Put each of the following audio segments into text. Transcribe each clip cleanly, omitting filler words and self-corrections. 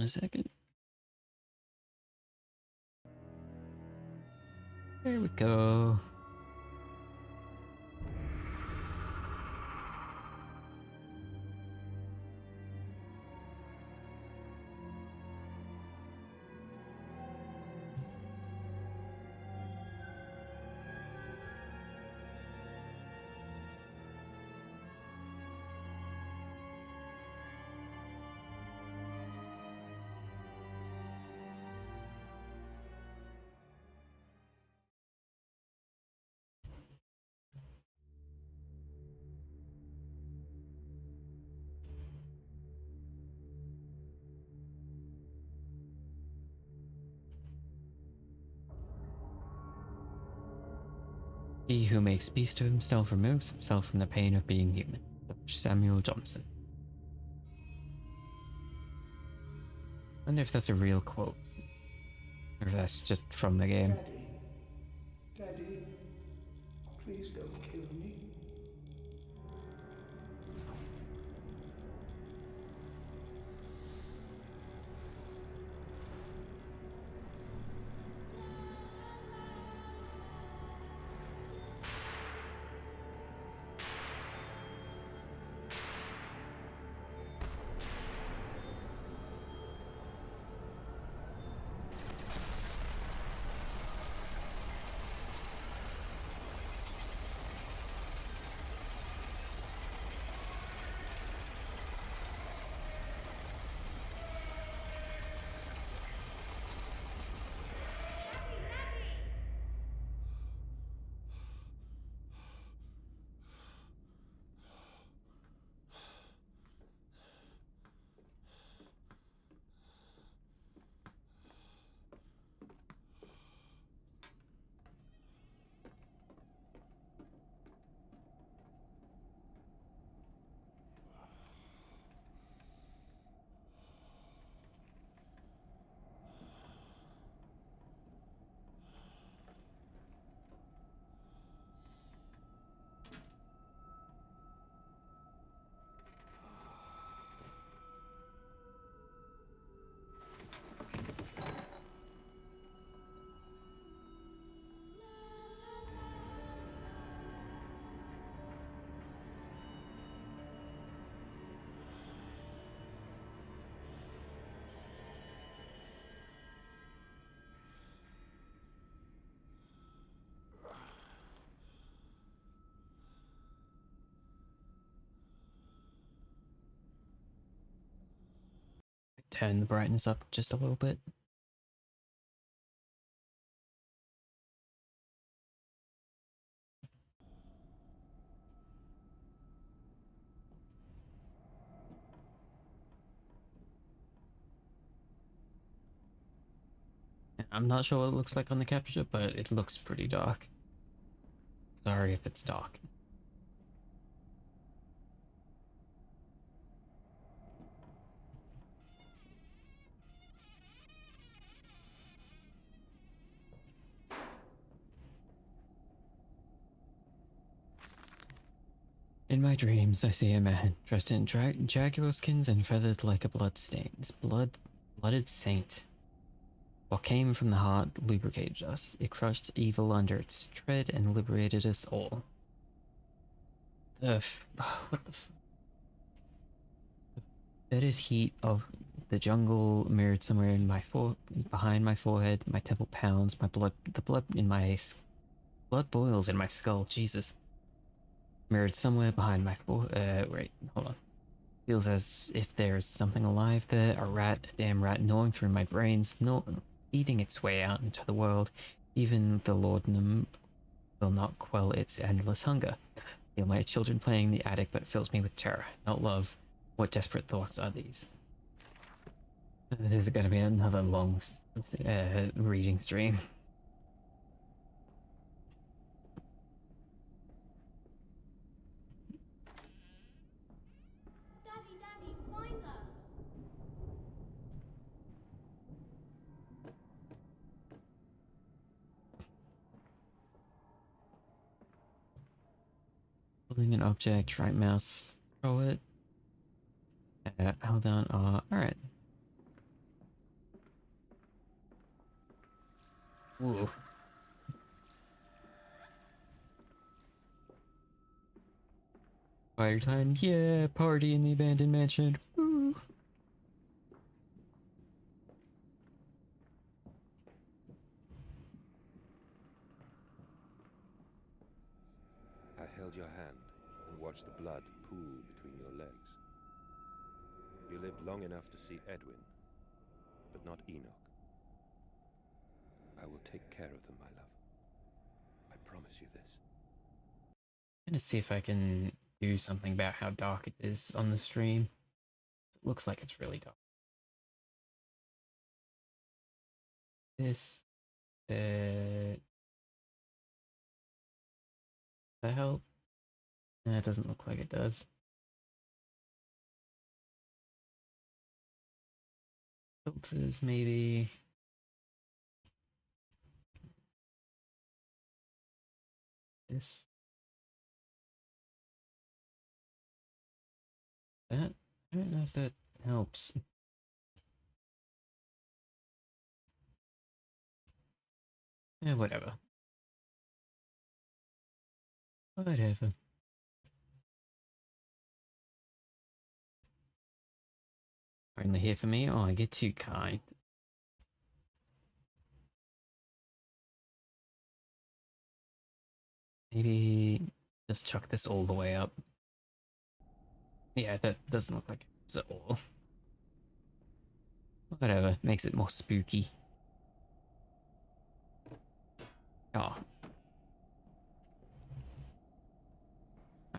A second. There we go. He who makes peace to himself removes himself from the pain of being human. Dr. Samuel Johnson. I wonder if that's a real quote, or if that's just from the game. Daddy, Daddy, please don't kill me. Turn the brightness up just a little bit. I'm not sure what it looks like on the capture, but it looks pretty dark. Sorry if it's dark. In my dreams, I see a man dressed in jaguar skins and feathered like a bloodstains. Blooded saint. What came from the heart lubricated us. It crushed evil under its tread and liberated us all. What the fetid heat of the jungle mirrored somewhere in my behind my forehead. My temple pounds. The blood in my blood boils in my skull. Jesus. Mirrored somewhere behind my wait, hold on. Feels as if there's something alive there, a damn rat gnawing through my brains, eating its way out into the world. Even the laudanum will not quell its endless hunger. Feel my children playing in the attic, but it fills me with terror, not love. What desperate thoughts are these? This is gonna be another long reading stream. Daddy, find us! Holding an object, right mouse, throw it. Hold on. Alright. Ooh. Party time, yeah, party in the abandoned mansion. Woo. I held your hand and watched the blood pool between your legs. You lived long enough to see Edwin, but not Enoch. I will take care of them, my love. I promise you this. I'm gonna see if I can do something about how dark it is on the stream. It looks like it's really dark. This, the help? It doesn't look like it does. Filters, maybe. This. That? I don't know if that helps. Yeah, whatever. Whatever. Only here for me? Oh, I get too kind. Maybe just chuck this all the way up. Yeah, that doesn't look like it's at all. Whatever, makes it more spooky. Oh.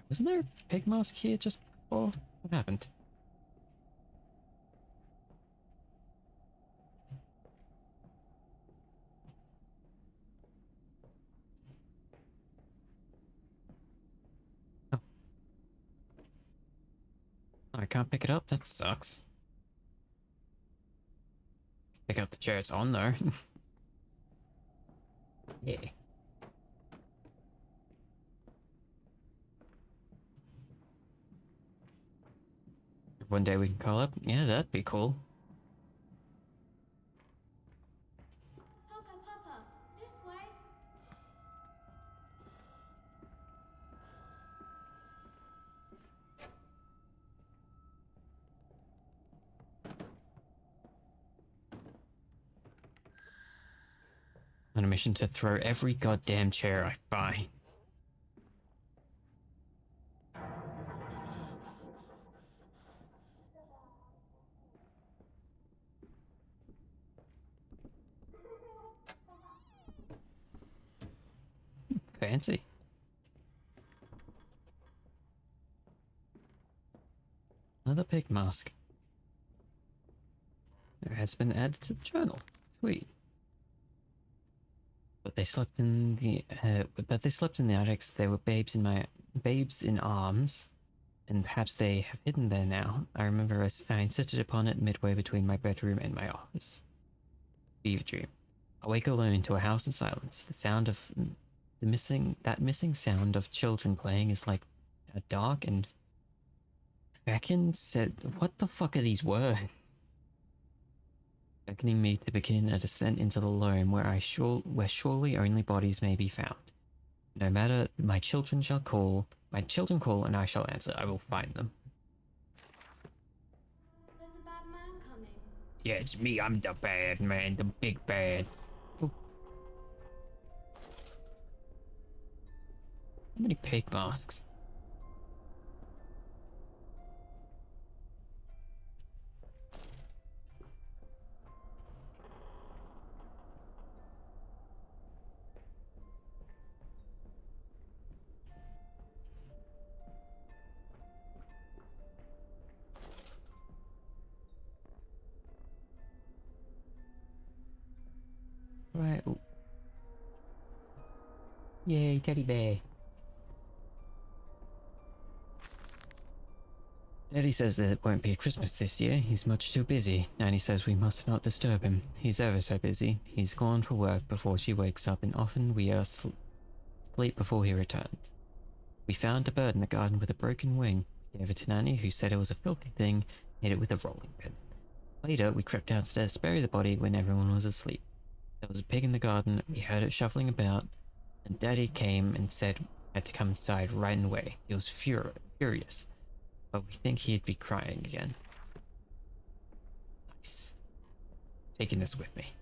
Wasn't there a pig mask here just before? What happened? Oh. I can't pick it up? That sucks. Pick up the chair it's on though. Yeah. One day we can call up? Yeah, that'd be cool. Papa, this way. On a mission to throw every goddamn chair I find. Fancy. Another pig mask. There has been added to the journal. Sweet. But they slept in the attics. They were babes in arms, and perhaps they have hidden there now. I remember I insisted upon it midway between my bedroom and my office. Fever dream. I wake alone to a house in silence. The sound of that missing sound of children playing is like a dark and feckin' said, what the fuck are these words? Beckoning me to begin a descent into the loam where surely only bodies may be found. No matter, my children call and I shall answer. I will find them. There's a bad man coming. Yeah, it's me. I'm the bad man, the big bad. Oh. How many pig masks? Right. Ooh. Yay, teddy bear. Daddy says that it won't be a Christmas this year. He's much too busy. Nanny says we must not disturb him. He's ever so busy. He's gone for work before she wakes up, and often we are asleep before he returns. We found a bird in the garden with a broken wing. We gave it to Nanny, who said it was a filthy thing, hit it with a rolling pin. Later, we crept downstairs to bury the body when everyone was asleep. There was a pig in the garden, we heard it shuffling about, and Daddy came and said I had to come inside right away. He was furious, but we think he'd be crying again. Nice. Taking this with me.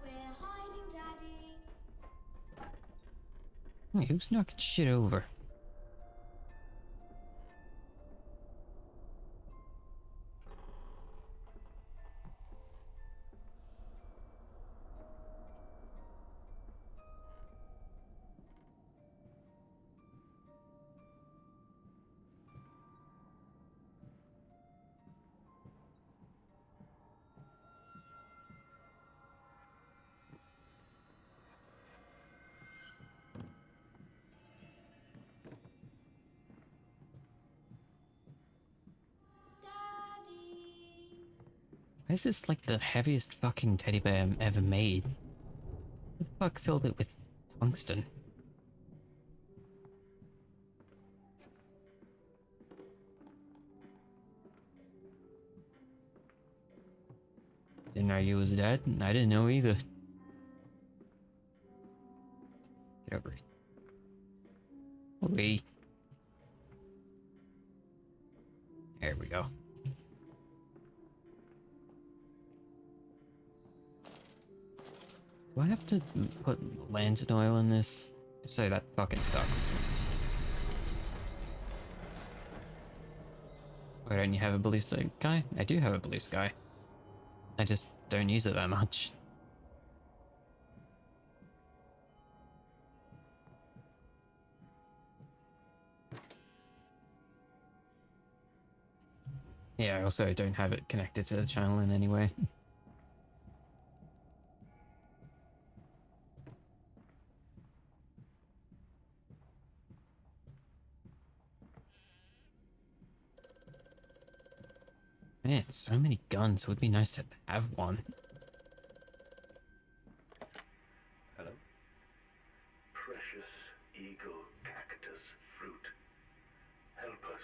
We're hiding, Daddy. Hey, who's knocking shit over? Daddy. Why is this like the heaviest fucking teddy bear ever made? Who the fuck filled it with tungsten? Didn't know you was dead? I didn't know either. Get over it. Wait. There we go. Do I have to put lantern oil in this? So that fucking sucks. Why don't you have a blue sky? I do have a blue sky. I just don't use it that much. Yeah, I also don't have it connected to the channel in any way. Man, so many guns. It would be nice to have one. Hello? Precious eagle cactus fruit. Help us.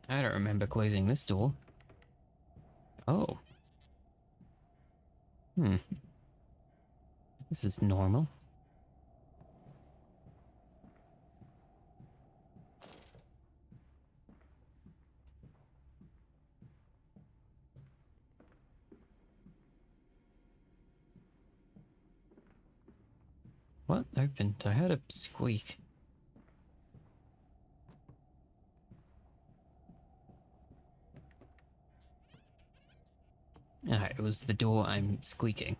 I don't remember closing this door. Oh. This is normal. What opened? I heard a squeak. Ah, it was the door I'm squeaking.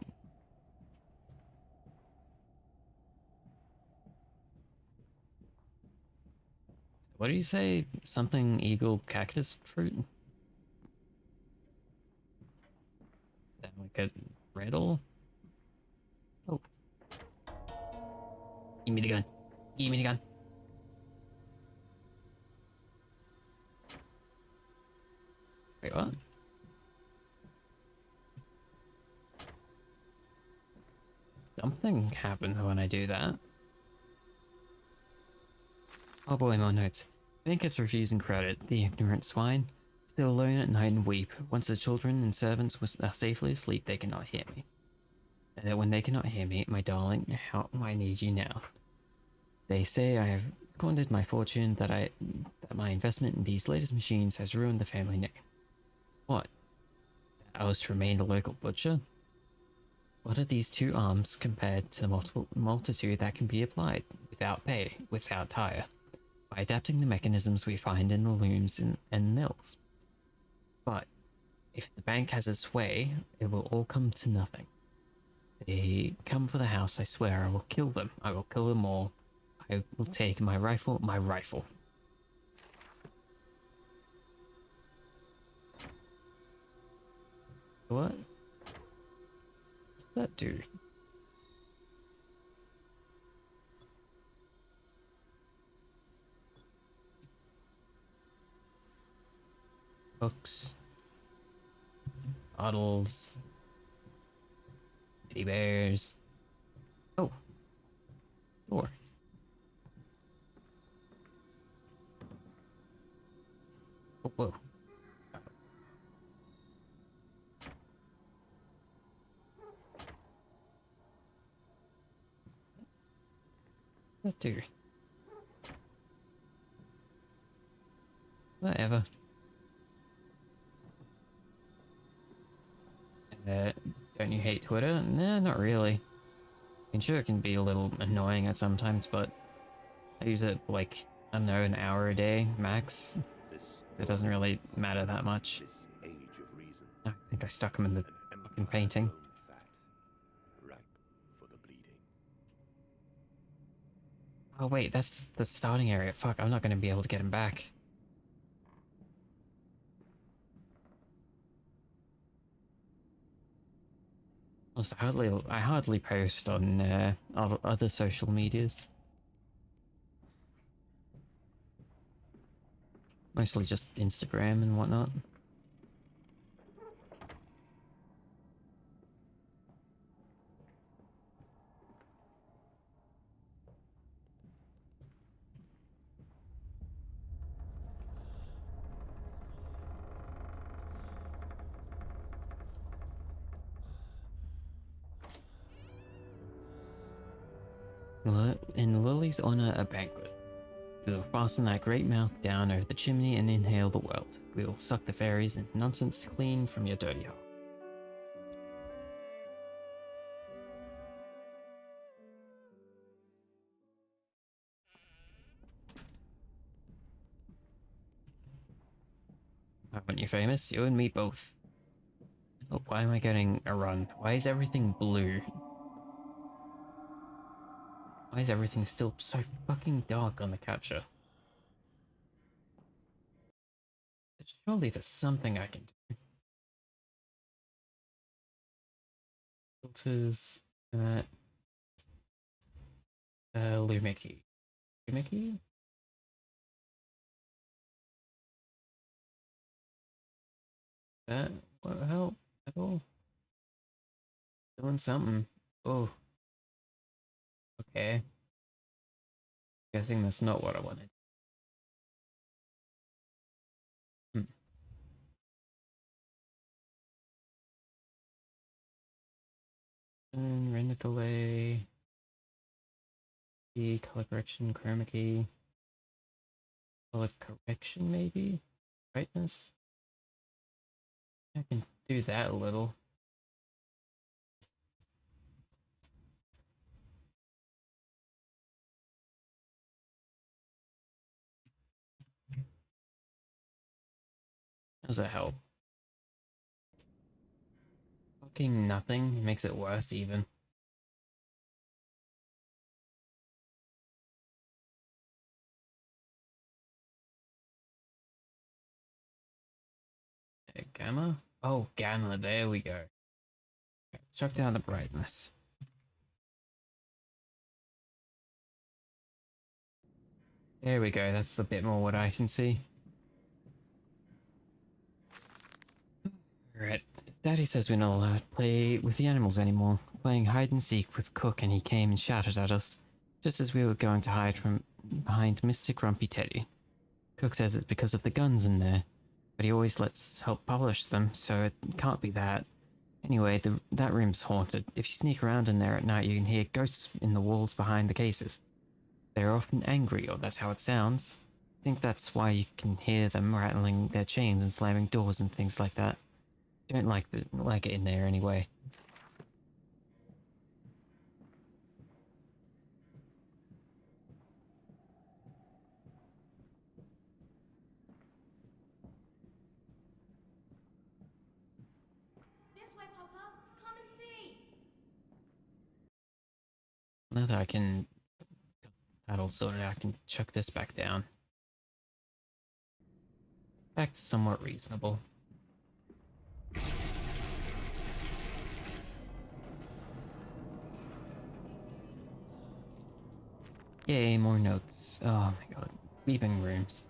What do you say? Something eagle cactus fruit? That like a riddle? Oh. Give me the gun. Give me the gun. Wait, what? Something happened when I do that. Oh boy, more notes. Bank is refusing credit, the ignorant swine. Still alone at night and weep. Once the children and servants are safely asleep, they cannot hear me. When they cannot hear me, my darling, how I need you now. They say I have squandered my fortune, that my investment in these latest machines has ruined the family name. What? I was to remain a local butcher? What are these two arms compared to the multitude that can be applied, without pay, without tire, by adapting the mechanisms we find in the looms and mills? But if the bank has its way, it will all come to nothing. They come for the house, I swear I will kill them. I will kill them all. I will take my rifle. What? that do? Books. Bottles. Teddy bears. Oh. Door. Oh, whoa. That do? Whatever. Don't you hate Twitter? Nah, not really. I mean, sure, it can be a little annoying at sometimes, but I use it like, I don't know, an hour a day max. This It doesn't really matter that much. this age of reason. I think I stuck him in the An fucking painting. empire grown fat, ripe for the bleeding. Oh wait, that's the starting area. Fuck, I'm not gonna be able to get him back. Also, I hardly post on other social medias. Mostly just Instagram and whatnot. In Lily's honor, a banquet. We will fasten that great mouth down over the chimney and inhale the world. We will suck the fairies and nonsense clean from your dirty heart. Haven't you famous? You and me both. Oh, why am I getting a run? Why is everything blue? Why is everything still so fucking dark on the capture? Surely there's something I can do. Filters, Lumiki. Lumiki? That what help at all? Doing something. Oh, okay. Guessing that's not what I wanted. Hmm. And render delay. Key, color correction, chroma key. Color correction, maybe? Brightness? I can do that a little. Does that help? Fucking nothing makes it worse, even. Gamma? Oh, gamma, there we go. Chuck down the brightness. There we go, that's a bit more what I can see. Alright, Daddy says we're not allowed to play with the animals anymore. Playing hide and seek with Cook and he came and shouted at us, just as we were going to hide from behind Mr. Grumpy Teddy. Cook says it's because of the guns in there, but he always lets help publish them, so it can't be that. Anyway, that room's haunted. If you sneak around in there at night, you can hear ghosts in the walls behind the cases. They're often angry, or that's how it sounds. I think that's why you can hear them rattling their chains and slamming doors and things like that. Don't like it in there anyway. This way, Papa. Come and see. Now that I can that all sorted out, I can chuck this back down. Back to somewhat reasonable. Yay, more notes. Oh my god. Weeping rooms.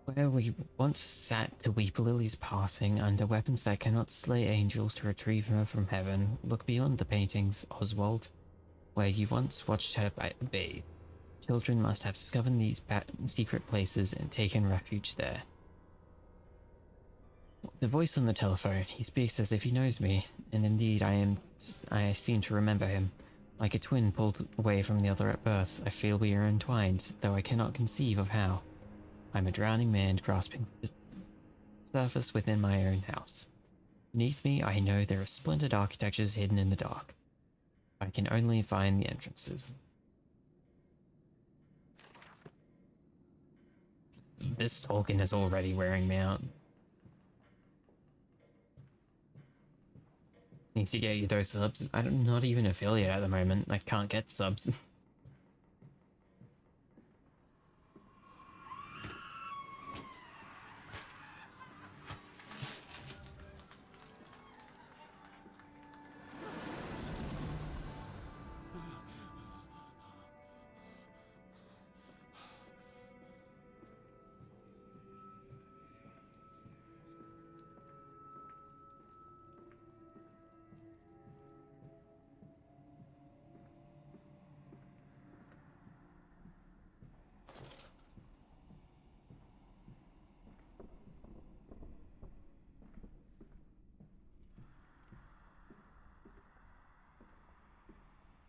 Where we once sat to weep Lily's passing under weapons that cannot slay angels to retrieve her from heaven. Look beyond the paintings, Oswald. Where you once watched her bathe. Children must have discovered these secret places and taken refuge there. The voice on the telephone, he speaks as if he knows me, and indeed I seem to remember him. Like a twin pulled away from the other at birth, I feel we are entwined, though I cannot conceive of how. I'm a drowning man grasping the surface within my own house. Beneath me, I know there are splendid architectures hidden in the dark. I can only find the entrances. This Tolkien is already wearing me out. Need to get you those subs. I'm not even affiliate at the moment. I can't get subs.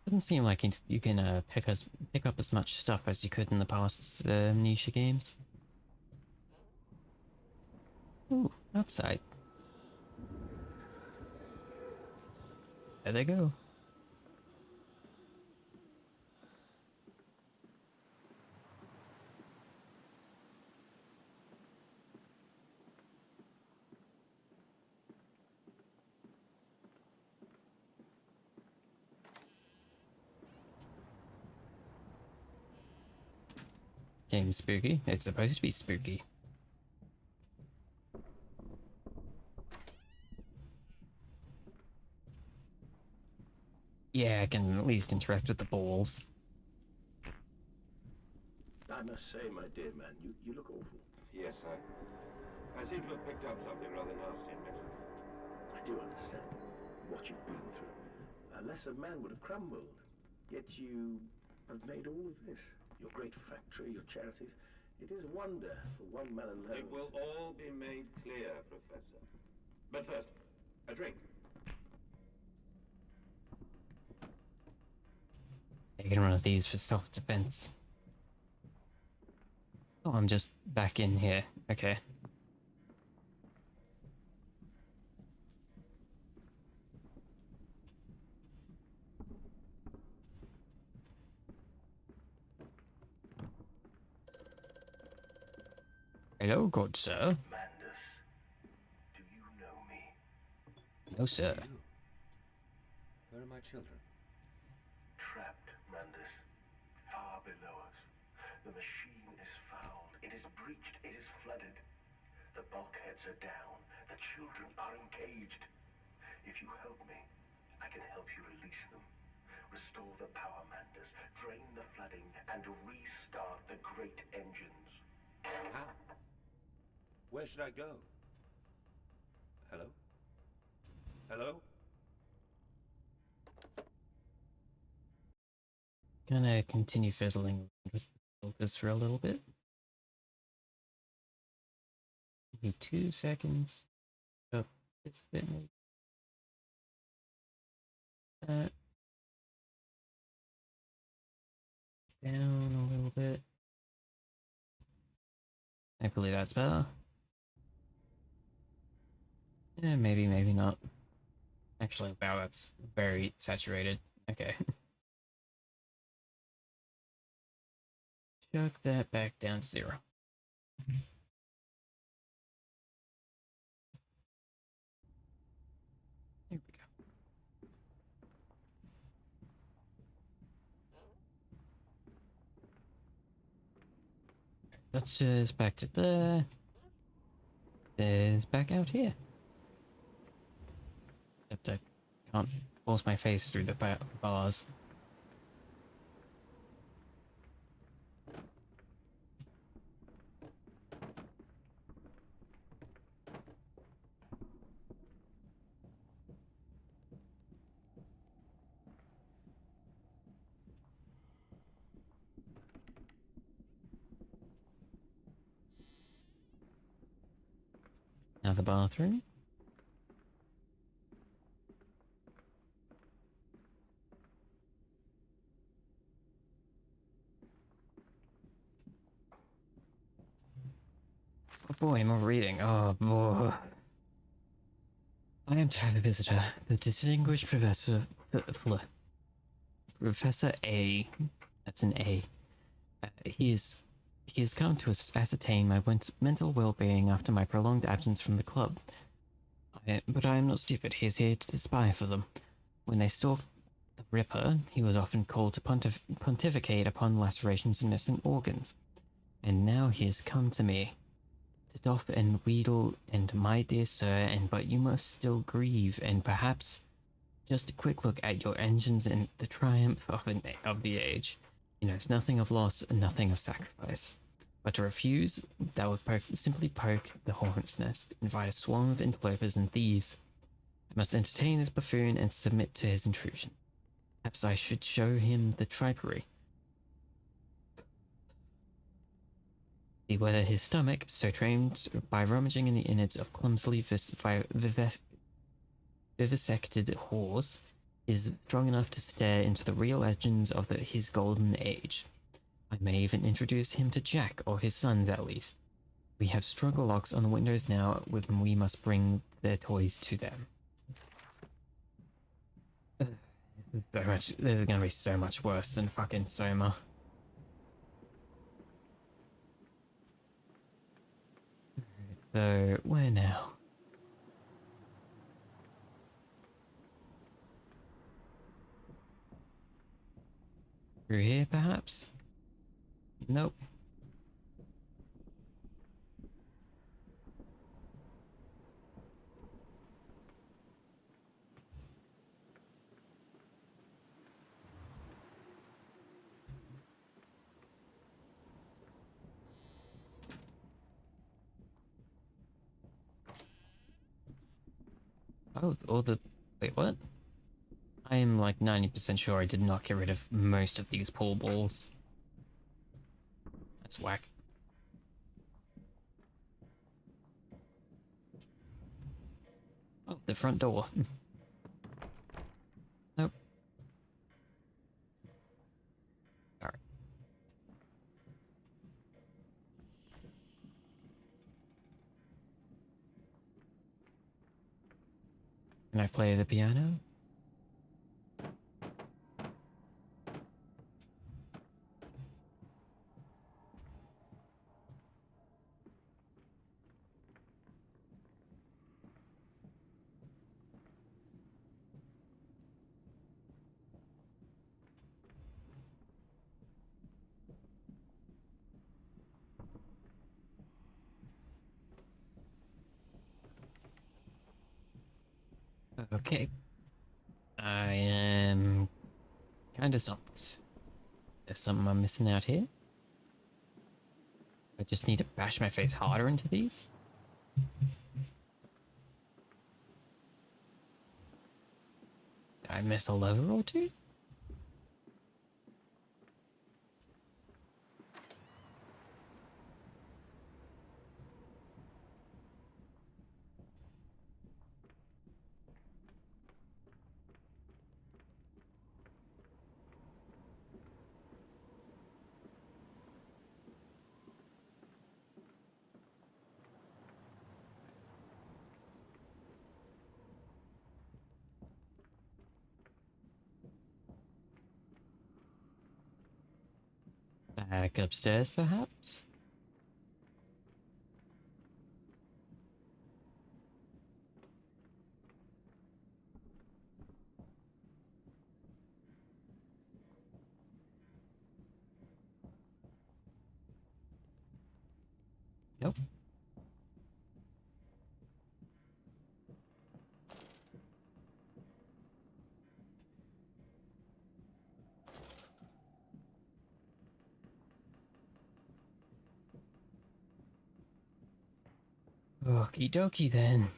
Doesn't seem like you can pick up as much stuff as you could in the past Amnesia games. Ooh, outside. There they go. Game spooky. It's supposed to be spooky. Yeah, I can at least interact with the balls. I must say, my dear man, you look awful. Yes, I seem to have picked up something rather nasty in Mexico. I do understand what you've been through. A lesser man would have crumbled. Yet you have made all of this. Your great factory, your charities. It is a wonder for one man alone. It will all be made clear, Professor. But first, a drink. Taking one of these for self-defense. Oh, I'm just back in here. Okay. Hello, good sir. Mandus, do you know me? No, sir. Where are my children? Trapped, Mandus. Far below us. The machine is fouled. It is breached. It is flooded. The bulkheads are down. The children are engaged. If you help me, I can help you release them. Restore the power, Mandus. Drain the flooding and restart the great engines. How? Where should I go? Hello? Hello? Gonna continue fiddling with the filters for a little bit. Give me 2 seconds. Up this bit maybe. That. Down a little bit. Hopefully that's better. Yeah, maybe, maybe not. Actually, wow, that's very saturated. Okay. Chuck that back down to 0. There we go. That's just back to there. There's back out here. Except I can't force my face through the bars. another bathroom. Oh boy, more reading. Oh boy. I am to have a visitor. The distinguished Professor Professor A. That's an A. He has come to ascertain my mental well-being after my prolonged absence from the club. But I am not stupid. He is here to spy for them. When they stalked the Ripper, he was often called to pontificate upon lacerations in innocent organs. And now he has come to me. To doff and wheedle, and my dear sir, and but you must still grieve, and perhaps just a quick look at your engines and the triumph of the age. He knows nothing of loss and nothing of sacrifice. But to refuse, that would simply poke the hornet's nest, invite a swarm of interlopers and thieves. I must entertain this buffoon and submit to his intrusion. Perhaps I should show him the tripery. See whether his stomach, so trained by rummaging in the innards of clumsily vivisected whores, is strong enough to stare into the real legends of his golden age. I may even introduce him to Jack, or his sons at least. We have struggle locks on the windows now, we must bring their toys to them. This is gonna be so much worse than fucking Soma. So, where now? Through here, perhaps? Nope. Oh, all the... Wait, what? I am like 90% sure I did not get rid of most of these pool balls. That's whack. Oh, the front door. Nope. Alright. Can I play the piano? Okay. I am kinda stumped. There's something I'm missing out here. I just need to bash my face harder into these. Did I miss a lever or two? Back upstairs, perhaps? Nope. Okie dokie then.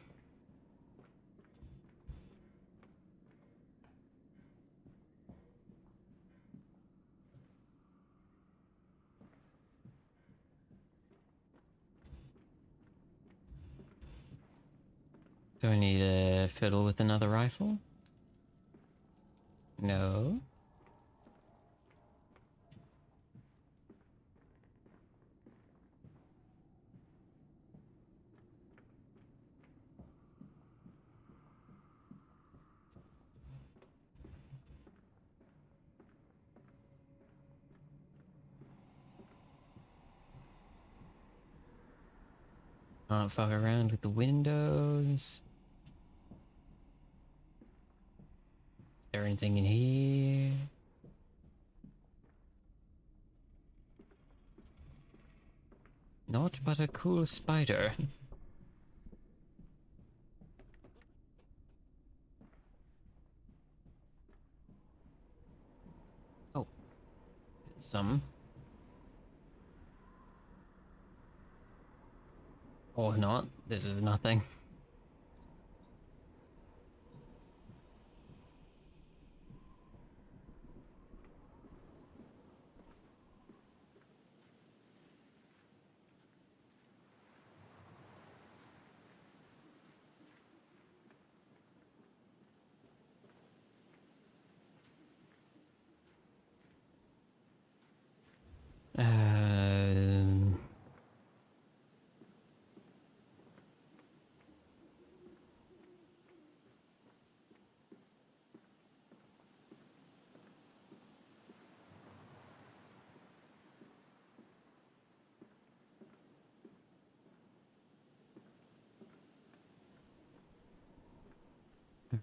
Do I need to fiddle with another rifle? No. Can't fuck around with the windows. Is there anything in here? Not but a cool spider. Oh, some. Or not. This is nothing. Um,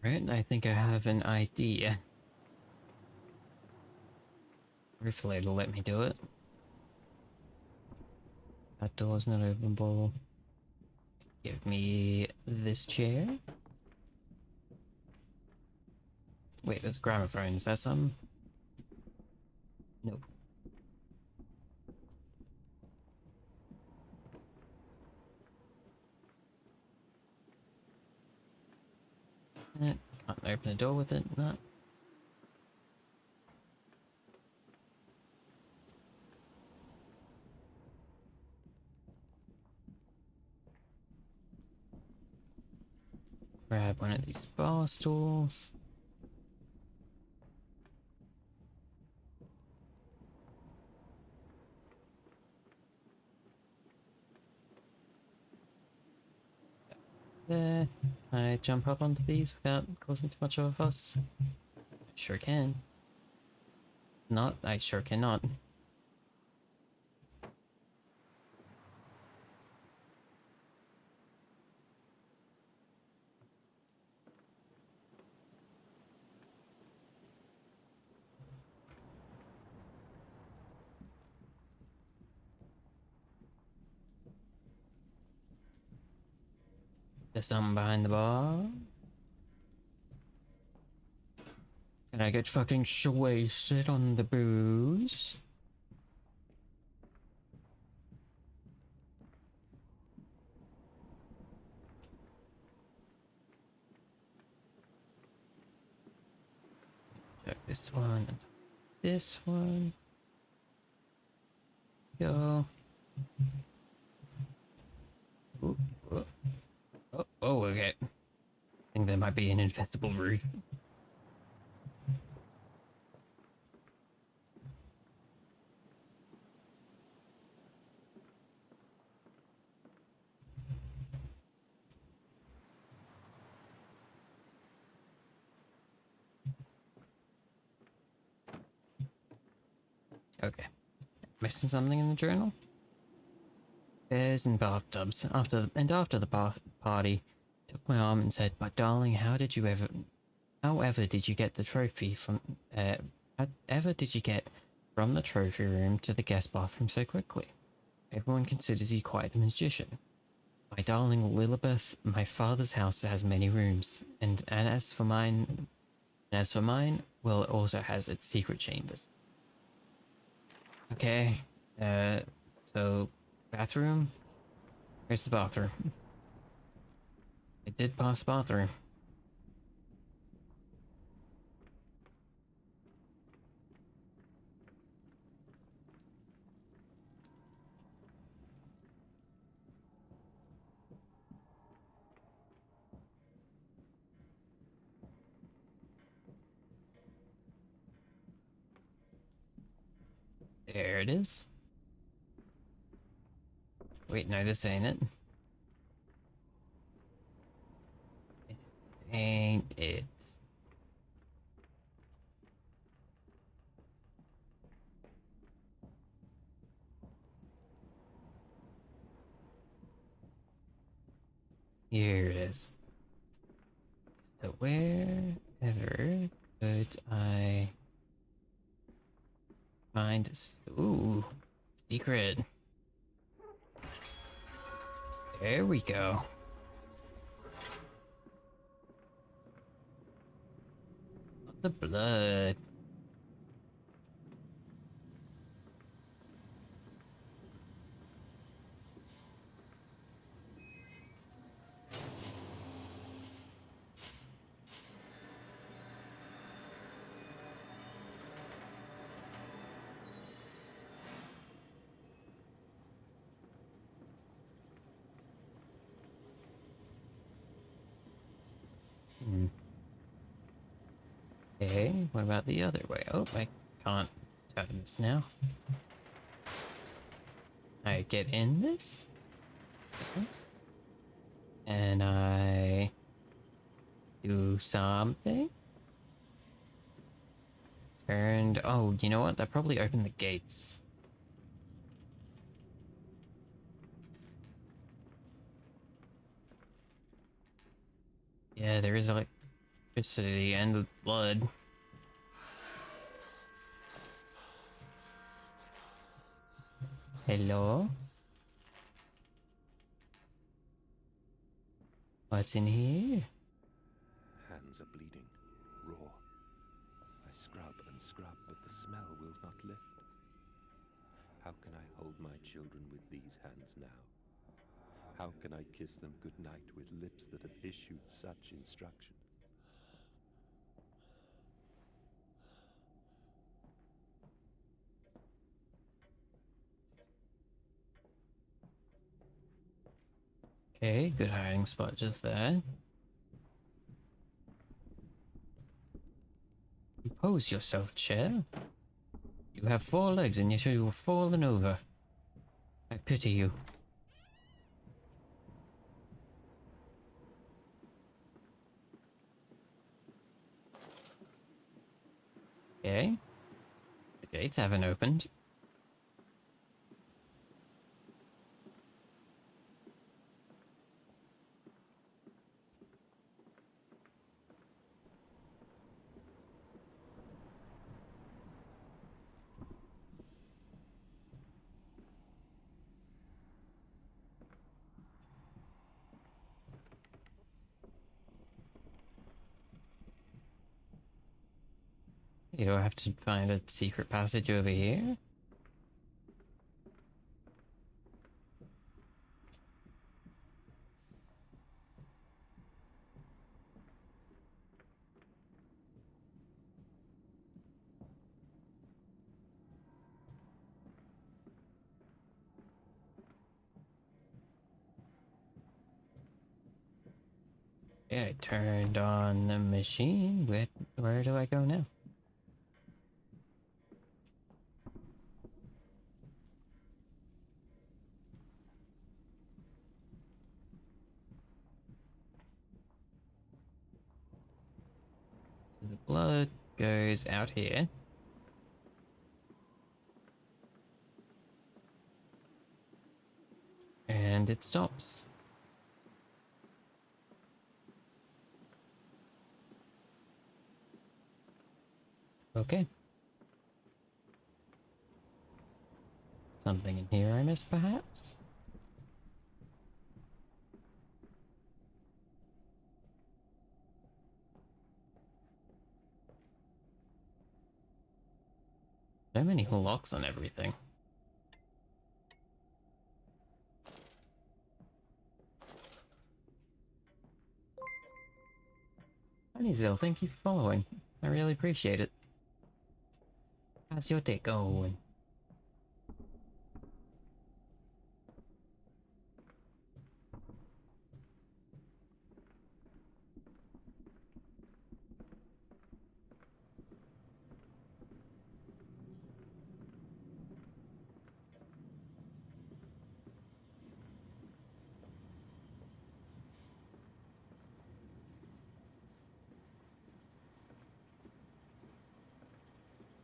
Alright, I think I have an idea. Hopefully it'll let me do it. That door's not openable. Give me this chair. Wait, there's a gramophone. Is that some? Nope. Can't open the door with it. No. Grab one of these bar stools. There. I jump up onto these without causing too much of a fuss. Sure can. Not, I sure cannot. There's something behind the bar. Can I get fucking wasted on the booze? Check this one and this one. Go. Ooh, oh, oh, okay. I think there might be an invisible roof. Okay. Missing something in the journal? Bears and bathtubs. After the party, took my arm and said, "But darling, however did you get the trophy from, however did you get from the trophy room to the guest bathroom so quickly? Everyone considers you quite a magician. My darling Lilibeth, my father's house has many rooms, and as for mine, well, it also has its secret chambers." Okay, so bathroom? Where's the bathroom? I did pass the bathroom. There it is. Wait, no, this ain't it. It ain't it. Here it is. So wherever could I find... Ooh, secret. There we go. Lots of blood. Okay, what about the other way? Oh, I can't turn this now. I get in this? And I do something? Turned... Oh, you know what? That probably opened the gates. Yeah, there is electricity and blood. Hello? What's in here? Hands are bleeding, raw. I scrub and scrub, but the smell will not lift. How can I hold my children with these hands now? How can I kiss them goodnight with lips that have issued such instruction? Okay, good hiding spot just there. Compose yourself, chair. You have 4 legs and yet you have fallen over. I pity you. Okay. The gates haven't opened. You don't have to find a secret passage over here. Yeah, I turned on the machine. Where do I go now? So the blood goes out here. And it stops. Okay. Something in here I missed, perhaps? So many locks on everything. Honeyzill, thank you for following. I really appreciate it. How's your day going?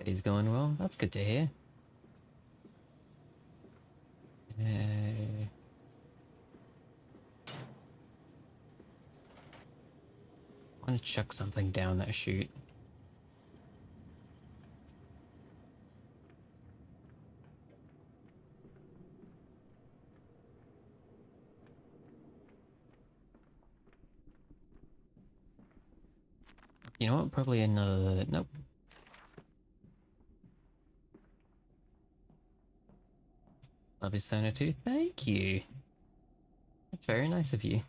Day's going well. That's good to hear. I want to chuck something down that chute. You know what? Probably another... Nope. Love is Sona too. Thank you. That's very nice of you.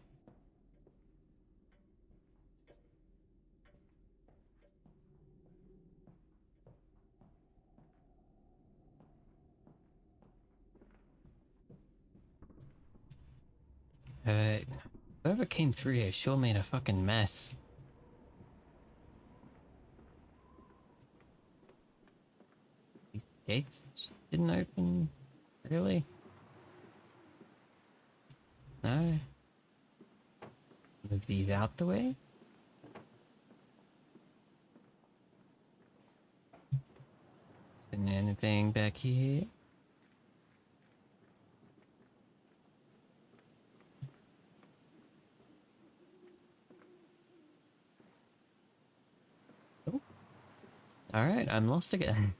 Whoever came through here sure made a fucking mess. These gates didn't open? Really? No? Move these out the way? Isn't anything back here? Oh. Alright, I'm lost again.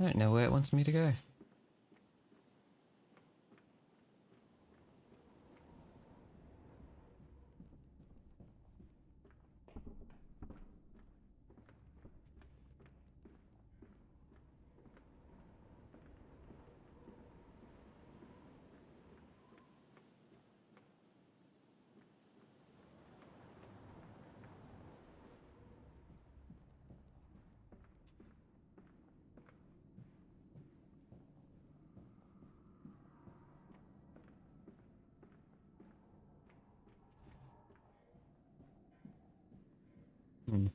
I don't know where it wants me to go. Hmm.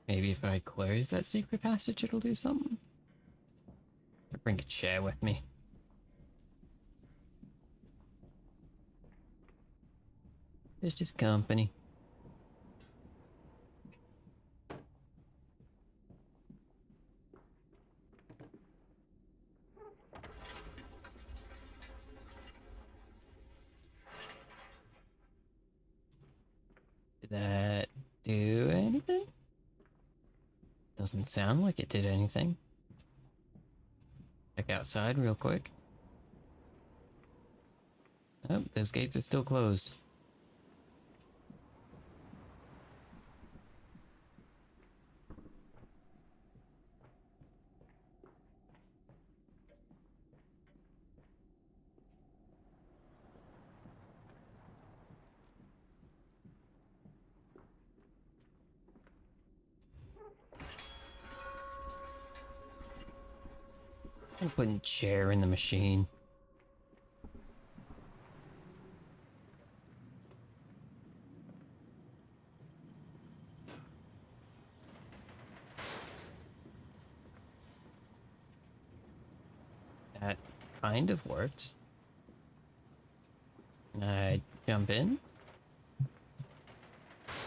Maybe if I close that secret passage, it'll do something. I'll bring a chair with me. It's just company. Did that do anything? Doesn't sound like it did anything. Check outside real quick. Oh, those gates are still closed. I'm putting a chair in the machine. That kind of worked. Can I jump in?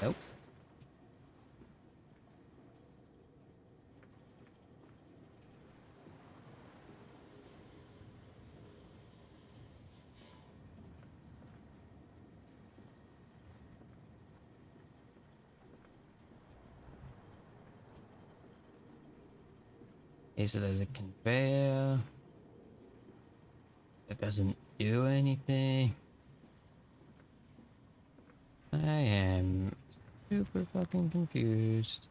Nope. Okay, so there's a conveyor. It doesn't do anything. I am super fucking confused.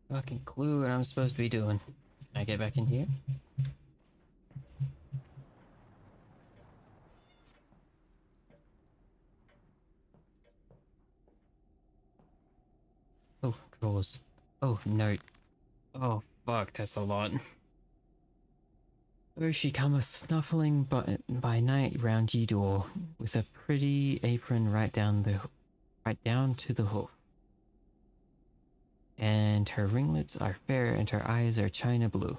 Fucking clue what I'm supposed to be doing. Can I get back in here? Oh, drawers. Oh, note. Oh, fuck, that's a lot. Where she cometh snuffling by night round ye door, with a pretty apron right down to the hoof. And her ringlets are fair, and her eyes are china blue,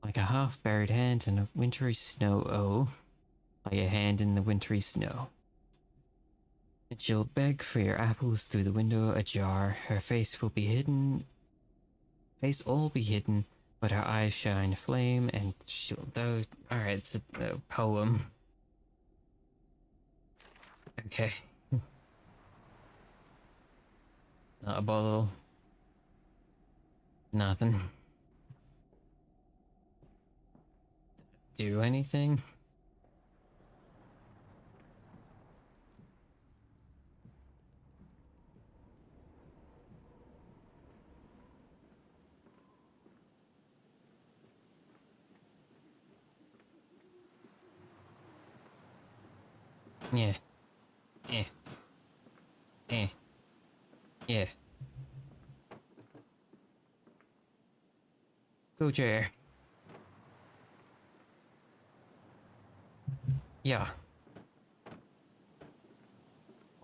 like a half-buried hand in a wintry snow. Oh, like a hand in the wintry snow. And she'll beg for your apples through the window ajar. Her face will be hidden, face all be hidden, but her eyes shine flame, and she'll though. Alright, it's a poem. Okay. Not a bottle. Nothing. Do anything? Yeah. Eh. Eh. Yeah. Go chair. Yeah.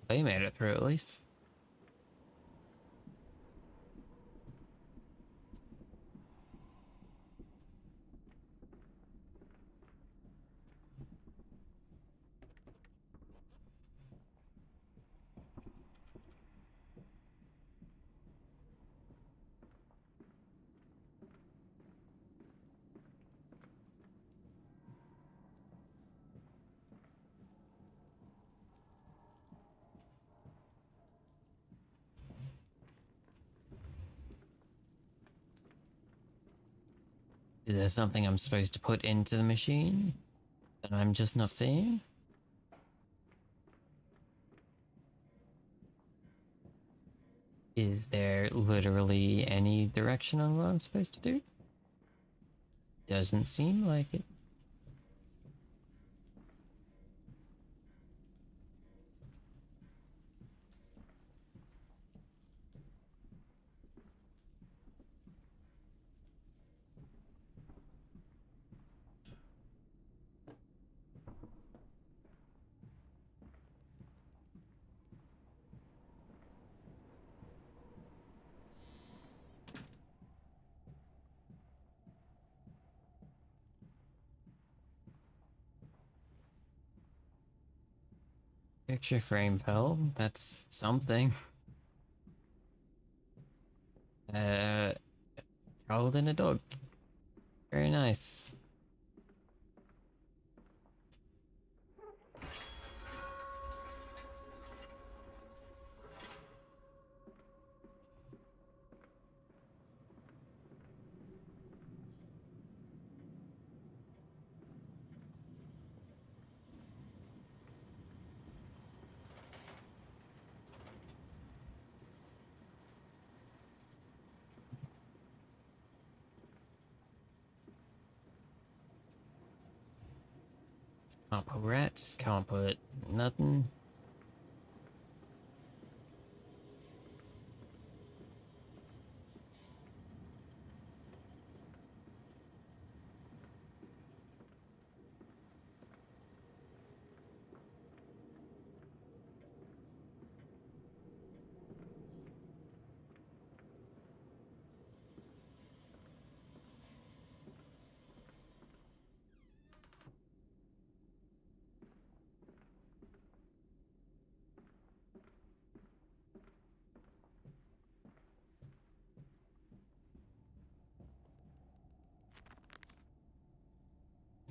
They made it through at least. Is there something I'm supposed to put into the machine that I'm just not seeing? Is there literally any direction on what I'm supposed to do? Doesn't seem like it. Picture frame fell. That's something. Uh, child and a dog. Very nice. Can't put rats. Can't put nothing.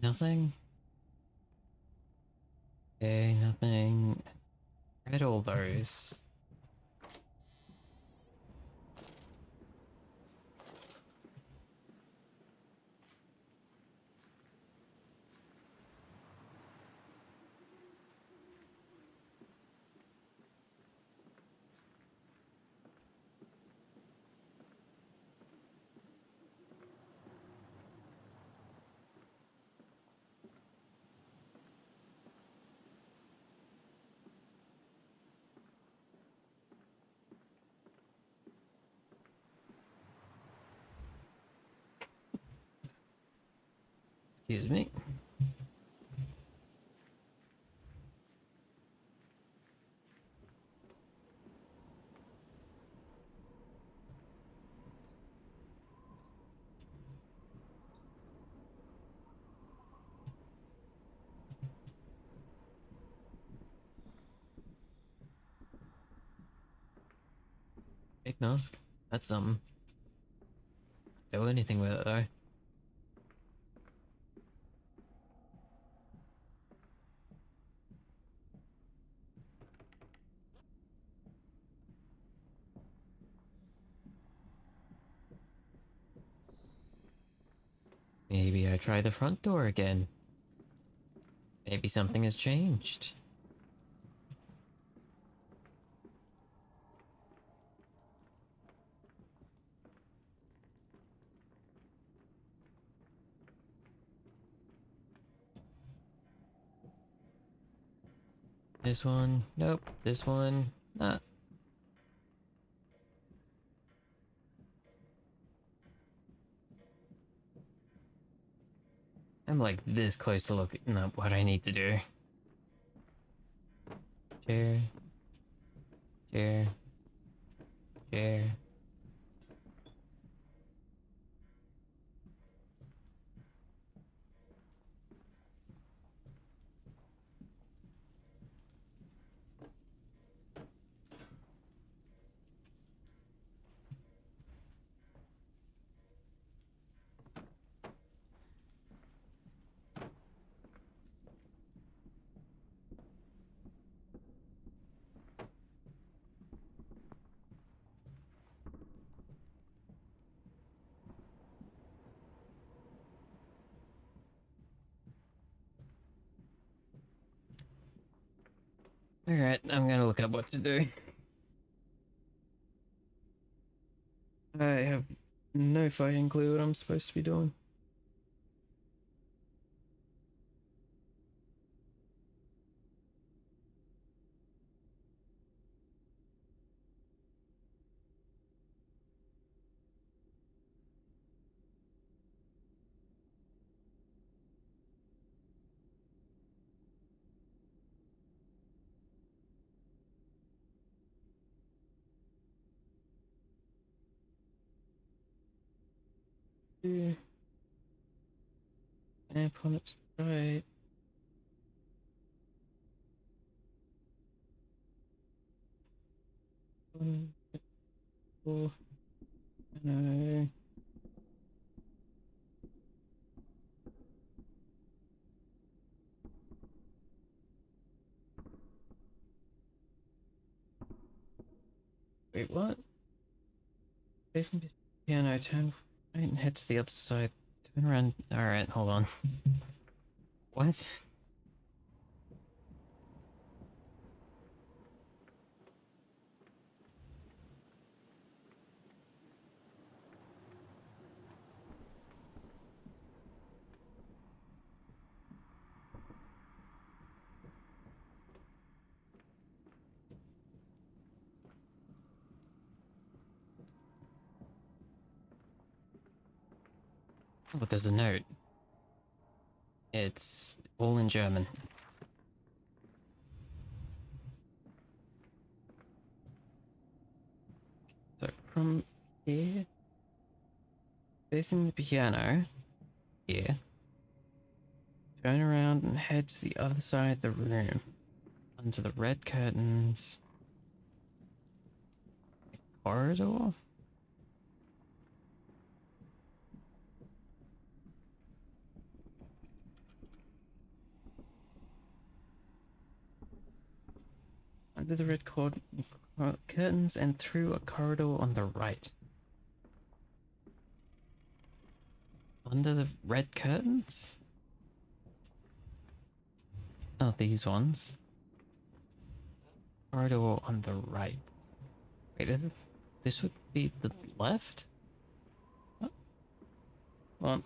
Nothing. Okay, nothing. Read all those. Excuse me. Big mask. That's something. Do anything with it though. Maybe I try the front door again. Maybe something has changed. This one, nope. This one, nah. I'm like this close to looking up what I need to do. Chair. Chair. Chair. Alright, I'm gonna look up what to do. I have no fucking clue what I'm supposed to be doing. Amp on its right. Oh, no. Wait, what? Facing the piano, turn right and head to the other side. Turn around. Alright, hold on. What? Oh, there's a note. It's all in German. So from here, facing the piano, here, turn around and head to the other side of the room. Under the red curtains. Corridor? Under the red curtains and through a corridor on the right. Under the red curtains? Oh, these ones. Corridor on the right. Wait, this would be the left? What?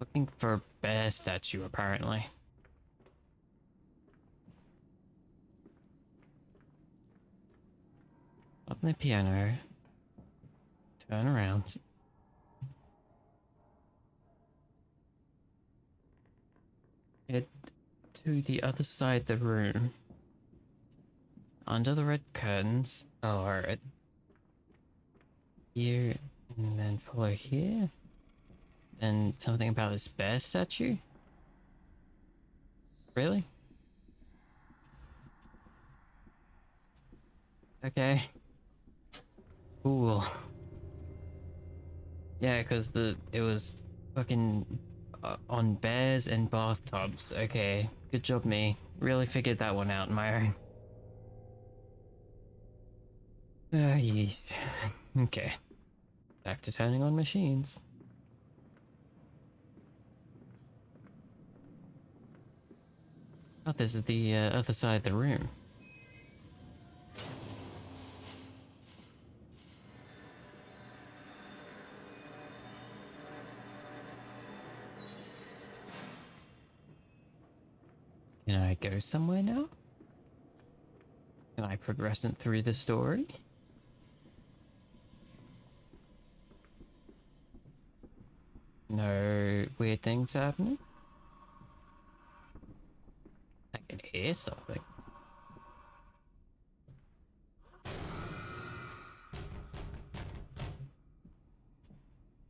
Looking for a bear statue, apparently. Up the piano. Turn around. Head to the other side of the room. Under the red curtains. Oh, alright. Here, and then follow here. Then something about this bear statue? Really? Okay. Cool. Yeah, because it was fucking on bears and bathtubs. Okay, good job me. Really figured that one out on my own. Yeesh. Okay, back to turning on machines. Oh, this is the other side of the room. Can I go somewhere now? Can I progress it through the story? No weird things happening? I can hear something.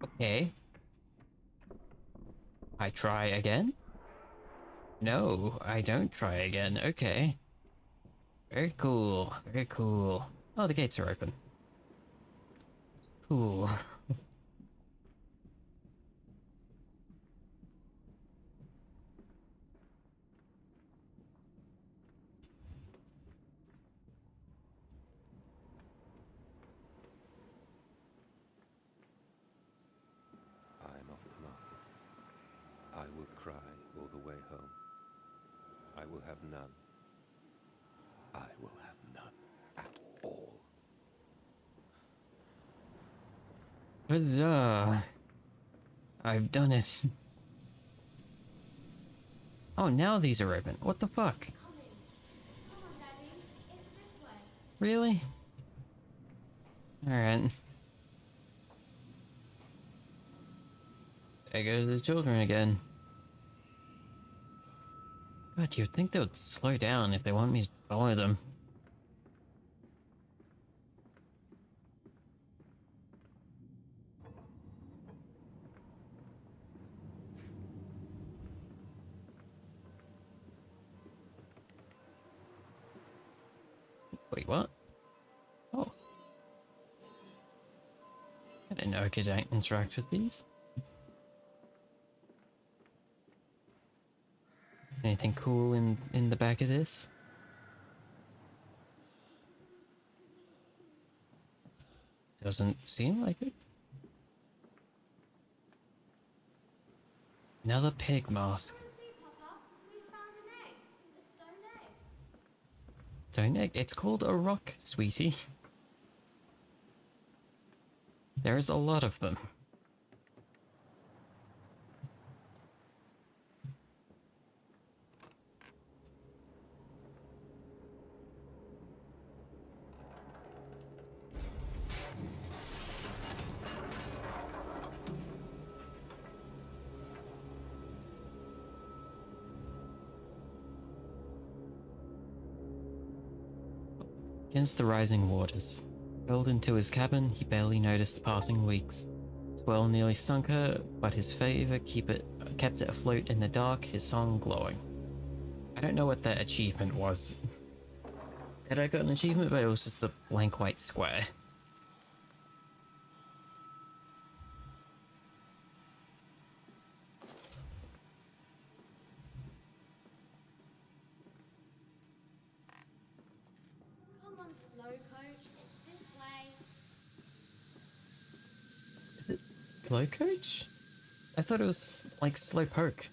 Okay. I try again? No, I don't try again. Okay. Very cool. Very cool. Oh, the gates are open. Cool. I am off to market. I will cry all the way home. I will have none. I will have none at all. Huzzah. I've done it. Oh, now these are open. What the fuck? Coming. Come on, Daddy. It's this way. Really? Alright. There goes the children again. God, you'd think they would slow down if they want me to follow them. Wait, what? Oh. I didn't know I could interact with these. Anything cool in the back of this? Doesn't seem like it. Another pig mask. Come and see, Papa. We found an egg. A stone egg. Stone egg? It's called a rock, sweetie. There's a lot of them. Against the rising waters. Hurled into his cabin, he barely noticed the passing weeks. Swell nearly sunk her, but his favor kept it afloat in the dark, his song glowing. I don't know what that achievement was. Said I got an achievement, but it was just a blank white square. Come on, slow coach. It's this way. Is it Slow Coach? I thought it was like Slow Poke.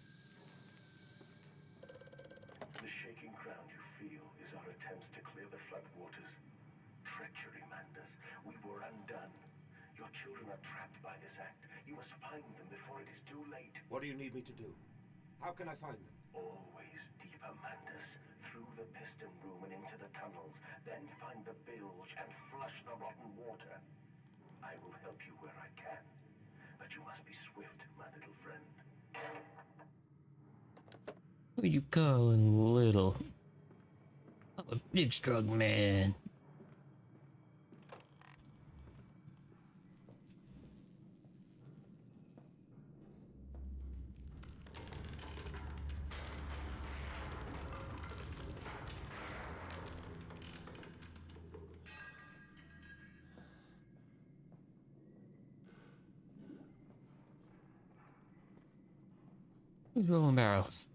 The shaking ground you feel is our attempts to clear the floodwaters. Treachery, Mandus. We were undone. Your children are trapped by this act. You must find them before it is too late. What do you need me to do? How can I find them? Always deeper, Mandus. Through the piston room and into the tunnels. Then find the bilge and flush the rotten water. I will help you where I can. But you must be swift, my little friend. Who you calling little? I'm a big strong man. Who's rolling barrels?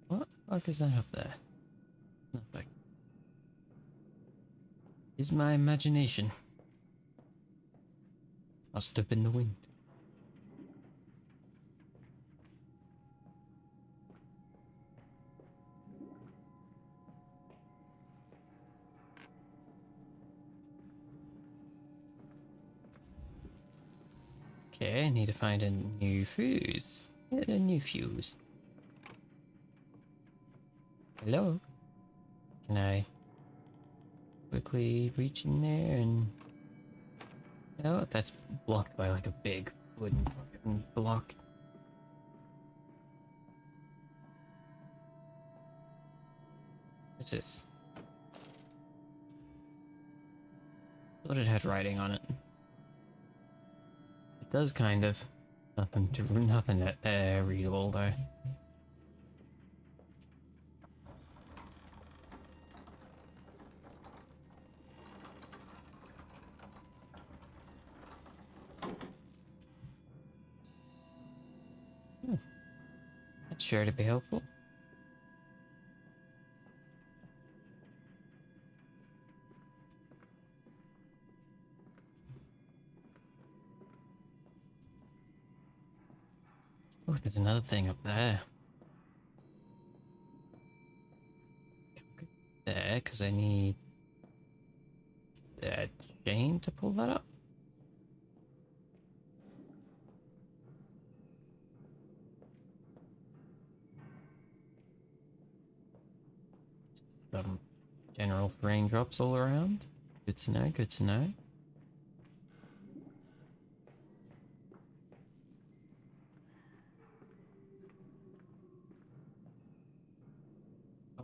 What the fuck is that up there? Nothing. Is my imagination? Must have been the wind. Okay, I need to find a new fuse. A new fuse. Hello? Can I quickly reach in there and... Oh, that's blocked by like a big wooden fucking block. What's this? Thought it had writing on it. It does kind of. Nothing that readable though. That's sure to be helpful. Oh, there's another thing up there. There, because I need a chain to pull that up. Some general raindrops all around. Good to know, good to know.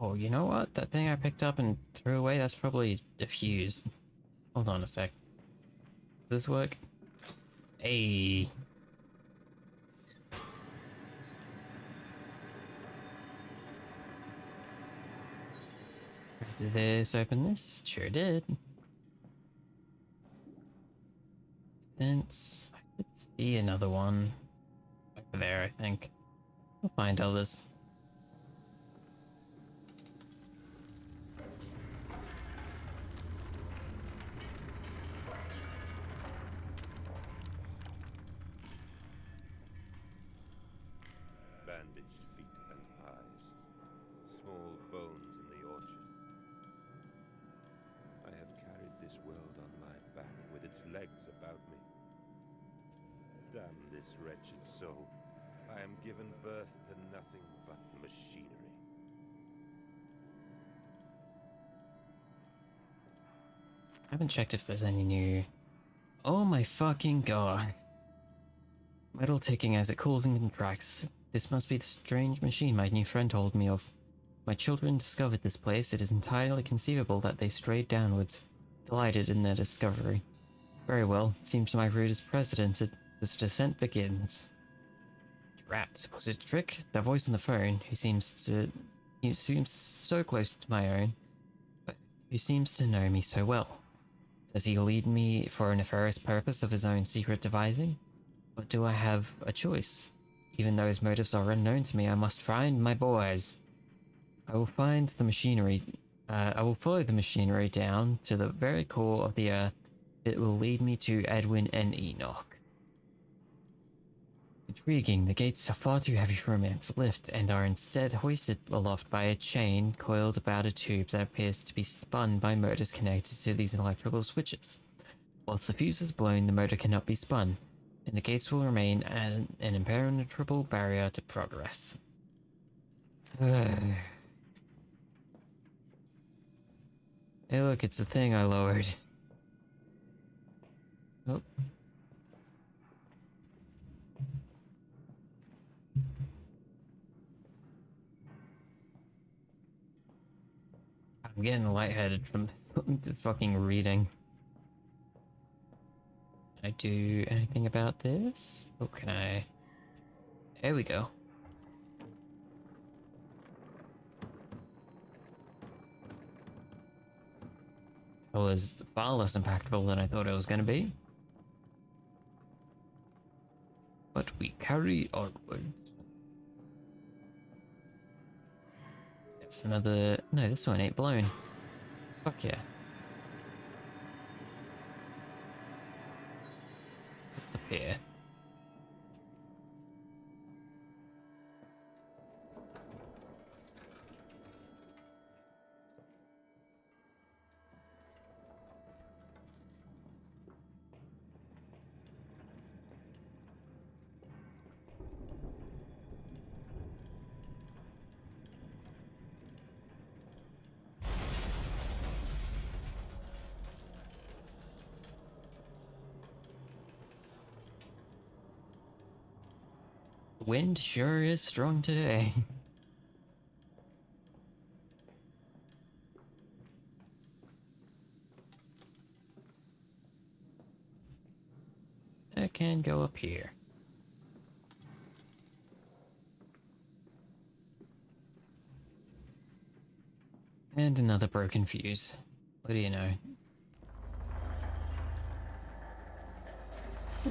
Oh, you know what? That thing I picked up and threw away, that's probably a fuse. Hold on a sec. Does this work? Hey. Did this open this? Sure did. Since I did see another one over there, I think. We'll find others. Bandaged feet and eyes. Small bones in the orchard. I have carried this world on my back with its legs about me. Damn this wretched soul. I am given birth to nothing but machinery. I haven't checked if there's any new... Oh my fucking god. Metal ticking as it cools and contracts. This must be the strange machine my new friend told me of. My children discovered this place. It is entirely conceivable that they strayed downwards, delighted in their discovery. Very well, it seems my route is precedented. This descent begins. Rat, was it a trick? That voice on the phone, who seems so close to my own, but who seems to know me so well. Does he lead me for a nefarious purpose of his own secret devising? Or do I have a choice? Even though his motives are unknown to me, I must find my boys. I will find the machinery. I will follow the machinery down to the very core of the earth. It will lead me to Edwin and Enoch. Intriguing, the gates are far too heavy for a man to lift, and are instead hoisted aloft by a chain coiled about a tube that appears to be spun by motors connected to these electrical switches. Whilst the fuse is blown, the motor cannot be spun, and the gates will remain an impenetrable barrier to progress. Hey look, it's the thing I lowered. Oh. I'm getting lightheaded from this fucking reading. Can I do anything about this? Oh, can I? There we go. It was far less impactful than I thought it was going to be. But we carry onwards. It's another... No, this one ain't blown. Fuck yeah. What's up here? The wind sure is strong today. I can go up here. And another broken fuse. What do you know?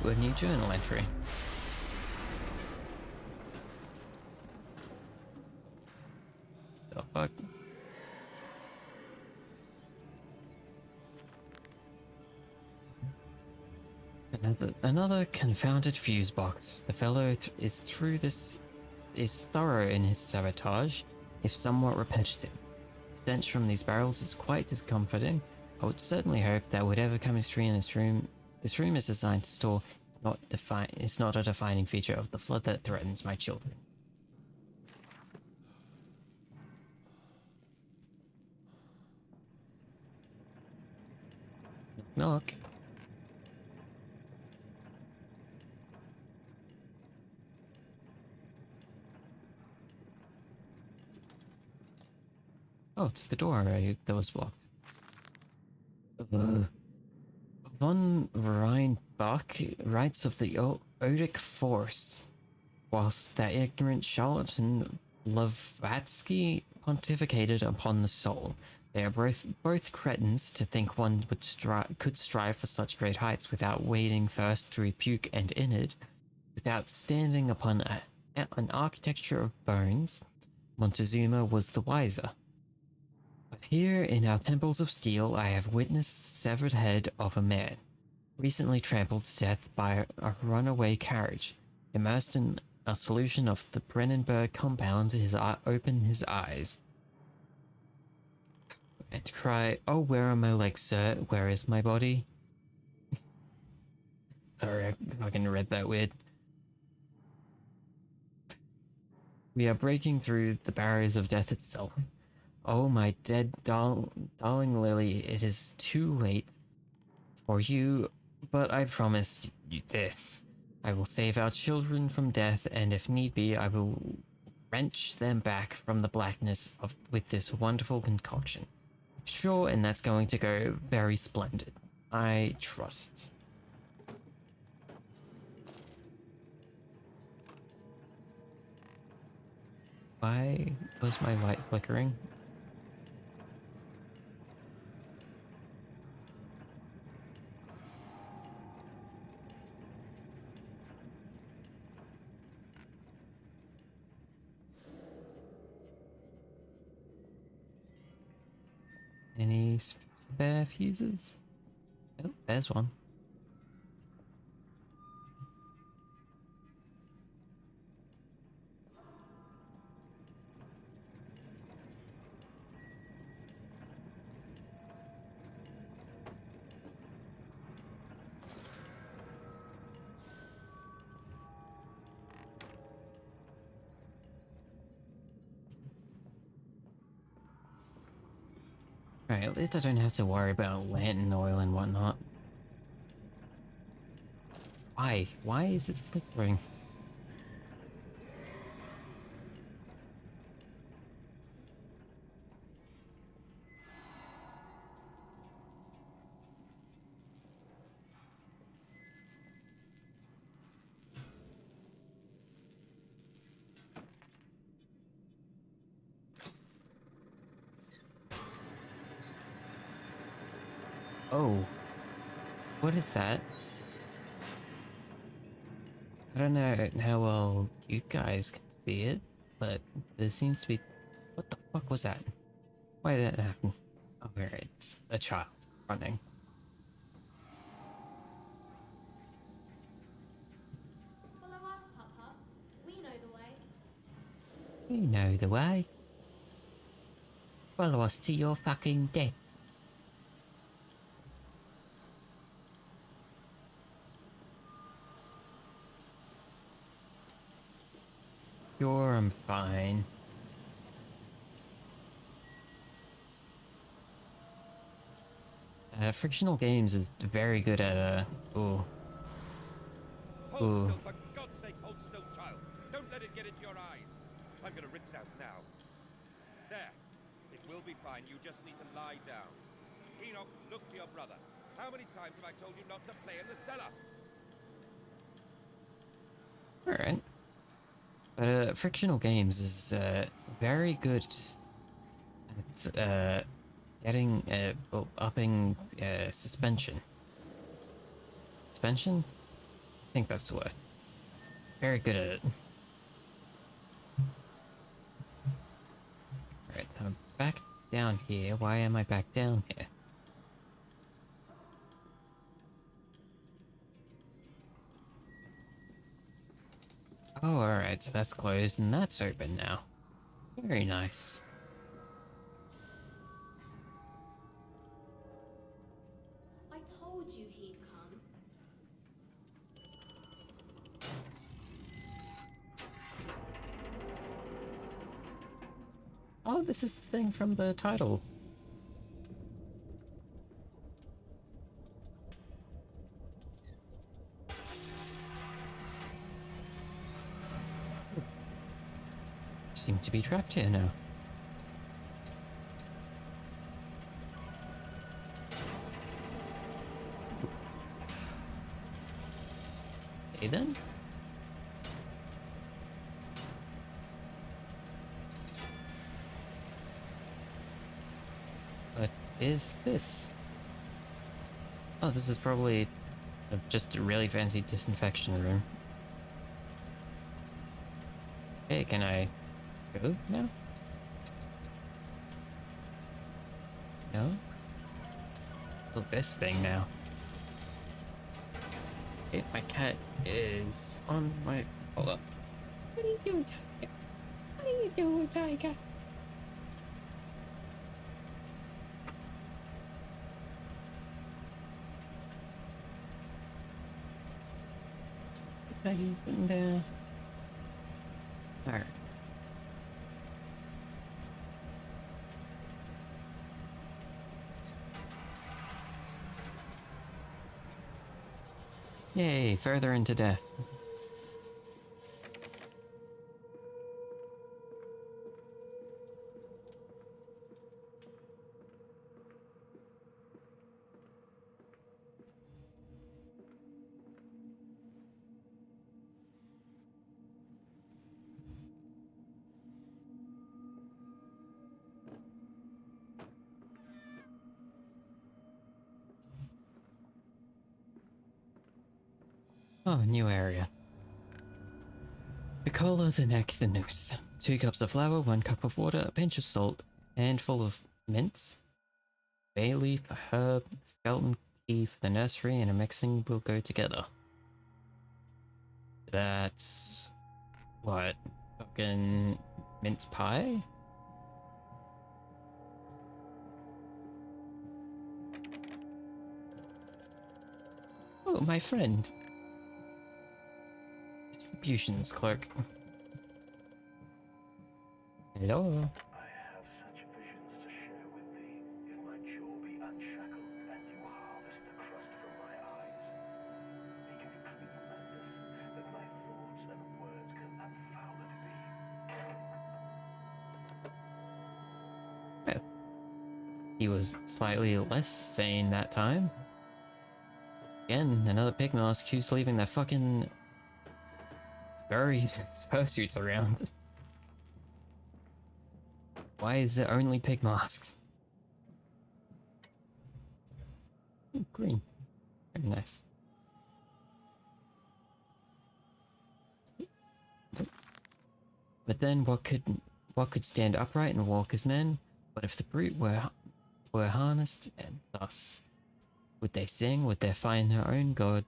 Ooh, a new journal entry. The fuck? Another confounded fuse box. The fellow is thorough in his sabotage, if somewhat repetitive. The stench from these barrels is quite discomforting. I would certainly hope that whatever chemistry in this room is designed to store, is not a defining feature of the flood that threatens my children. Knock. Oh, it's the door that was blocked. Von Reinbach writes of the Odic force, whilst that ignorant charlatan Blavatsky pontificated upon the soul. They are both cretins to think one could strive for such great heights without wading first through puke and innard, without standing upon an architecture of bones. Montezuma was the wiser. But here in our temples of steel I have witnessed the severed head of a man, recently trampled to death by a runaway carriage. Immersed in a solution of the Brennenberg compound, opened his eyes and cry, "Oh, where are my legs, sir? Where is my body?" Sorry, I fucking read that weird. We are breaking through the barriers of death itself. Oh, my dead darling Lily, it is too late for you, but I promise you this. I will save our children from death, and if need be, I will wrench them back from the blackness with this wonderful concoction. Sure, and that's going to go very splendid. I trust. Why was my light flickering? Any spare fuses? Oh, there's one. Alright, at least I don't have to worry about lantern oil and whatnot. Why? Why is it flickering? Oh, what is that? I don't know how well you guys can see it, but there seems to be... What the fuck was that? Why did that happen? Oh, here, it's a child running. Follow us, Papa. We know the way. You know the way. Follow us to your fucking death. Sure, I'm fine. Frictional Games is very good at, ooh. Hold Ooh. still, for God's sake, hold still, child. Don't let it get into your eyes. I'm gonna rinse it out now. There. It will be fine. You just need to lie down. Enoch, look to your brother. How many times have I told you not to play in the cellar? Alright. But, Frictional Games is, very good at, getting, upping, suspension. Suspension? I think that's the word. Very good at it. Alright, so I'm back down here. Why am I back down here? Oh, alright, so that's closed and that's open now. Very nice. I told you he'd come. Oh, this is the thing from the title. Seem to be trapped here now. Okay then. What is this? Oh, this is probably just a really fancy disinfection room. Hey, can I go now? No? Oh, this thing now. Okay, my cat is on my... Hold up. What are you doing, Tiger? What are you doing, Tiger? Tiger's sitting down. Alright. Yay, further into death. Oh, new area. The collar, the neck, the noose. 2 cups of flour, 1 cup of water, a pinch of salt, a handful of mince, bay leaf, a herb, skeleton key for the nursery, and a mixing will go together. That's... what? Fucking mince pie? Oh, my friend. Distributions clerk. Hello? I have such visions to share with thee. If my jaw be unshackled, and you harvest the crust from my eyes, make it clean, He was slightly less sane that time. Again, another pig mask who's leaving their fucking furry fursuits around. Why is there only pig masks? Ooh, green. Very nice. But then what could stand upright and walk as men? What if the brute were harnessed, and thus would they sing? Would they find their own god?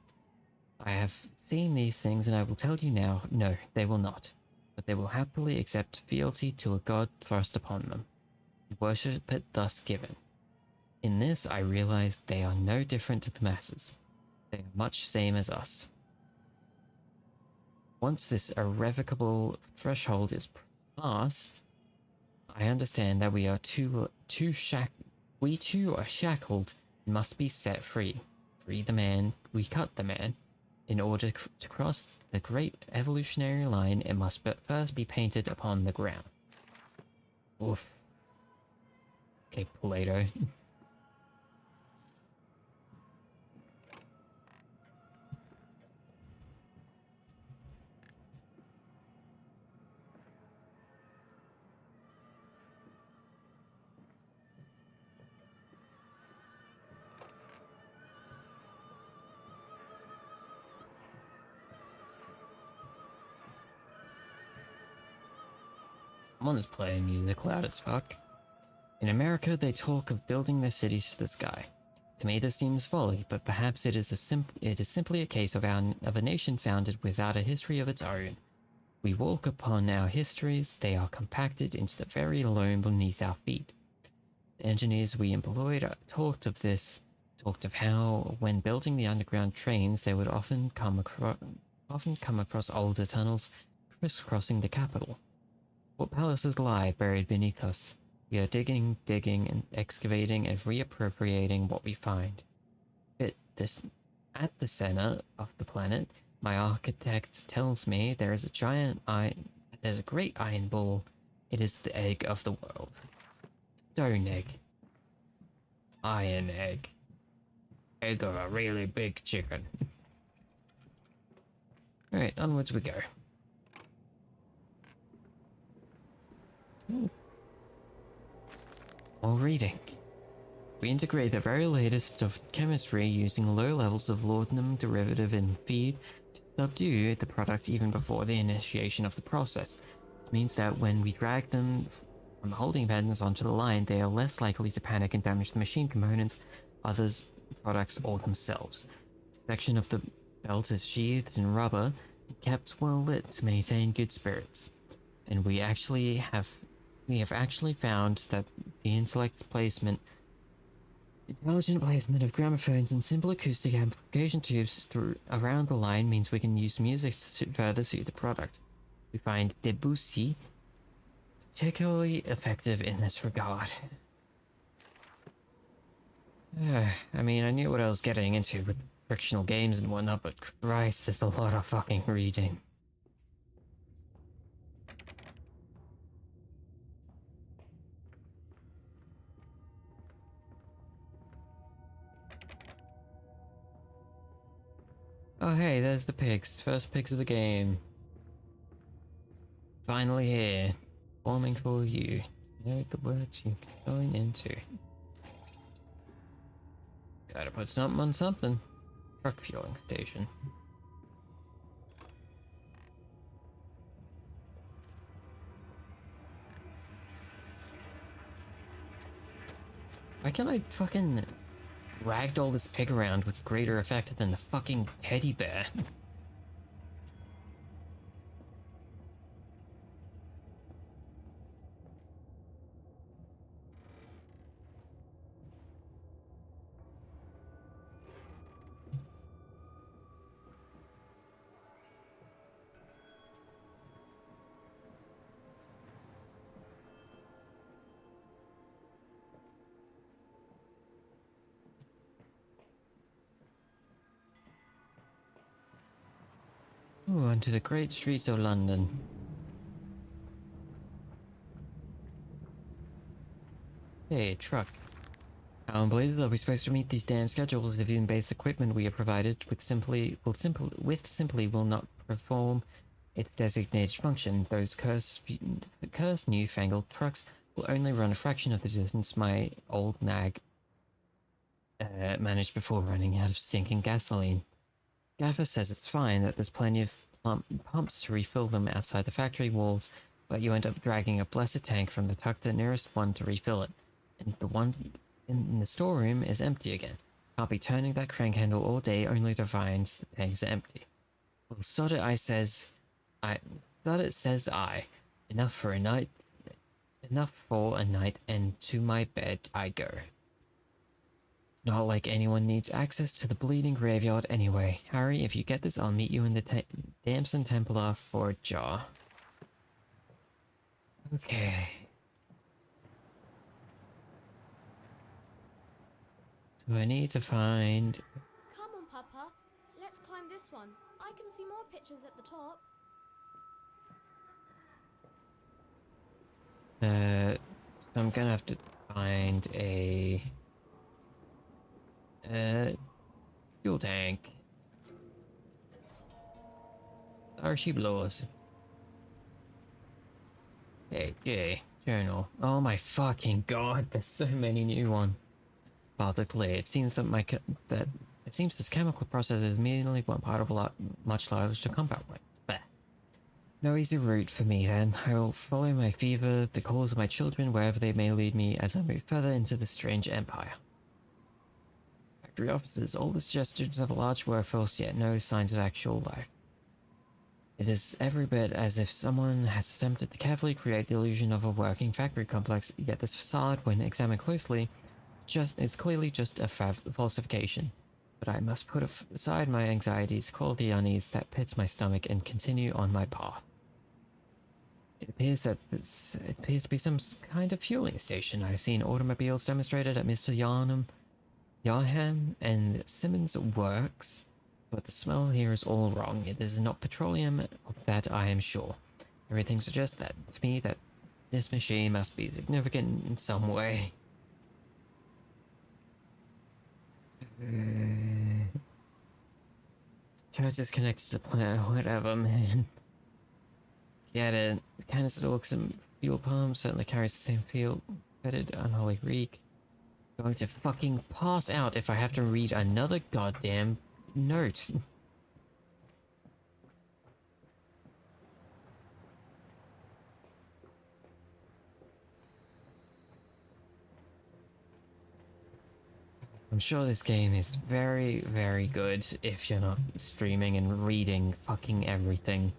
I have seen these things, and I will tell you now, no, they will not. But they will happily accept fealty to a god thrust upon them, and worship it thus given. In this I realize they are no different to the masses. They are much same as us. Once this irrevocable threshold is passed, I understand that we too are shackled and must be set free. Free the man, we cut the man. In order to cross the great evolutionary line, it must first be painted upon the ground. Oof. Okay, Plato. Someone is playing music loud as fuck. In America, they talk of building their cities to the sky. To me, this seems folly, but perhaps it is simply a case of a nation founded without a history of its own. We walk upon our histories; they are compacted into the very loam beneath our feet. The engineers we employed talked of how, when building the underground trains, they would often come across older tunnels crisscrossing the capital. What palaces lie buried beneath us? We are digging, and excavating and reappropriating what we find. At the center of the planet, my architect tells me there's a great iron ball. It is the egg of the world. Stone egg. Iron egg. Egg of a really big chicken. Alright, onwards we go. More reading. We integrate the very latest of chemistry using low levels of laudanum derivative in feed to subdue the product even before the initiation of the process. This means that when we drag them from holding patterns onto the line, they are less likely to panic and damage the machine components, others, products, or themselves. The section of the belt is sheathed in rubber and kept well lit to maintain good spirits. And we have actually found that the intelligent placement of gramophones and simple acoustic amplification tubes around the line means we can use music to further suit the product. We find Debussy particularly effective in this regard. I mean, I knew what I was getting into with frictional games and whatnot, but Christ, there's a lot of fucking reading. Oh hey, there's the pigs. First pigs of the game. Finally here. Forming for you. Know the words you're going into. Gotta put something on something. Truck fueling station. Why can't I fucking ragdoll this pig around with greater effect than the fucking teddy bear? Ooh, onto the great streets of London. Hey, truck. How in blazes are we supposed to meet these damn schedules if even base equipment we are provided with simply will not perform its designated function? Those cursed newfangled trucks will only run a fraction of the distance my old nag managed before running out of stinking gasoline. Gaffer says it's fine, that there's plenty of pumps to refill them outside the factory walls, but you end up dragging a blessed tank from the tucked nearest one to refill it, and the one in the storeroom is empty again. Can't be turning that crank handle all day only to find the tanks are empty. Well, sod it, I. Enough for a night, and to my bed I go. It's not like anyone needs access to the bleeding graveyard anyway. Harry, if you get this, I'll meet you in the Damson Templar for a jar. Okay. So I need to find... Come on, Papa. Let's climb this one. I can see more pictures at the top. I'm gonna have to find a... fuel tank. Starship Laws. Hey, journal. Oh my fucking god, there's so many new ones. Father Clear. It seems that this chemical process is merely one part of a much larger compound. There. No easy route for me then. I will follow my fever, the calls of my children, wherever they may lead me as I move further into this strange empire. Factory offices, all the suggestions of a large workforce, yet no signs of actual life. It is every bit as if someone has attempted to carefully create the illusion of a working factory complex, yet this facade, when examined closely, is clearly just a falsification. But I must put aside my anxieties, quell the unease that pits my stomach, and continue on my path. It appears to be some kind of fueling station. I've seen automobiles demonstrated at Mr. Yarham and Simmons' works, but the smell here is all wrong. It is not petroleum, of that I am sure. Everything suggests that to me that this machine must be significant in some way. Church is connected to the plant, whatever, man. Get it. Canister looks and fuel pump certainly carries the same feel. Fetid, unholy reek. Going to fucking pass out if I have to read another goddamn note. I'm sure this game is very, very good if you're not streaming and reading fucking everything.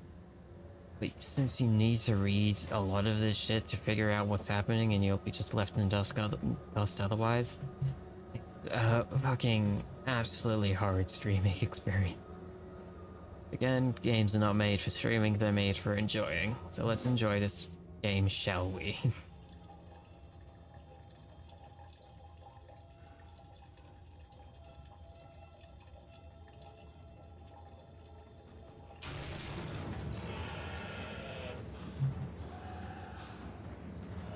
But since you need to read a lot of this shit to figure out what's happening and you'll be just left in dust otherwise, it's a fucking absolutely horrid streaming experience. Again, games are not made for streaming, they're made for enjoying. So let's enjoy this game, shall we?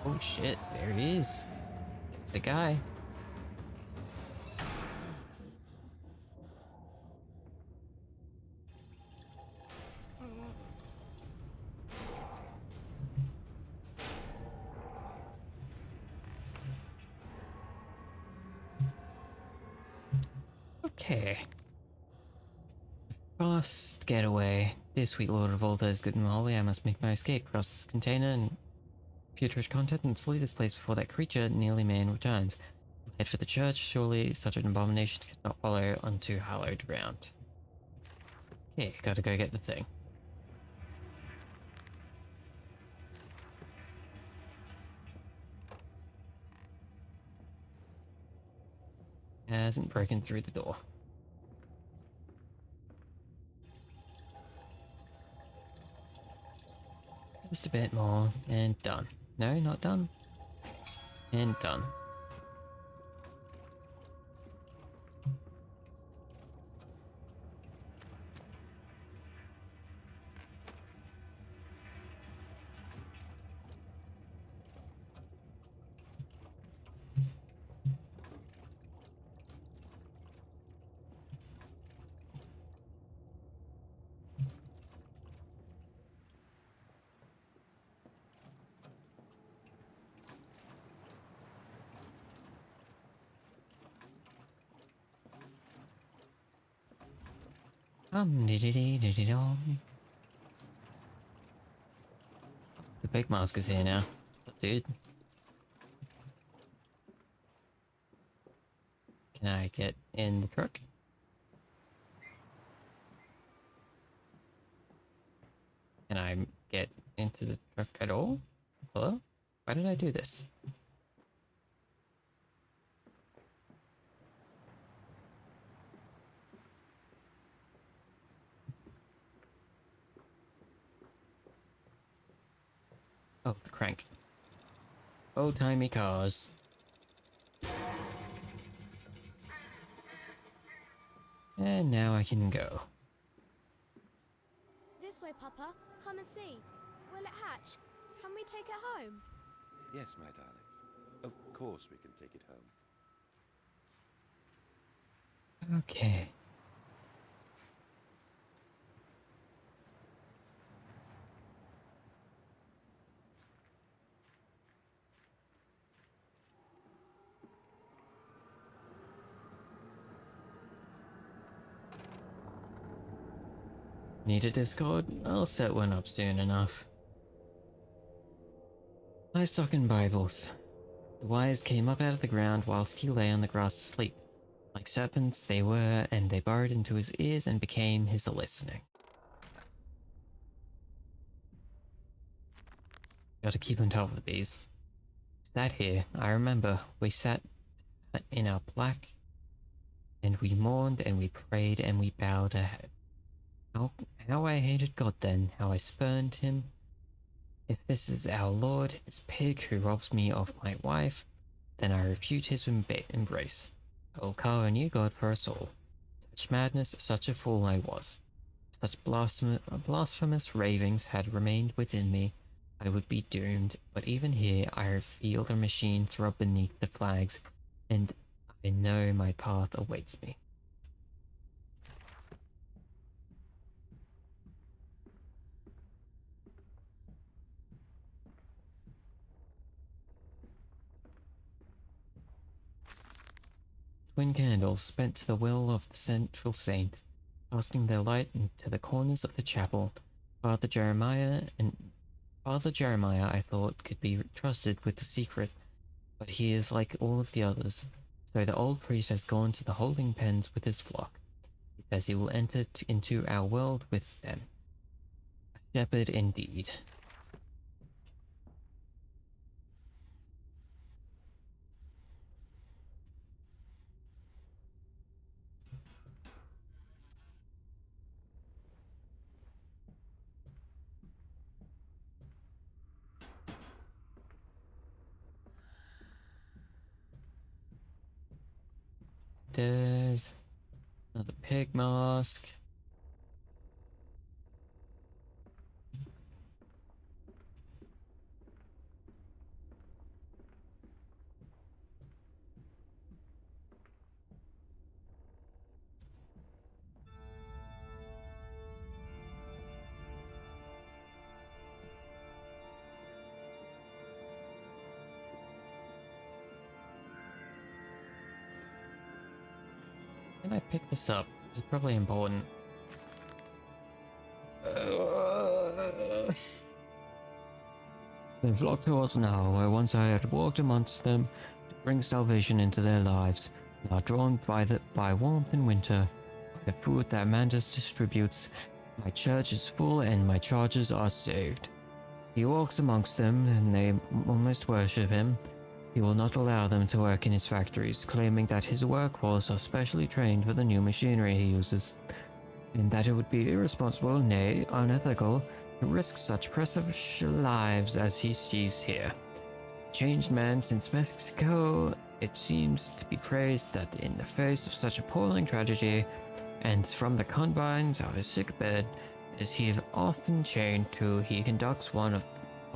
Oh shit, there he is. It's the guy. Okay. Fast getaway. Dear sweet lord of all that is good and holy, I must make my escape, cross this container and putrid content, and flee this place before that creature, nearly man, returns. Head for the church. Surely such an abomination could not follow onto hallowed ground. Okay, gotta go get the thing. Hasn't broken through the door. Just a bit more, and done. No, not done. And done. Dee-dee-dee-dee-dee-dong. The big mask is here now. Dude. Can I get in the truck? Can I get into the truck at all? Hello? Why did I do this? Oh, the crank. Old-timey cars. And now I can go. This way, Papa. Come and see. Will it hatch? Can we take it home? Yes, my darlings. Of course we can take it home. Okay. Need a Discord? I'll set one up soon enough. Livestock and Bibles. The wires came up out of the ground whilst he lay on the grass asleep. Like serpents they were, and they burrowed into his ears and became his listening. Gotta keep on top of these. Sat here, I remember, we sat in our black, and we mourned and we prayed and we bowed our heads. How I hated God then, how I spurned him. If this is our Lord, this pig who robs me of my wife, then I refute his embrace. I will carve a new God for us all. Such madness, such a fool I was. If such blasphemous ravings had remained within me, I would be doomed, but even here I feel the machine throb beneath the flags, and I know my path awaits me. Twin candles spent to the will of the central saint, casting their light into the corners of the chapel. Father Jeremiah I thought could be trusted with the secret, but he is like all of the others. So the old priest has gone to the holding pens with his flock. He says he will enter into our world with them. A shepherd indeed. There's another pig mask. Can I pick this up? This is probably important. They flocked towards now, where once I had walked amongst them to bring salvation into their lives, now drawn by warmth in winter, by the food that Mantis distributes. My church is full and my charges are saved. He walks amongst them, and they almost worship him. He will not allow them to work in his factories, claiming that his workforce are specially trained for the new machinery he uses, and that it would be irresponsible, nay, unethical, to risk such precious lives as he sees here. Changed man since Mexico, it seems to be praised that in the face of such appalling tragedy, and from the confines of his sick bed, as he is often chained to, he conducts one of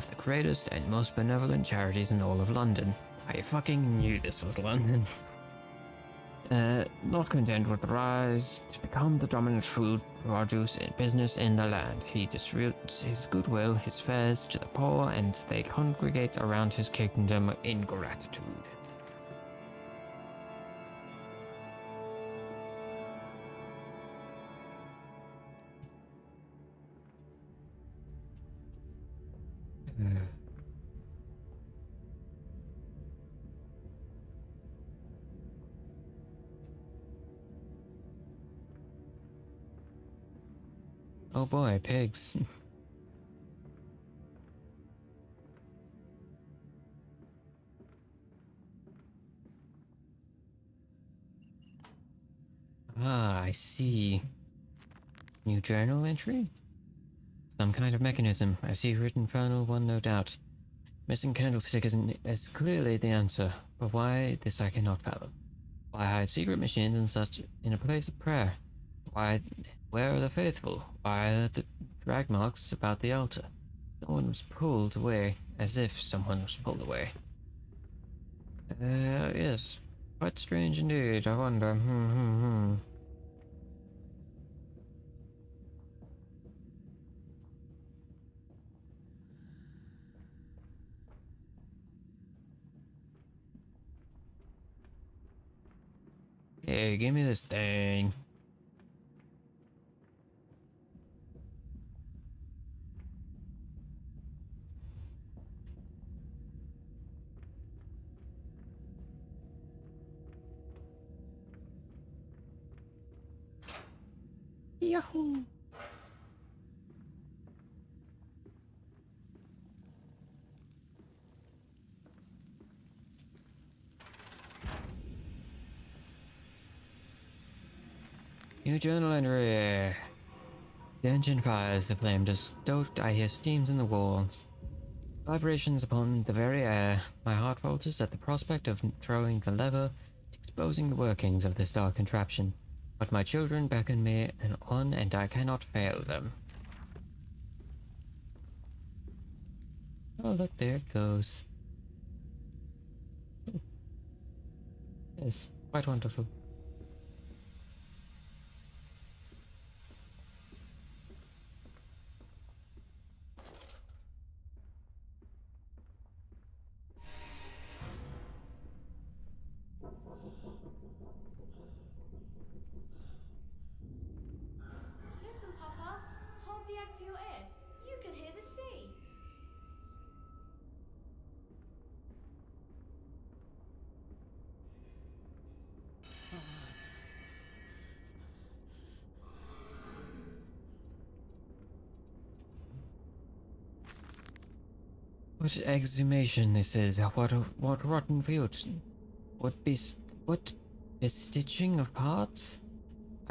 the greatest and most benevolent charities in all of London. I fucking knew this was London. Not content with the rise to become the dominant food produce and business in the land, he distributes his goodwill, his fares to the poor, and they congregate around his kingdom in gratitude. Oh boy, pigs. Ah, I see. New journal entry? Some kind of mechanism. I see written infernal one, no doubt. Missing candlestick isn't as clearly the answer, but why this I cannot fathom. Why hide secret machines and such in a place of prayer? Why, where are the faithful? Why are the drag marks about the altar? Someone was pulled away, as if someone was pulled away. Yes, quite strange indeed. I wonder. Hey, give me this thing. Yahoo! New journal entry. The engine fires, the flame just stoked, I hear steams in the walls. Vibrations upon the very air. My heart falters at the prospect of throwing the lever, exposing the workings of this dark contraption. But my children beckon me and on, and I cannot fail them. Oh, look, there it goes. Yes, quite wonderful. Listen, Papa. Hold the egg to your ear. You can hear the sea. What exhumation this is? What rotten field? What bestitching of parts?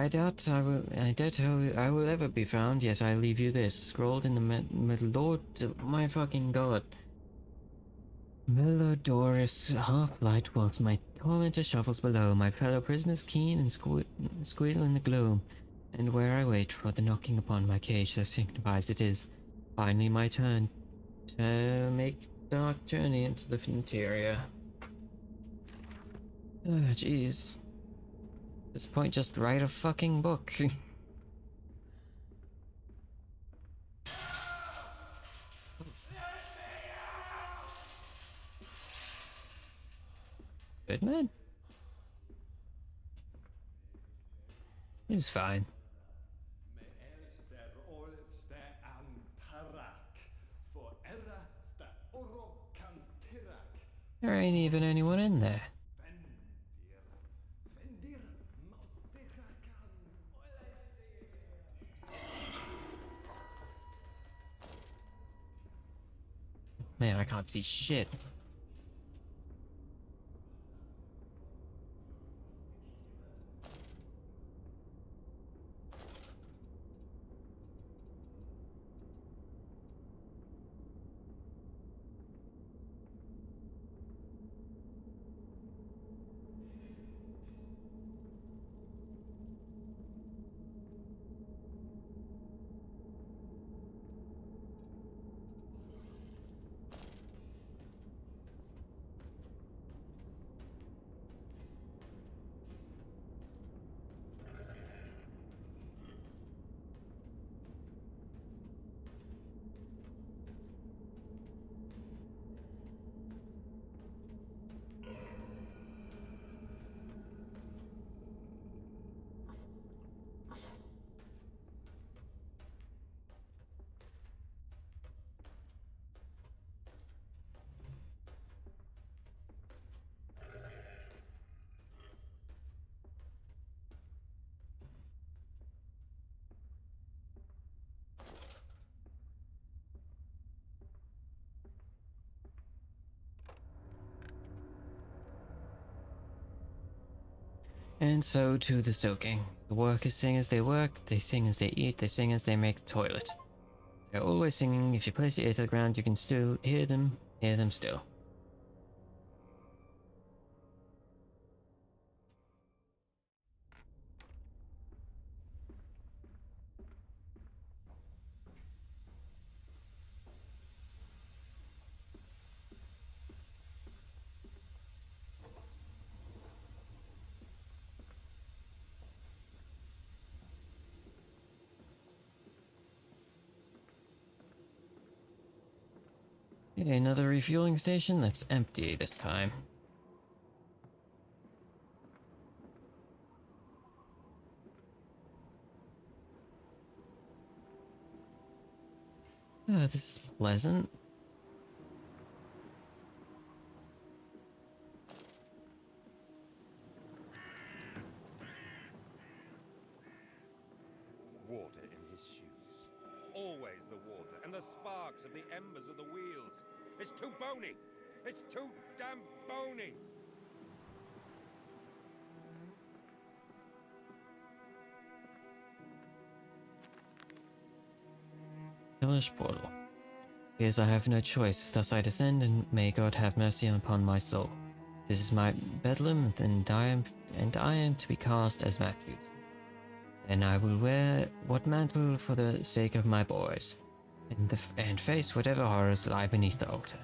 I doubt I will ever be found, yet I leave you this, scrawled in the middle. Lord, my fucking god. Melodorous half-light whilst my tormentor shuffles below, my fellow prisoners keen and squeal in the gloom, and where I wait for the knocking upon my cage that signifies it is finally my turn to make dark journey into the interior. Oh, jeez. At this point, just write a fucking book. Good man. He's fine. There ain't even anyone in there. Man, I can't see shit. And so to the soaking. The workers sing as they work, they sing as they eat, they sing as they make the toilet. They're always singing. If you place your ear to the ground, you can still hear them still. Okay, another refueling station that's empty this time. Oh, this is pleasant. Water in his shoes. Always the water, and the sparks of the embers of the wheels. It's too bony! It's too damn bony! Hellish portal. Here's I have no choice, thus I descend, and may God have mercy upon my soul. This is my bedlam, and I am to be cast as Matthews. Then I will wear what mantle for the sake of my boys, and face whatever horrors lie beneath the altar.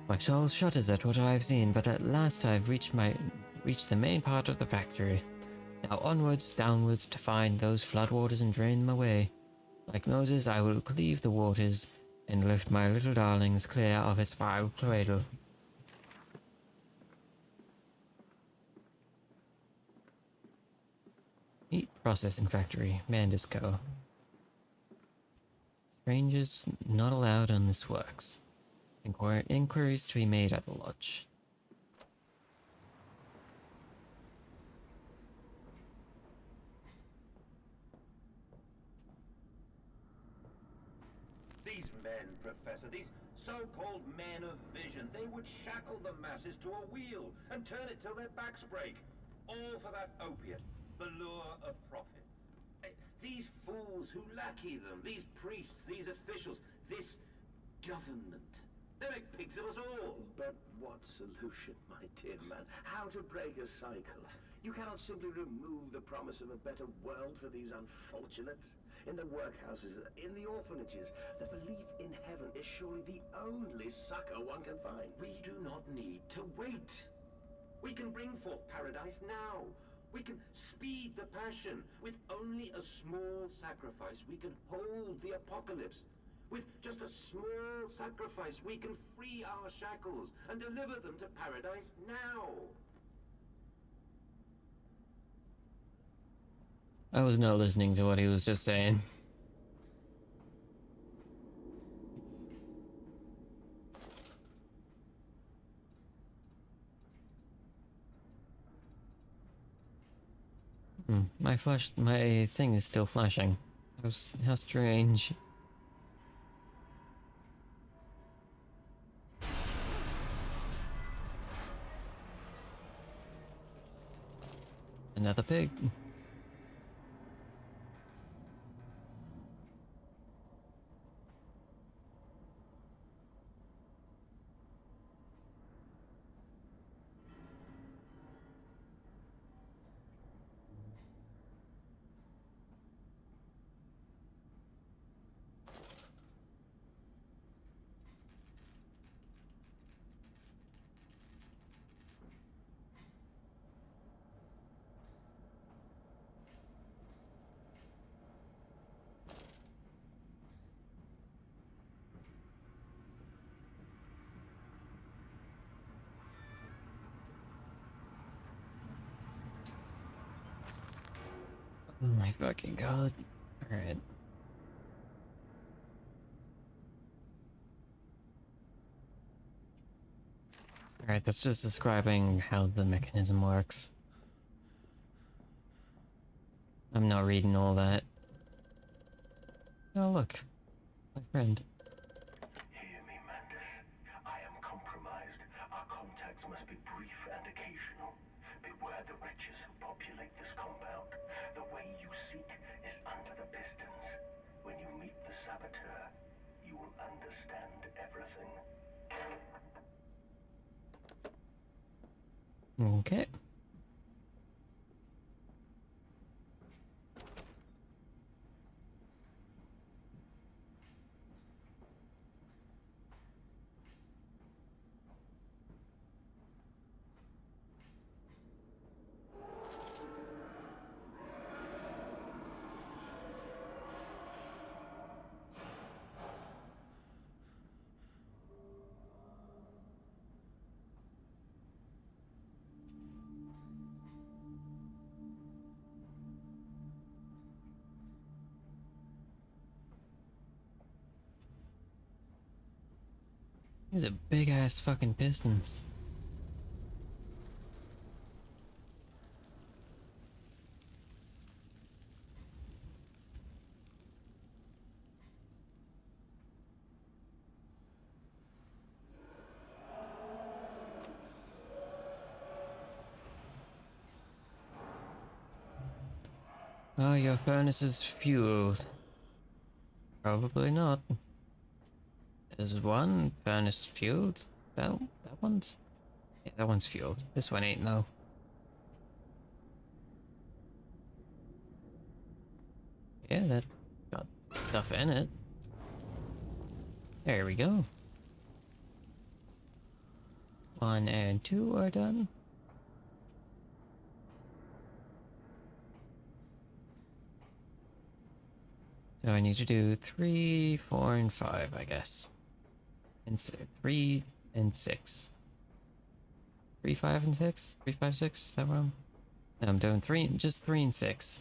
My soul shudders at what I have seen, but at last I have reached the main part of the factory. Now onwards, downwards, to find those floodwaters and drain them away. Like Moses, I will cleave the waters and lift my little darlings clear of its foul cradle. Meat processing factory, Mandisco. Strangers not allowed on this works. Inquiries to be made at the lodge. These men, Professor, these so-called men of vision, they would shackle the masses to a wheel and turn it till their backs break. All for that opiate, the lure of profit. These fools who lackey them, these priests, these officials, this government. They make pigs of us all. But what solution, my dear man? How to break a cycle? You cannot simply remove the promise of a better world for these unfortunates. In the workhouses, in the orphanages, the belief in heaven is surely the only succor one can find. We do not need to wait. We can bring forth paradise now. We can speed the passion. With only a small sacrifice, we can hold the apocalypse. With just a small sacrifice, we can free our shackles and deliver them to paradise now. I was not listening to what he was just saying. My thing is still flashing. How strange. Another pig. Oh my fucking god. Alright. Alright, that's just describing how the mechanism works. I'm not reading all that. Oh look. My friend. Hear me, Mandus. I am compromised. Our contacts must be brief and occasional. Beware the manipulate this compound. The way you seek is under the pistons. When you meet the saboteur, you will understand everything. Okay. These are big ass fucking pistons. Oh, your furnace is fueled. Probably not. There's one furnace fueled. That one's, yeah, that one's fueled. This one ain't though. Yeah, that got stuff in it. There we go. 1 and 2 are done. So I need to do 3, 4, and 5, I guess. And 3 and 6. 3, 5, and 6? 3, 5, 6? Is that what I'm... No, I'm doing just 3 and 6.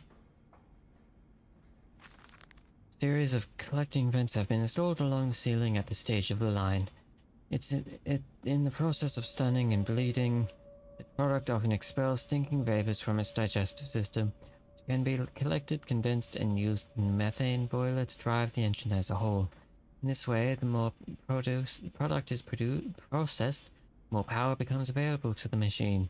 Series of collecting vents have been installed along the ceiling at this stage of the line. It's in the process of stunning and bleeding. The product often expels stinking vapors from its digestive system, which can be collected, condensed, and used in a methane boiler to drive the engine as a whole. In this way, the more product is processed, the more power becomes available to the machine.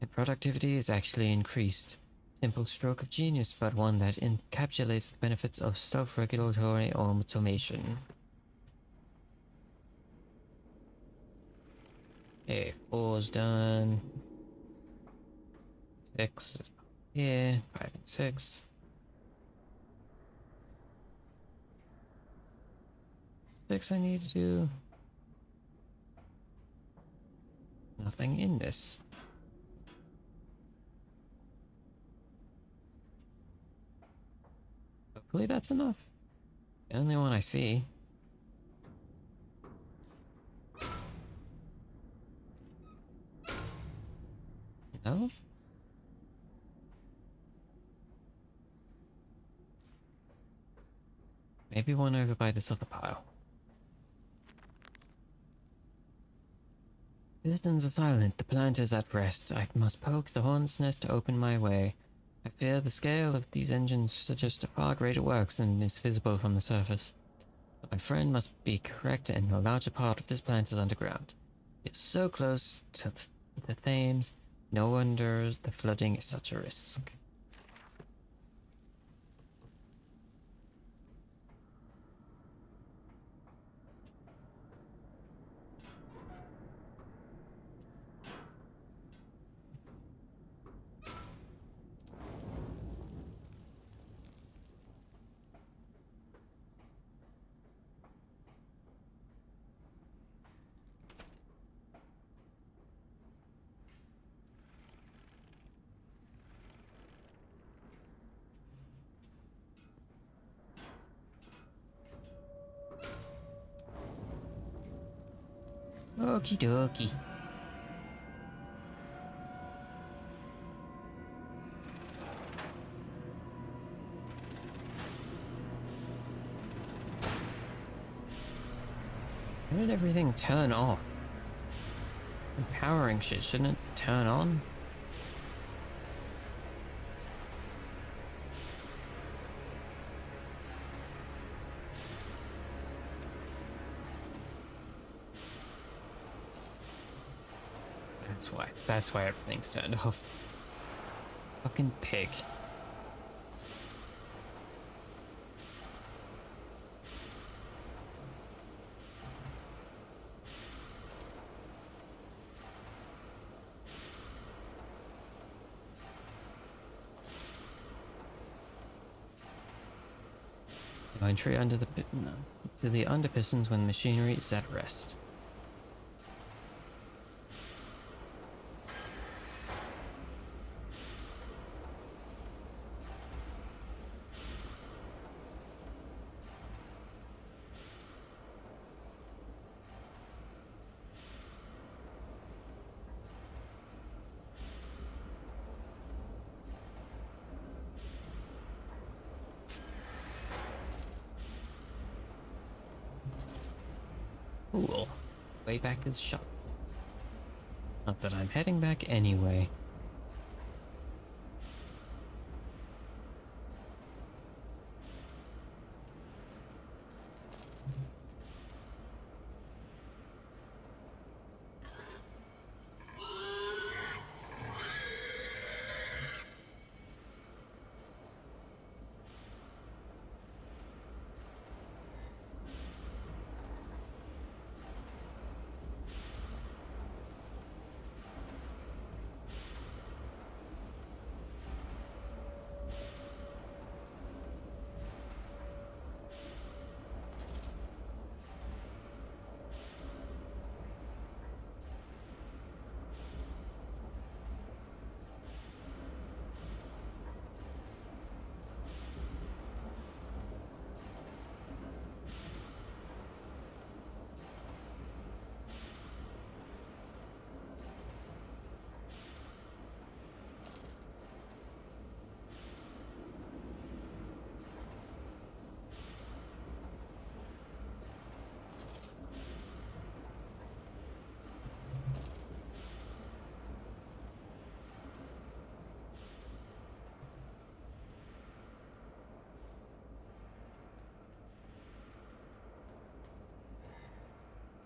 And productivity is actually increased. Simple stroke of genius, but one that encapsulates the benefits of self-regulatory automation. Okay, 4's done. 6 is here. 5 and 6. 6 I need to do. Nothing in this. Hopefully that's enough. The only one I see. No? Maybe one over by this other pile. Pistons are silent. The plant is at rest. I must poke the hornet's nest to open my way. I fear the scale of these engines suggests a far greater works than is visible from the surface. But my friend must be correct, and a larger part of this plant is underground. It's so close to the Thames. No wonder the flooding is such a risk. Okie dokie. Why did everything turn off? Empowering shit, shouldn't it turn on? That's why everything's turned off. Fucking pig. No entry under the no, to the under pistons when the machinery is at rest. Cool. Way back is shut. Not that I'm heading back anyway.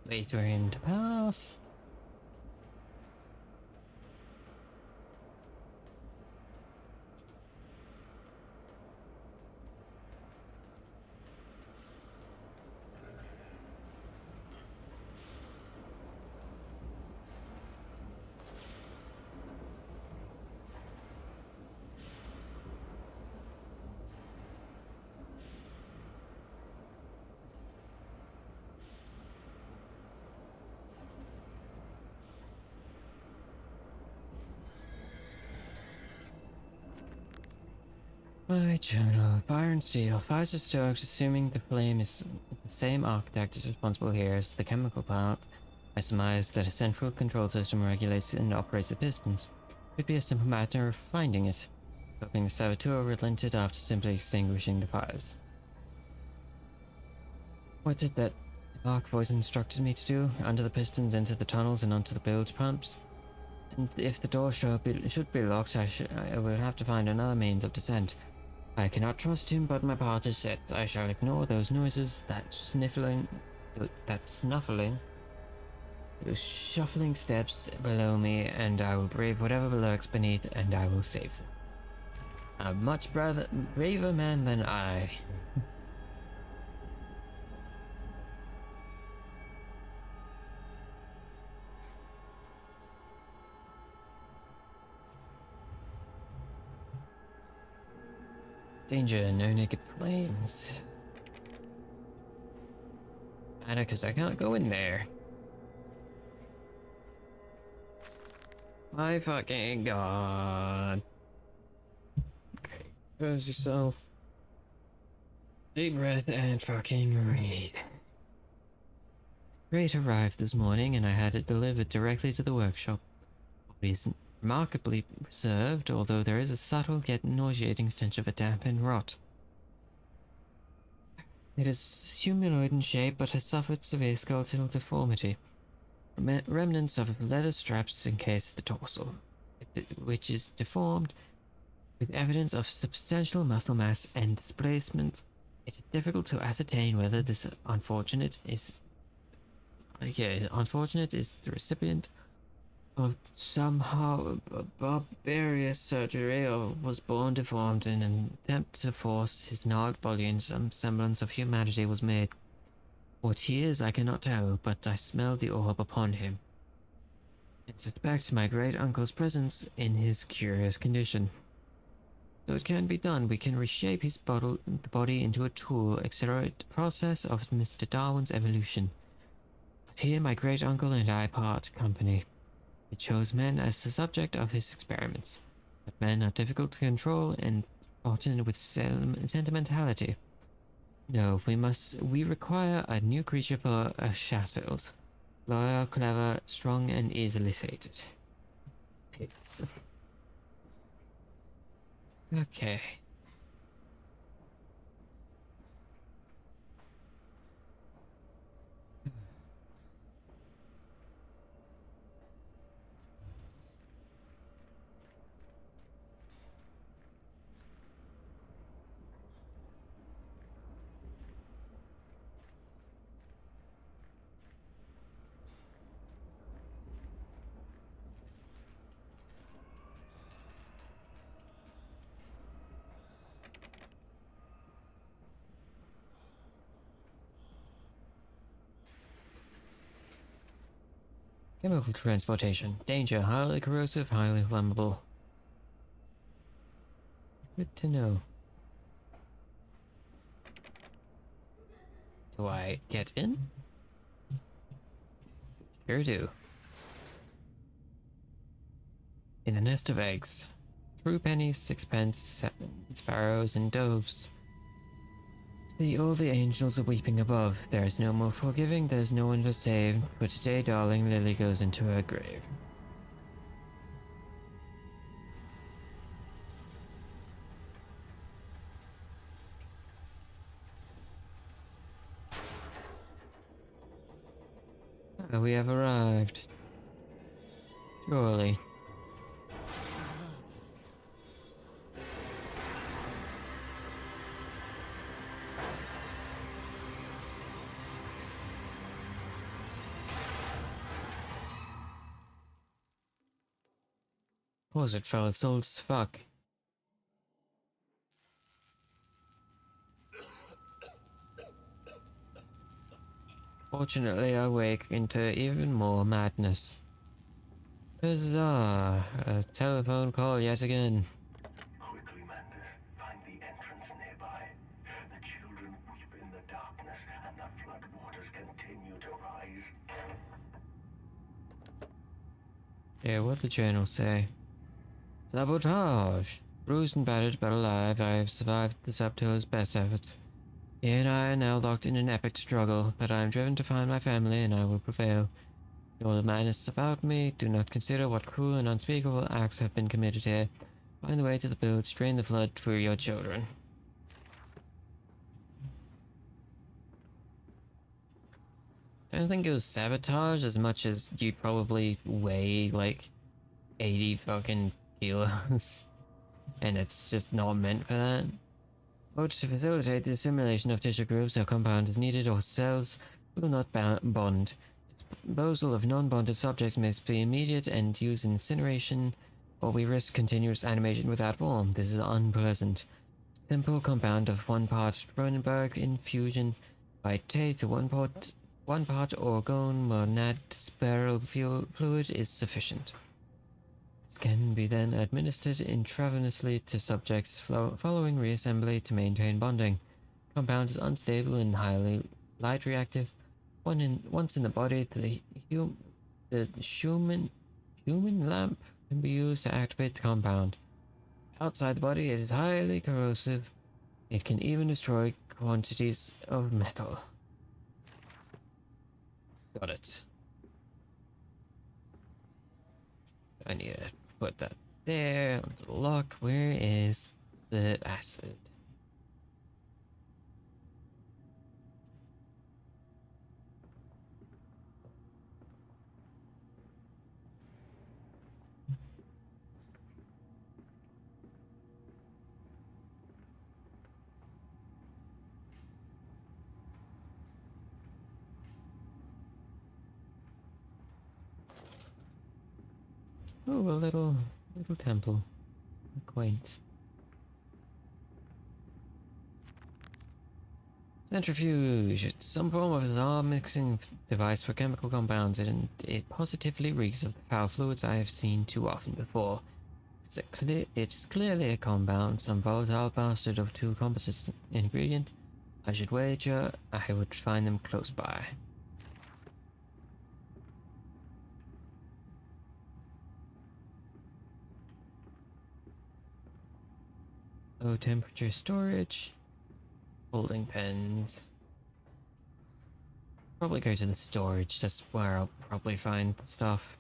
Later in to pass. My journal. Fire and steel. Fires are stoked, assuming the flame is the same architect is responsible here as the chemical plant. I surmise that a central control system regulates and operates the pistons. Could be a simple matter of finding it. Hoping the saboteur relented after simply extinguishing the fires. What did that dark voice instructed me to do? Under the pistons, into the tunnels, and onto the bilge pumps? And if the door should be locked, I will have to find another means of descent. I cannot trust him, but my part is set. I shall ignore those noises, that sniffling, that snuffling, those shuffling steps below me, and I will brave whatever lurks beneath, and I will save them. A much braver man than I. Danger, no naked flames. Matter, because I can't go in there. My fucking god. Okay, compose yourself. Deep breath and fucking read. Crate arrived this morning and I had it delivered directly to the workshop. It is remarkably preserved, although there is a subtle yet nauseating stench of a damp and rot. It is humanoid in shape, but has suffered severe skeletal deformity. Remnants of leather straps encase the torso, which is deformed, with evidence of substantial muscle mass and displacement. It is difficult to ascertain whether this unfortunate is the recipient of somehow barbarous surgery, or was born deformed in an attempt to force his gnarled body into some semblance of humanity was made. What he is, I cannot tell, but I smell the orb upon him, and suspect my great uncle's presence in his curious condition. So it can be done. We can reshape the body into a tool, accelerate the process of Mr. Darwin's evolution. But here my great uncle and I part company. It chose men as the subject of his experiments. But men are difficult to control and rotten with sentimentality. No, we require a new creature for our shackles. Loyal, clever, strong, and easily sated. Pigs. Okay. Chemical transportation. Danger. Highly corrosive, highly flammable. Good to know. Do I get in? Sure do. In a nest of eggs. Through pennies, sixpence, sparrows, and doves. See, all the angels are weeping above. There is no more forgiving, there is no one to save. But today, darling, Lily goes into her grave. We have arrived. Surely. Pause it, fell. It's old as fuck. Fortunately, I wake into even more madness. Huzzah! A telephone call yet again. Quickly, Mandus, find the entrance nearby. The children weep in the darkness, and the flood waters continue to rise. Yeah, what'd the journal say? Sabotage! Bruised and battered, but alive, I have survived the Saboteurs' best efforts. He and I are now locked in an epic struggle, but I am driven to find my family, and I will prevail. Ignore the madness about me. Do not consider what cruel and unspeakable acts have been committed here. Find the way to the boats, drain the flood for your children. I don't think it was sabotage as much as you probably weigh like 80 fucking kilos. And it's just not meant for that. But to facilitate the assimilation of tissue groups, a compound is needed or cells will not bond. Disposal of non-bonded subjects must be immediate and use incineration, or we risk continuous animation without form. This is unpleasant. Simple compound of 1 part Cronenberg infusion vitate to 1 part orgone monad spiral fluid is sufficient. This can be then administered intravenously to subjects following reassembly to maintain bonding. Compound is unstable and highly light reactive. Once in the body, the Schumann lamp can be used to activate the compound. Outside the body, it is highly corrosive. It can even destroy quantities of metal. Got it. I need to put that there. Look, where is the acid? Oh, a little temple. Quaint. Centrifuge. It's some form of raw mixing device for chemical compounds, and it positively reeks of the foul fluids I have seen too often before. It's clearly a compound, some volatile bastard of two composite ingredient. I should wager I would find them close by. Low temperature storage. Holding pens. Probably go to the storage, that's where I'll probably find the stuff.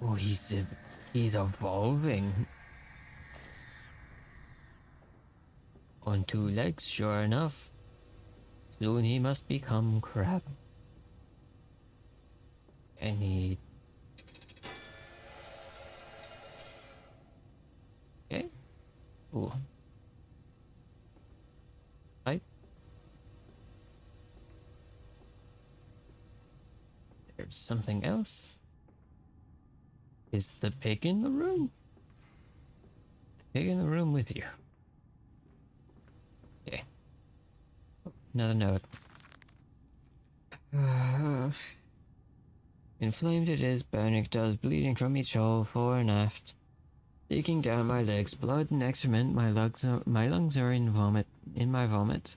Oh, he's evolving. On two legs, sure enough. Soon he must become crab. I need... Okay. Ooh. Pipe. There's something else. Is the pig in the room? The pig in the room with you. Okay. Another note. Inflamed it is, burning it does, bleeding from each hole, fore and aft. Leaking down my legs, blood and excrement, my lungs are in my vomit.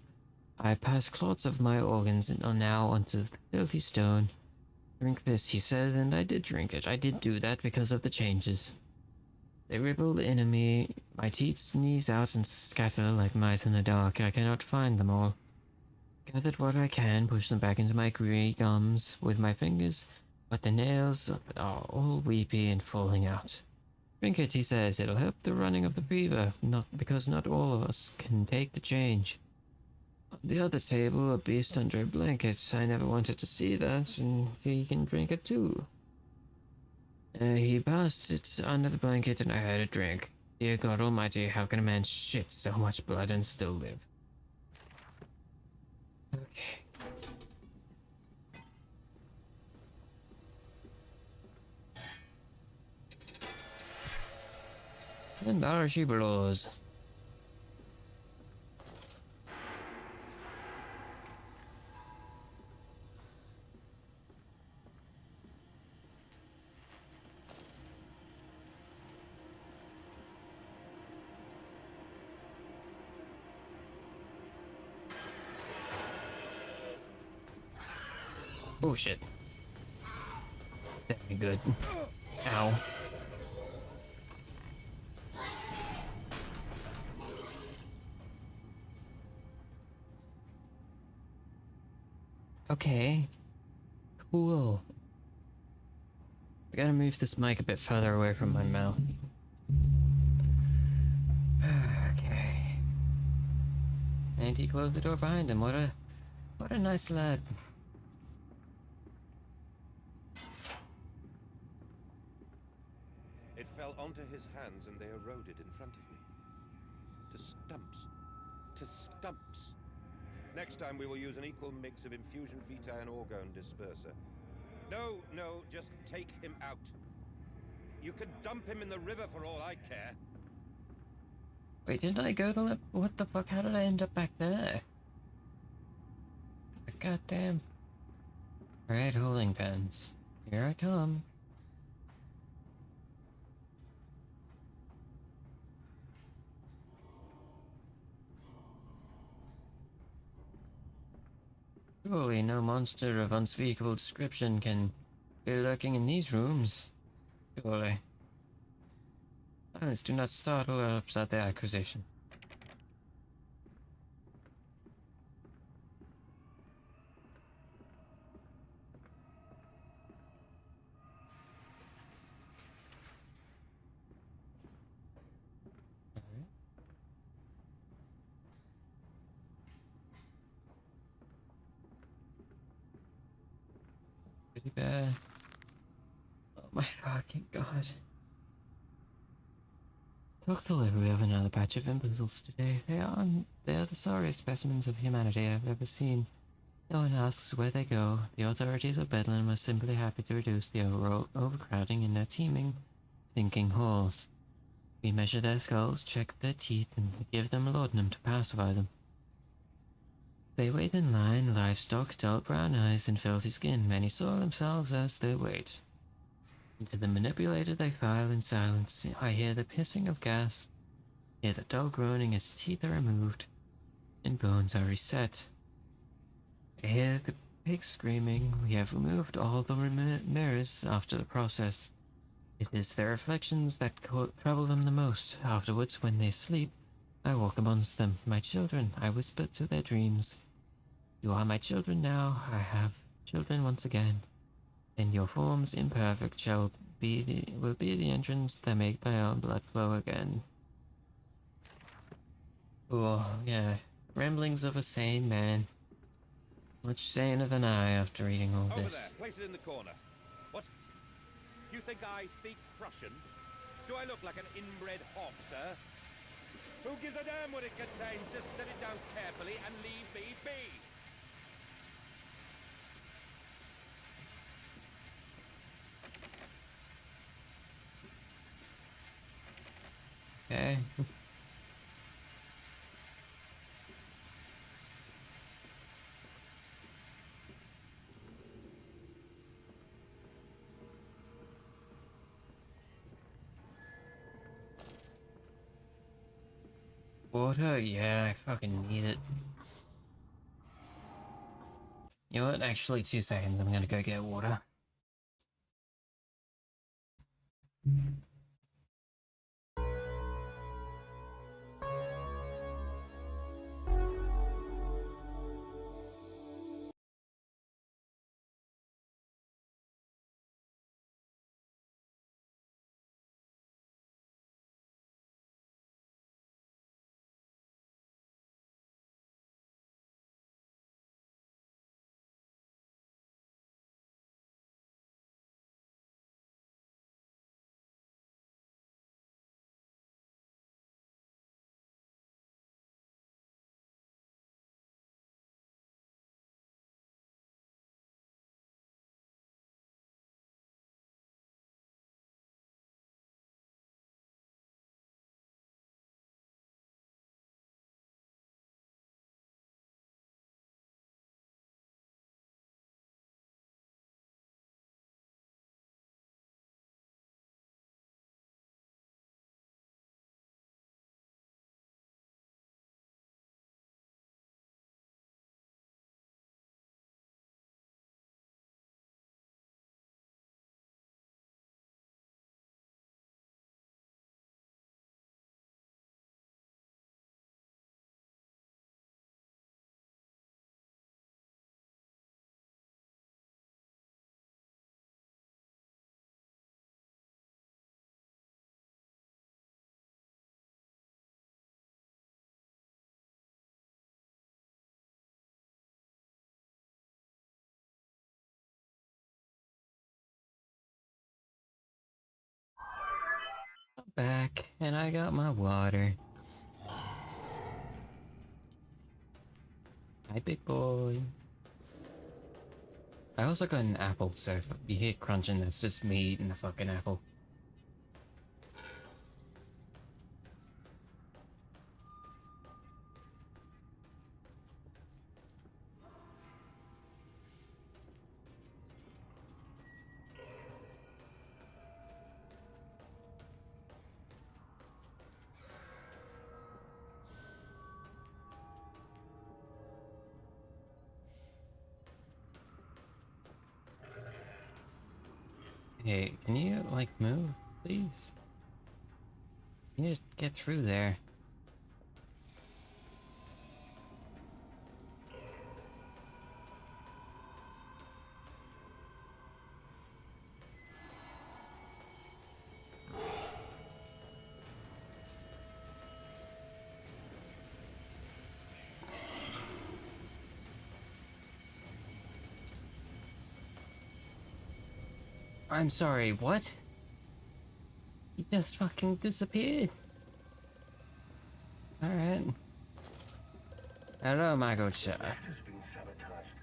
I pass clots of my organs now onto the filthy stone. Drink this, he says, and I did drink it. I did do that because of the changes. They ripple in me, my teeth sneeze out and scatter like mice in the dark. I cannot find them all. Gathered what I can, push them back into my grey gums with my fingers, but the nails are all weepy and falling out. Drink it, he says, it'll help the running of the fever, because not all of us can take the change. On the other table, a beast under a blanket. I never wanted to see that, and he can drink it too. He passed it under the blanket and I had a drink. Dear God Almighty, how can a man shit so much blood and still live? Okay. And there she blows. Oh shit. That'd be good. Ow. Okay. Cool. I gotta move this mic a bit further away from my mouth. Okay. And he closed the door behind him. What a nice lad. It fell onto his hands and they eroded in front of me. To stumps. To stumps. Next time we will use an equal mix of infusion vitae and orgone disperser. No, just take him out. You can dump him in the river for all I care. Wait, didn't I go to the... What the fuck? How did I end up back there? Goddamn. Alright, holding pens. Here I come. Surely no monster of unspeakable description can be lurking in these rooms. Surely. Silence, do not startle or upset the acquisition. Pretty bad. Oh my fucking god. Took delivery of another batch of imbeciles today. They are the sorriest specimens of humanity I've ever seen. No one asks where they go. The authorities of Bedlam are simply happy to reduce the overcrowding in their teeming, thinking halls. We measure their skulls, check their teeth, and give them laudanum to pacify them. They wait in line, livestock, dull brown eyes, and filthy skin. Many saw themselves as they wait. Into the manipulator they file in silence. I hear the hissing of gas, hear the dull groaning as teeth are removed and bones are reset. I hear the pigs screaming. We have removed all the mirrors after the process. It is their reflections that trouble them the most. Afterwards, when they sleep, I walk amongst them. My children, I whisper to their dreams. You are my children now. I have children once again. And your forms imperfect will be the entrance that make my own blood flow again. Oh, yeah. Ramblings of a sane man. Much saner than I after reading all Over this. there, place it in the corner. What? You think I speak Prussian? Do I look like an inbred hog, sir? Who gives a damn what it contains? Just set it down carefully and leave me be. Okay. Water? Yeah, I fucking need it. You know what? Actually, 2 seconds. I'm gonna go get water. I'm back, and I got my water. Hi, big boy. I also got an apple, so if you hear crunching, that's just me eating a fucking apple. Hey, can you, like, move, please? You need to get through there. I'm sorry, what? He just fucking disappeared. Alright. Hello, my good sir. Has been sabotaged.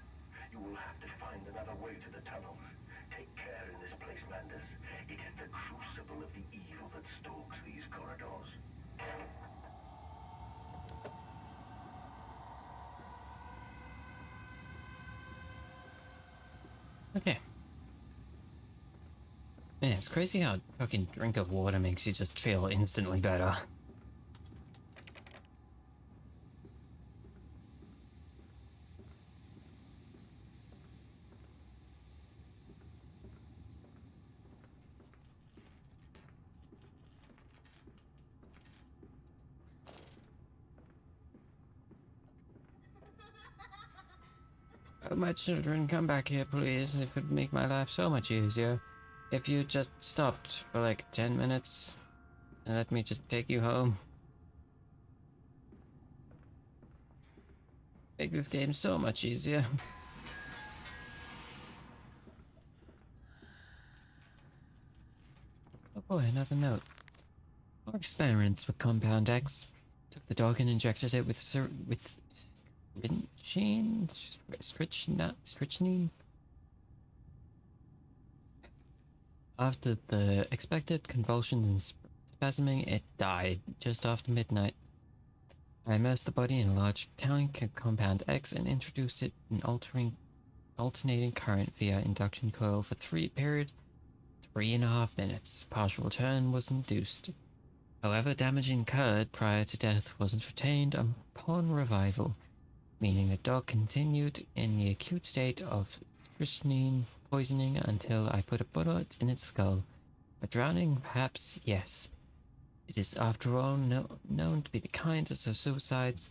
Okay. Man, it's crazy how a fucking drink of water makes you just feel instantly better. Oh, my children, come back here, please. It would make my life so much easier if you just stopped for like 10 minutes and let me just take you home. Make this game so much easier. Oh boy, another note. More experiments with Compound X. Took the dog and injected it with strychnine. After the expected convulsions and spasming, it died just after midnight. I immersed the body in a large tank of Compound X and introduced it in alternating current via induction coil for 3.5 minutes. Partial return was induced. However, damaging occurred prior to death wasn't retained upon revival, meaning the dog continued in the acute state of strychnine poisoning until I put a bullet in its skull. But drowning, perhaps, yes. It is, after all, known to be the kindest of suicides.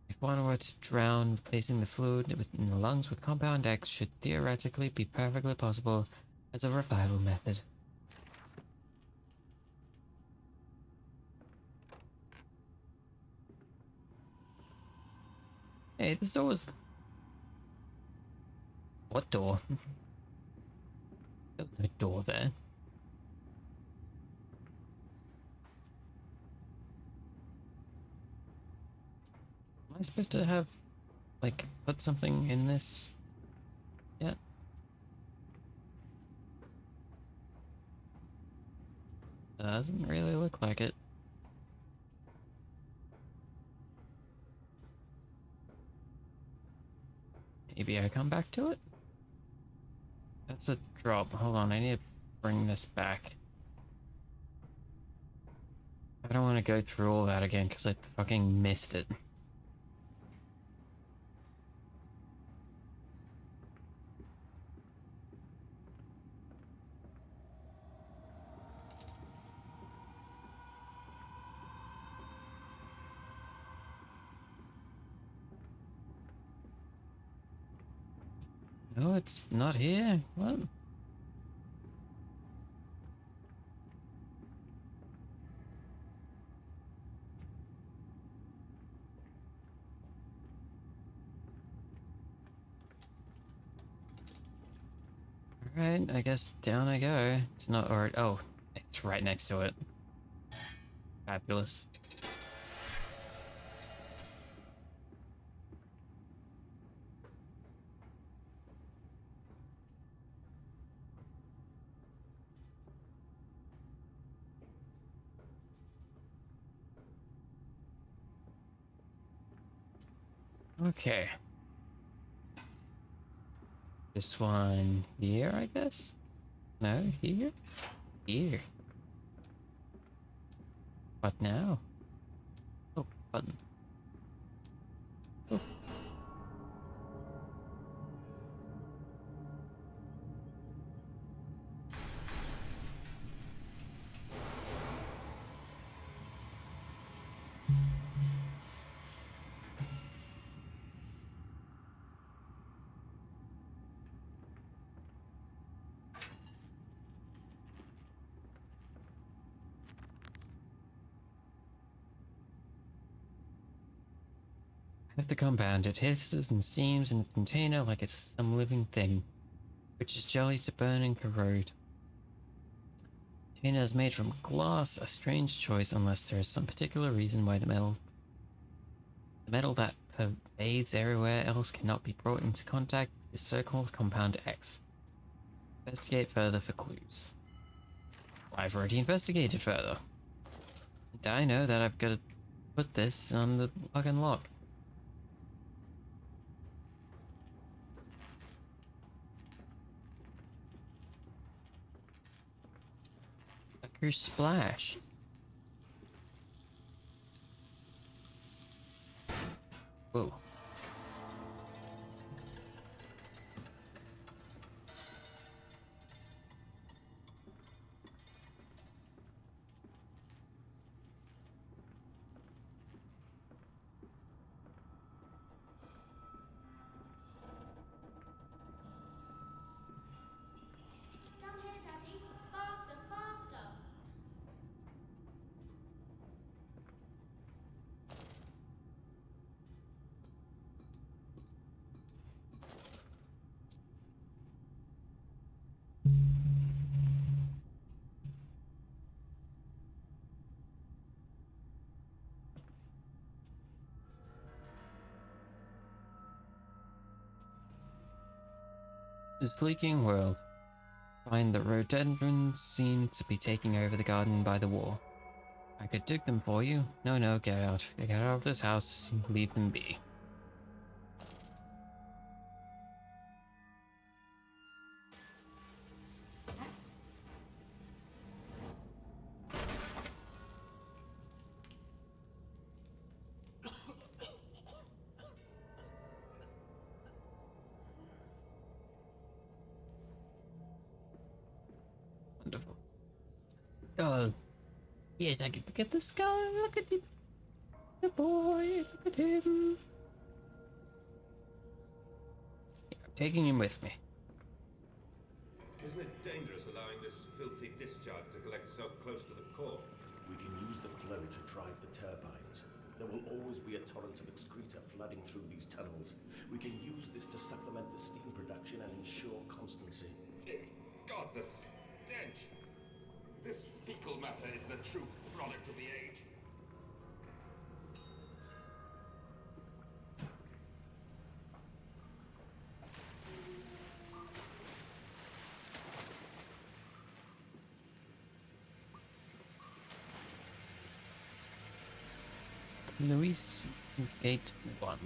If one were to drown, replacing the fluid in the lungs with Compound X should theoretically be perfectly possible as a revival method. Hey, this door was... What door? There's no door there. Am I supposed to have, like, put something in this yet? Doesn't really look like it. Maybe I come back to it? That's a drop. Hold on, I need to bring this back. I don't want to go through all that again because I fucking missed it. No, it's not here. What? Alright, I guess down I go. It's not, or, oh, it's right next to it. Fabulous. Okay. This one here, I guess? No, here? Here. What now? Oh, button. Oh. With the compound, it hisses and seams in the container like it's some living thing, which is jelly to burn and corrode. The container is made from glass, a strange choice unless there is some particular reason why the metal that pervades everywhere else cannot be brought into contact with the so-called Compound X. Investigate further for clues. I've already investigated further. And I know that I've got to put this on the fucking lock. Splash. Whoa. Down here, Daddy. Faster, faster. The Fleeking World. Find the rhododendrons seem to be taking over the garden by the wall. I could dig them for you. No, get out. Get out of this house. Leave them be. Wonderful. Oh, yes, I can forget the skull. Look at the boy. Look at him. Yeah, I'm taking him with me. Isn't it dangerous allowing this filthy discharge to collect so close to the core? We can use the flow to drive the turbines. There will always be a torrent of excreta flooding through these tunnels. We can use this to supplement the steam production and ensure constancy. God, the stench! This fecal matter is the true product of the age. Luis, Gate 1.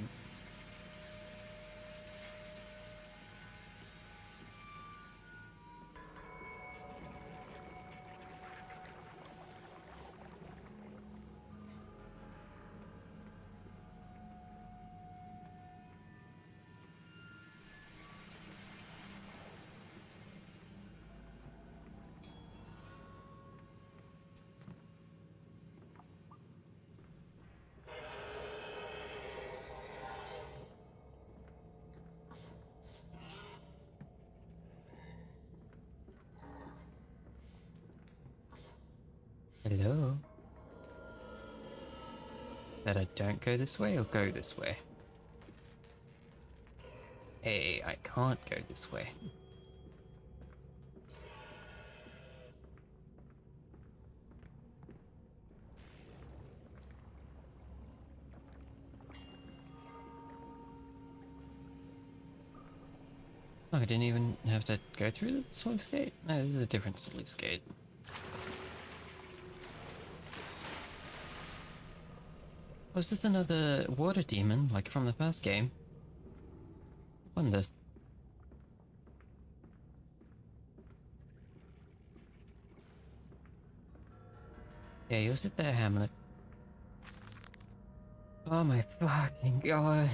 Hello? That I don't go this way or go this way? Hey, I can't go this way. Oh, I didn't even have to go through the sluice gate? No, this is a different sluice gate. Was this another water demon, like from the first game? Wonder. Yeah, you'll sit there, Hamlet. Oh my fucking god.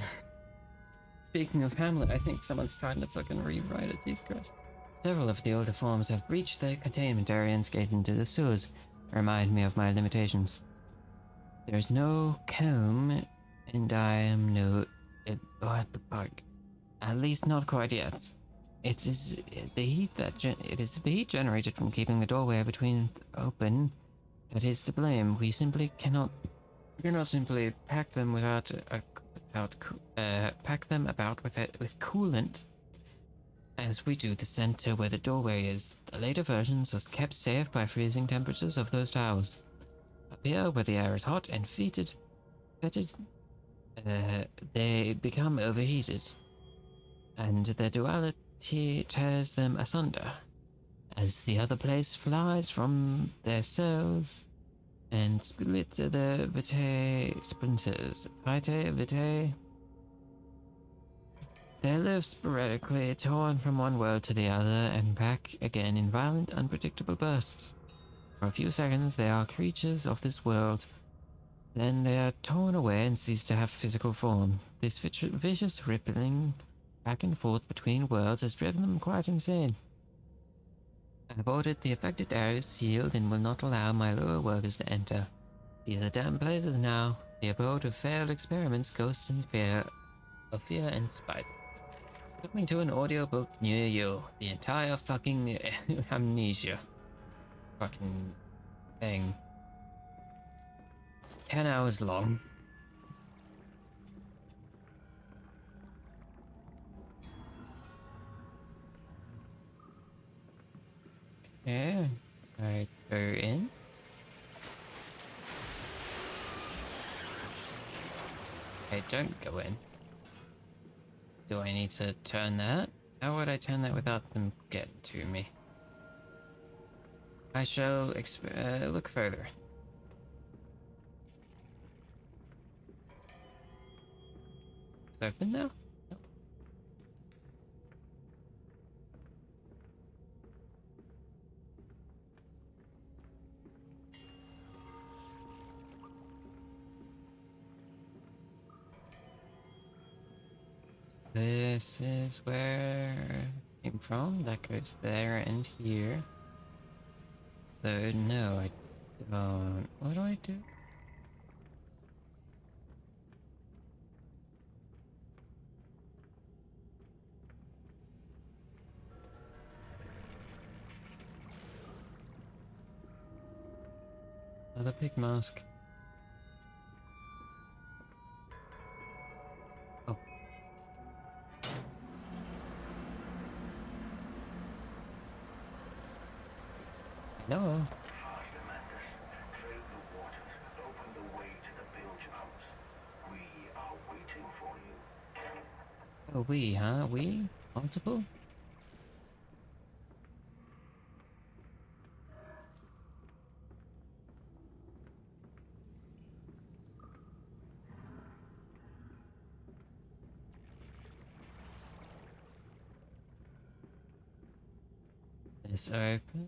Speaking of Hamlet, I think someone's trying to fucking rewrite it, Jesus Christ. Several of the older forms have breached their containment area and escaped into the sewers. Remind me of my limitations. There's no comb, and I am no... what the fuck? At least not quite yet. It is the heat generated from keeping the doorway between open that is to blame. We cannot simply pack them pack them about with coolant as we do the center where the doorway is. The later versions are kept safe by freezing temperatures of those towers. Up here, where the air is hot and fetid, they become overheated, and their duality tears them asunder, as the other place flies from their cells and split the vitae splinters. Vitae. They live sporadically, torn from one world to the other and back again in violent, unpredictable bursts. For a few seconds, they are creatures of this world. Then they are torn away and cease to have physical form. This vicious rippling back and forth between worlds has driven them quite insane. I have ordered the affected areas sealed and will not allow my lower workers to enter. These are damn places now, the abode of failed experiments, ghosts, and fear and spite. Coming to an audiobook near you. The entire fucking Amnesia fucking thing. 10 hours long. Okay, I go in. Okay, don't go in. Do I need to turn that? How would I turn that without them getting to me? I shall look further. It's open now? No. This is where it came from. That goes there and here. So no, I don't. What do I do? Another pig mask. Oh. No. Faster, Mandus. Clear the waters. Open the way to the bilge pumps. We are waiting for you. Oh, we, huh? We? Multiple? This open?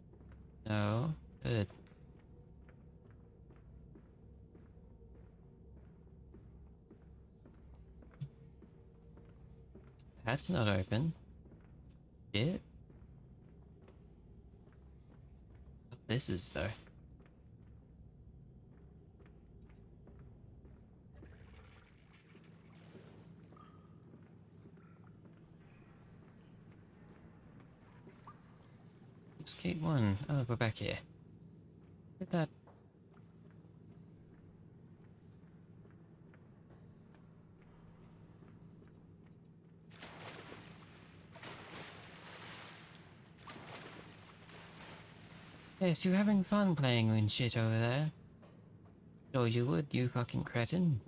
No. Good. That's not open. Shit. This is though. Oops, gate 1. Oh, we're back here. Look at that. Yes, you having fun playing and shit over there? Sure you would, you fucking cretin.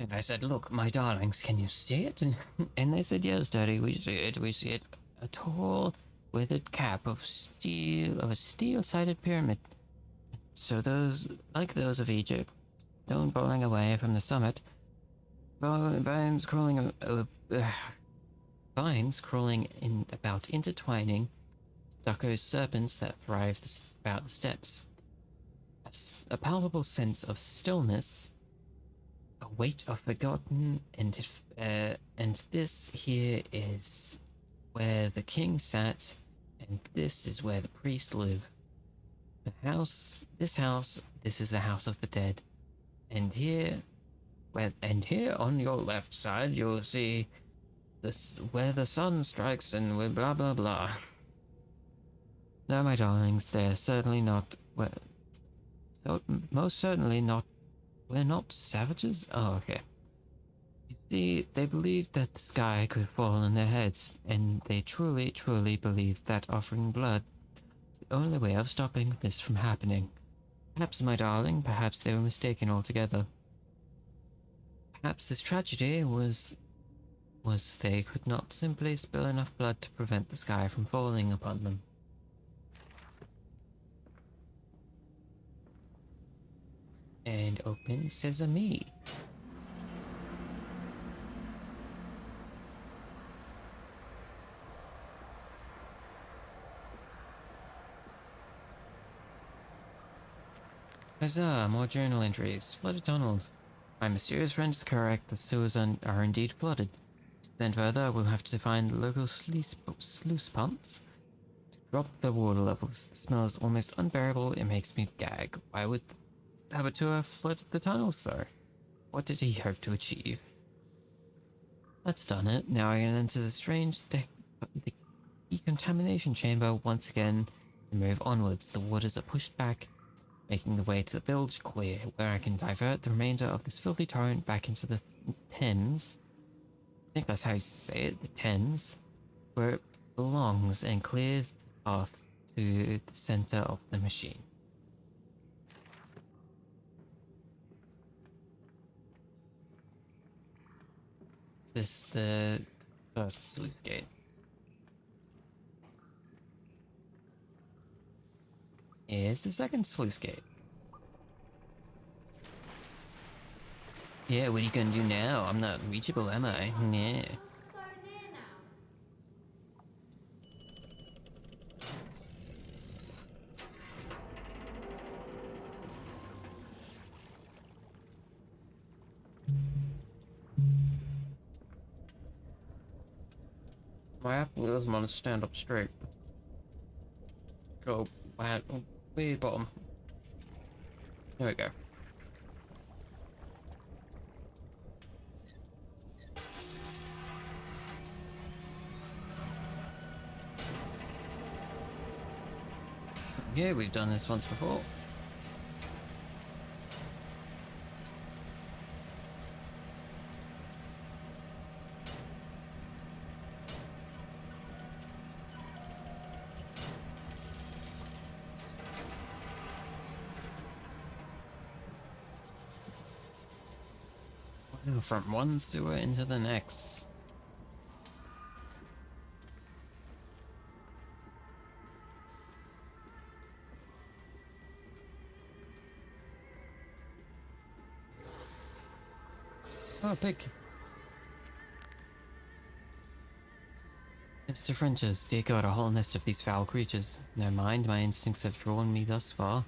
And I said, look, my darlings, can you see it? And they said, yes, Daddy, we see it. We see it. A tall, withered cap of a steel-sided pyramid. So those, like those of Egypt, stone falling away from the summit, vines crawling in about intertwining, stucco serpents that thrive about the steps. A palpable sense of stillness, a weight of forgotten, and this here is where the king sat, and this is where the priests live. This is the house of the dead, and here on your left side you'll see this where the sun strikes and blah blah blah. No, my darlings, they're certainly not. Most certainly not. We're not savages? Oh, okay. You see, they believed that the sky could fall on their heads, and they truly, truly believed that offering blood only way of stopping this from happening. Perhaps, my darling, perhaps they were mistaken altogether. Perhaps this tragedy was they could not simply spill enough blood to prevent the sky from falling upon them. And open sesame. Huzzah, more journal entries. Flooded tunnels. My mysterious friend is correct, the sewers are indeed flooded. Then further, we'll have to find local sluice pumps to drop the water levels. The smell is almost unbearable, it makes me gag. Why would the saboteur flood the tunnels though? What did he hope to achieve? That's done it. Now I can enter the strange the decontamination chamber once again and move onwards. The waters are pushed back, making the way to the bilge clear, where I can divert the remainder of this filthy torrent back into the Thames. I think that's how you say it, the Thames, where it belongs, and clear the path to the center of the machine. This is the first sluice gate. Here's the second sluice gate. Yeah, what are you gonna do now? I'm not reachable, am I? Yeah. You're so near now. My apple doesn't want to stand up straight. Go back, way bottom. There we go. Yeah, we've done this once before. From one sewer into the next. Oh, pig. Mr. French's, dear God, a whole nest of these foul creatures. Never mind, my instincts have drawn me thus far,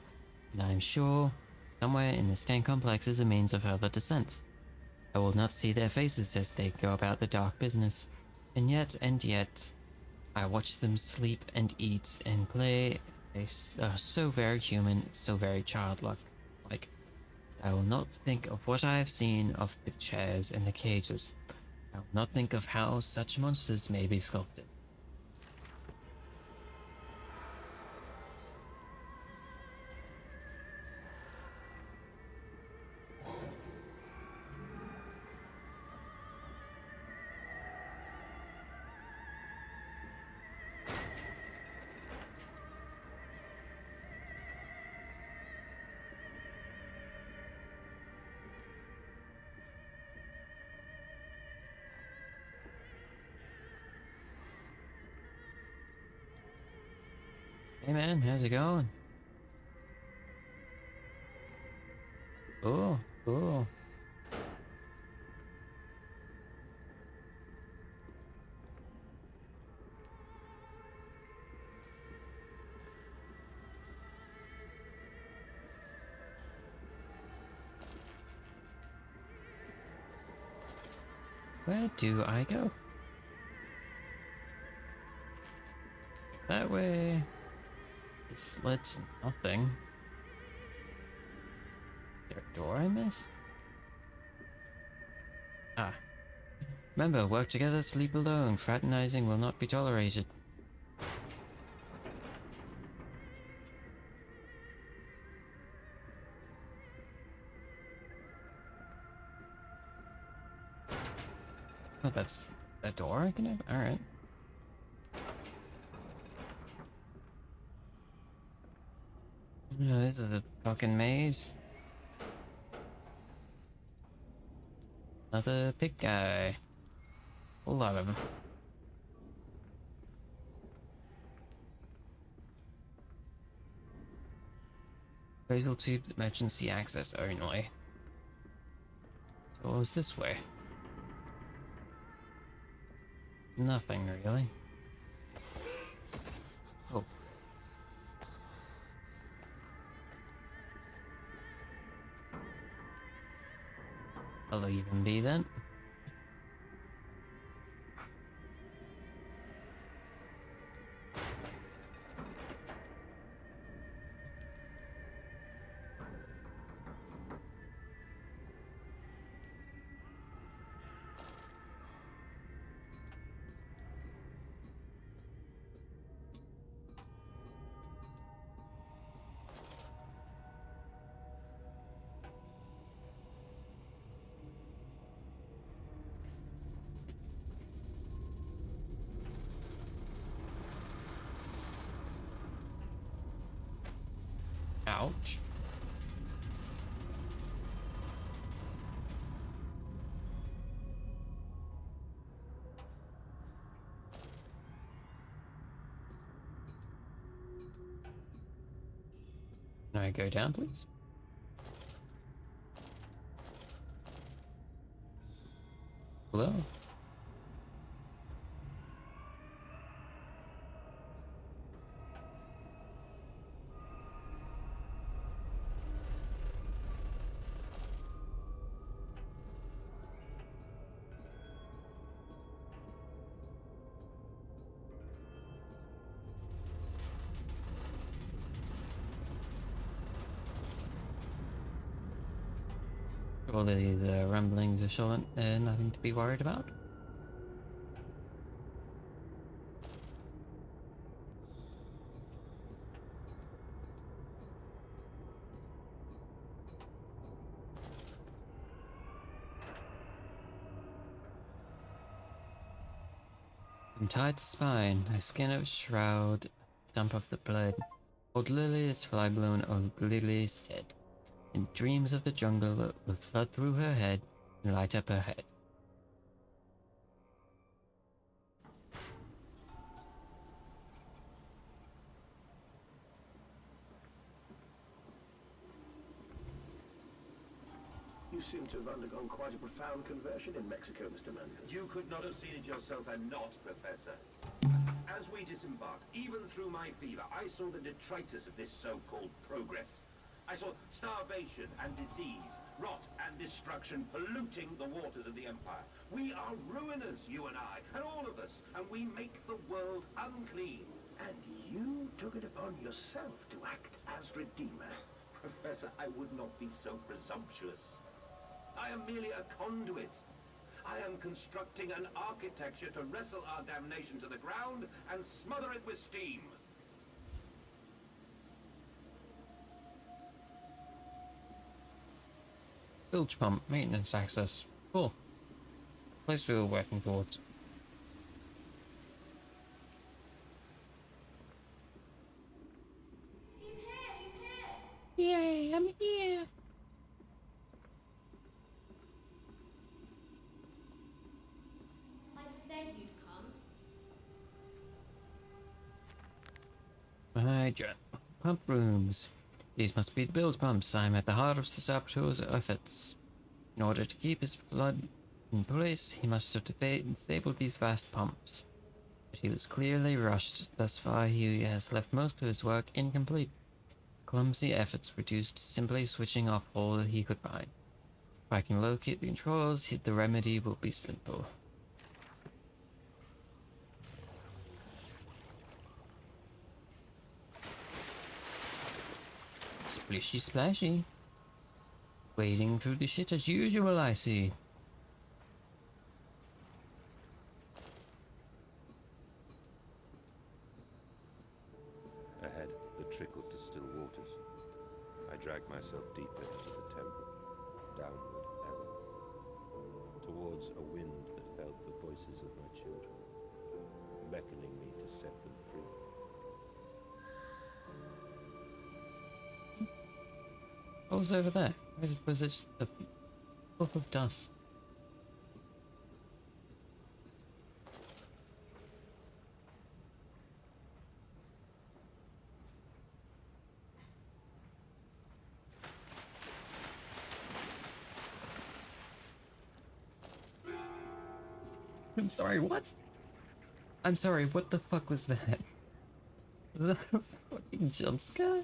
and I am sure somewhere in this tank complex is a means of further descent. I will not see their faces as they go about the dark business, and yet, I watch them sleep and eat and play. They are so very human, so very childlike. Like, I will not think of what I have seen of the chairs and the cages. I will not think of how such monsters may be sculpted. Hey man, how's it going? Cool, cool. Where do I go? That way. This led to nothing. Is there a door I missed? Ah. Remember, work together, sleep alone. Fraternizing will not be tolerated. Oh, that's a door I can have? Alright. Oh, this is a fucking maze. Another pig guy. A lot of them. Radial tubes, emergency access only. So what was this way? Nothing really. Oh. I'll even be then. Ouch. Can I go down, please? Hello? All these rumblings are short, nothing to be worried about. I'm tied to spine. I skin of shroud, stump of the blood. Old Lily is fly blown, old Lily is dead. In dreams of the jungle will flood through her head and light up her head. You seem to have undergone quite a profound conversion in Mexico, Mr. Mendes. You could not have seen it yourself and not, Professor. As we disembarked, even through my fever, I saw the detritus of this so-called progress. I saw starvation and disease, rot and destruction polluting the waters of the Empire. We are ruiners, you and I, and all of us, and we make the world unclean. And you took it upon yourself to act as Redeemer. Professor, I would not be so presumptuous. I am merely a conduit. I am constructing an architecture to wrestle our damnation to the ground and smother it with steam. Bilge pump, maintenance access. Cool. Place we were working towards. He's here! Yay, I'm here! I said you'd come. Hydra. Pump rooms. These must be the bilge pumps. I'm at the heart of the saboteur's efforts. In order to keep his flood in place, he must have disabled these vast pumps. But he was clearly rushed. Thus far, he has left most of his work incomplete. His clumsy efforts reduced to simply switching off all he could find. If I can locate the controls, the remedy will be simple. Splishy splashy. Wading through the shit as usual, I see. Ahead, the trickle to still waters. I dragged myself deeper into the temple, downward ever, towards a wind that held the voices of my children, beckoning me to set them free. What was over there? Was it just a puff of dust? I'm sorry, what? I'm sorry, what the fuck was that? Was that a fucking jump scare?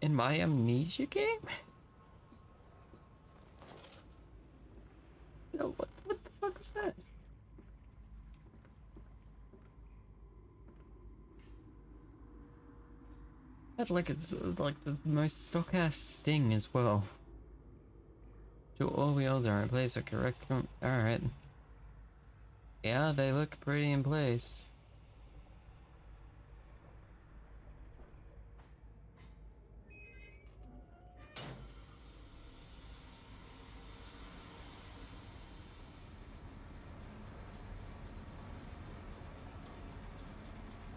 In my Amnesia game? No, what the fuck was that? That's like it's like the most stock ass sting as well. So all wheels are in place, are correct. Alright. Yeah, they look pretty in place.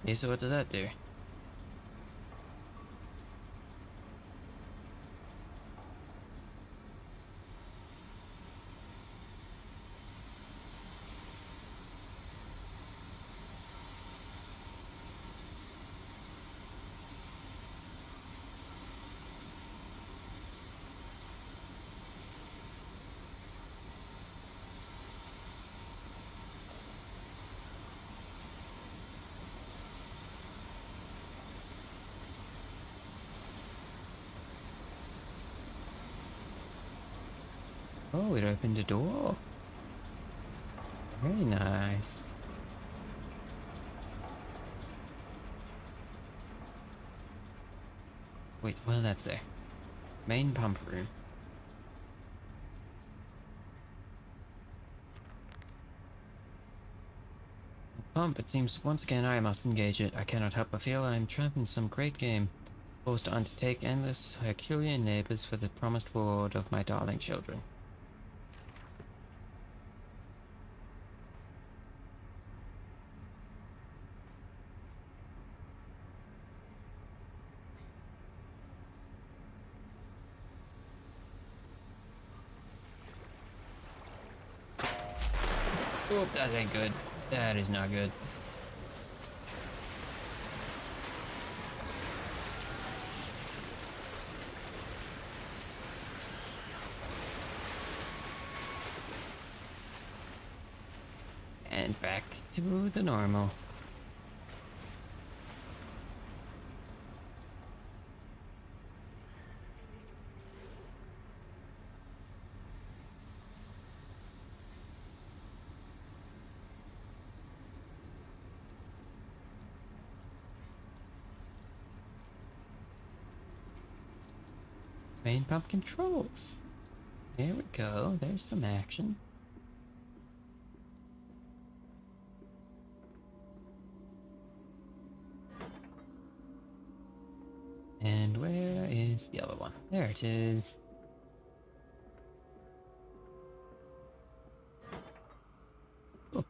Yeah, so what does that do? Oh, it opened a door. Very nice. Wait, what did that say? Main pump room. Pump, it seems once again I must engage it. I cannot help but feel I am trapped in some great game, forced to undertake endless Herculean labors for the promised reward of my darling children. Oh, that ain't good. That is not good. And back to the normal. Main pump controls. There we go. There's some action. And where is the other one? There it is. Oh.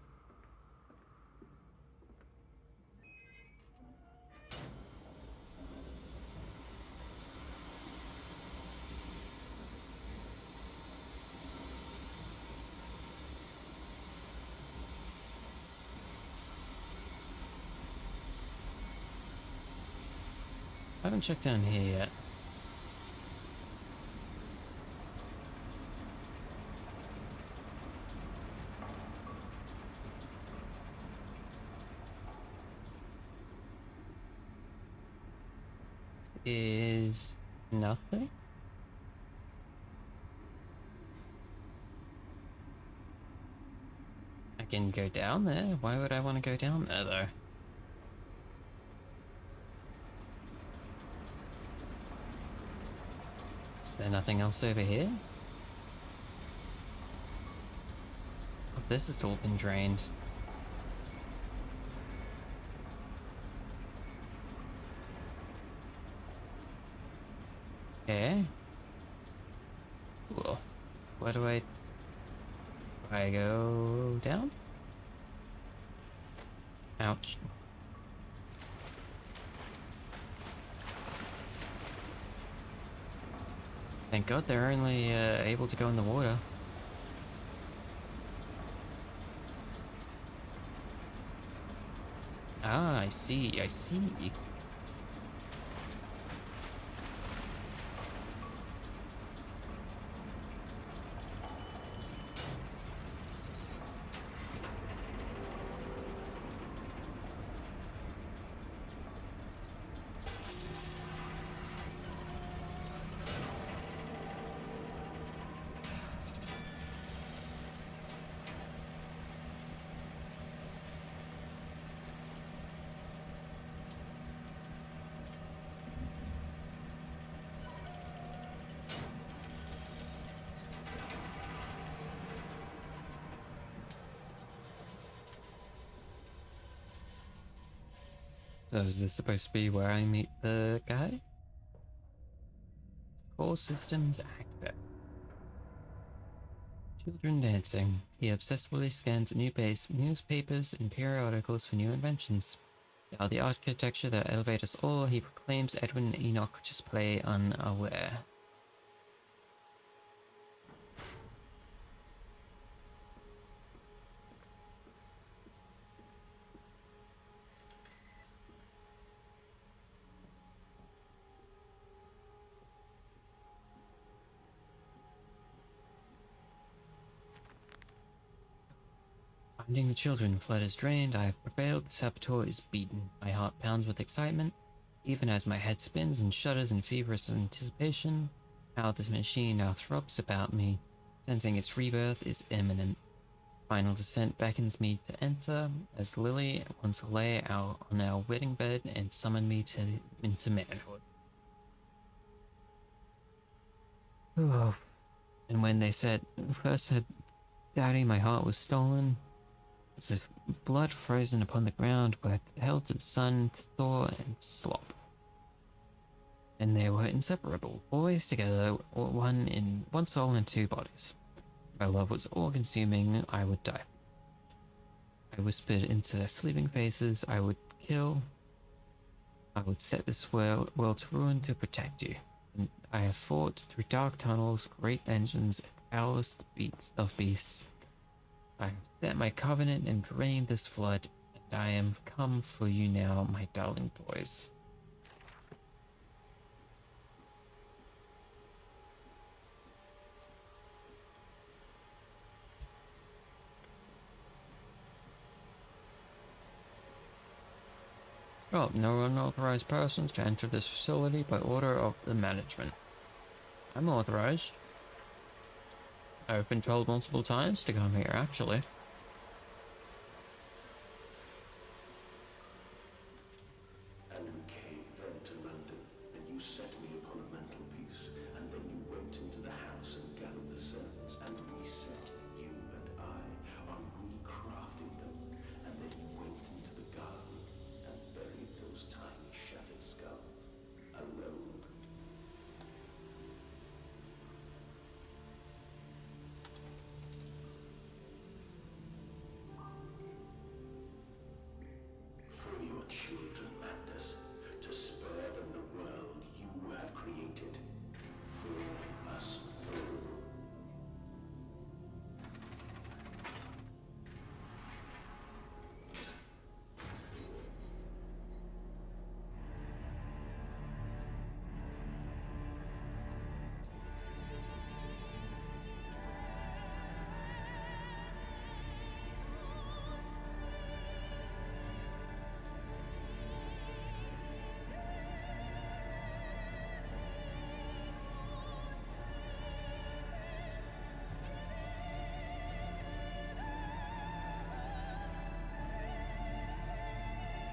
I haven't checked down here yet. Is nothing? I can go down there. Why would I want to go down there though? Is there nothing else over here? Oh, this has all been drained. Okay. Cool. Where do I go down? Ouch. Thank God they're only able to go in the water. Ah, I see, I see. So is this supposed to be where I meet the guy? Core systems access. Children dancing. He obsessively scans newspapers and periodicals for new inventions. Now the architecture that elevate us all, he proclaims Edwin and Enoch just play unaware. Finding the children, flood is drained, I have prevailed, the saboteur is beaten. My heart pounds with excitement, even as my head spins and shudders in feverish anticipation. How this machine now throbs about me, sensing its rebirth is imminent. Final descent beckons me to enter, as Lily wants to lay out on our wedding bed and summon me into manhood. Oh. And when they first said, Daddy, my heart was stolen, as if blood frozen upon the ground were held to the sun, to thaw and slop. And they were inseparable, always together, one soul in two bodies. My love was all-consuming, I would die. I whispered into their sleeping faces, I would kill. I would set this world to ruin to protect you. And I have fought through dark tunnels, great engines, and foulest of beasts. I have set my covenant and drained this flood, and I am come for you now, my darling boys. Oh, no unauthorized persons to enter this facility by order of the management. I'm authorized. I've been told multiple times to come here, actually. And we came then to London, and you set me upon a mantelpiece, and then you went into the house and gathered the servants, and we set, you and I, on recrafting them, and then you went into the garden and buried those tiny shattered skulls, alone. For your children, Mandus, to spare them the world you have created. For us all.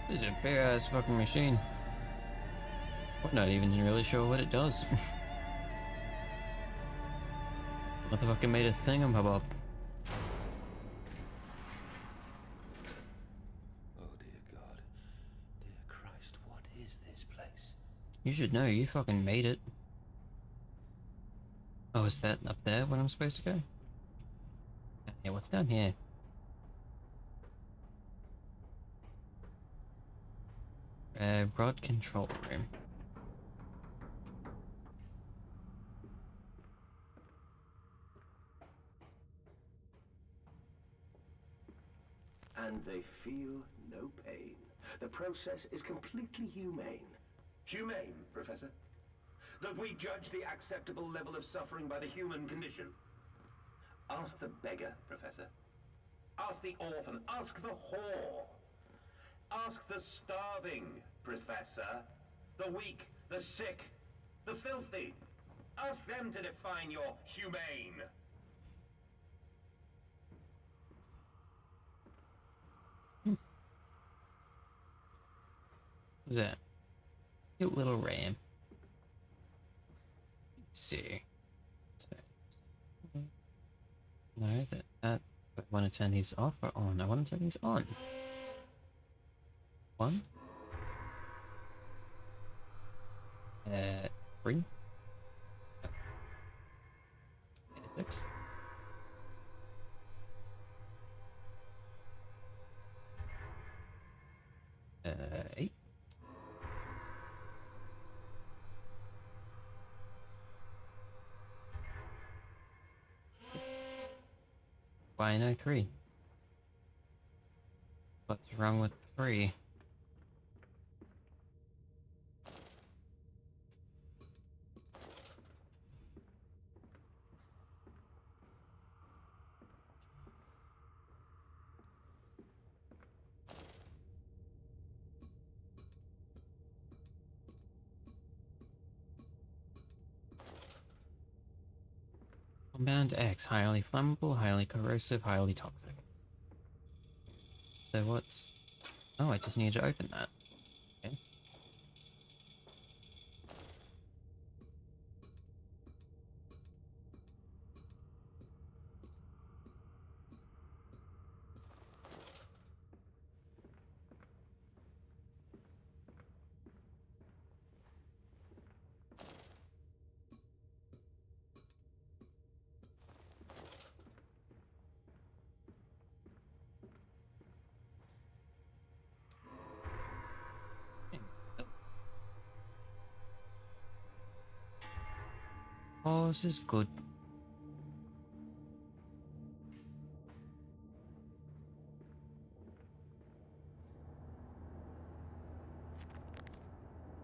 This is a big ass fucking machine. We're not even really sure what it does. Motherfucker made a thingamabob. Oh dear God. Dear Christ, what is this place? You should know, you fucking made it. Oh, is that up there where I'm supposed to go? Yeah, what's down here? Rod control room. and they feel no pain. The process is completely humane. Humane, Professor? That we judge the acceptable level of suffering by the human condition. Ask the beggar, Professor. Ask the orphan. Ask the whore. Ask the starving, Professor. The weak, the sick, the filthy. Ask them to define your humane. What's that? Cute little ram. Let's see. No, that. I want to turn these off or on. I want to turn these on. One. 3. 6. 8. Why no 3? What's wrong with 3? Compound X, highly flammable, highly corrosive, highly toxic. So what's... Oh, I just need to open that. Okay. Oh, this is good.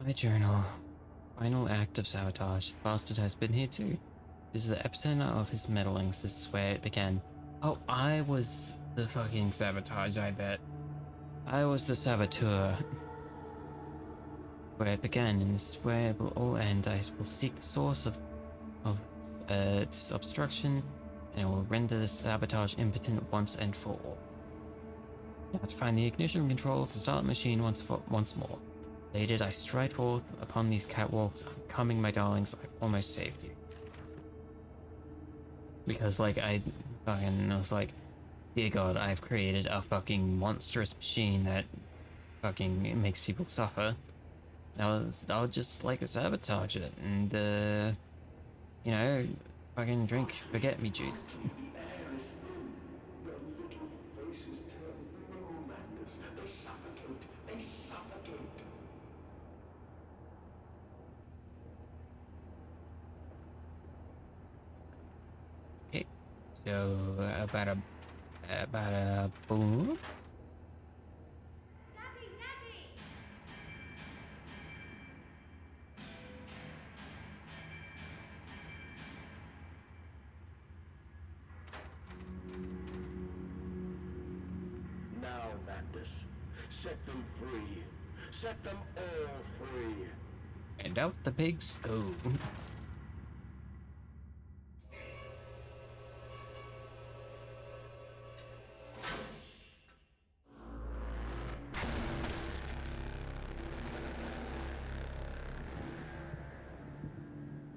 My journal. Final act of sabotage. The bastard has been here too. This is the epicenter of his meddlings. This is where it began. Oh, I was the fucking sabotage, I bet. I was the saboteur. Where it began, and this is where it will all end. I will seek the source of this obstruction, and it will render the sabotage impotent once and for all. Now to find the ignition controls to start the machine once more. Later, I stride forth upon these catwalks. I'm coming, my darlings. I've almost saved you. Because, like, I was like, dear God, I've created a fucking monstrous machine that fucking makes people suffer. I'll just, like, sabotage it and, you know, fucking drink forget me juice. The air is thin. Their little faces turn blue, Mandus. They suffocate. They suffocate. Okay, so about a boom. Daddy, Daddy! Now, Mandus, set them free. Set them all free. And out the pigs go.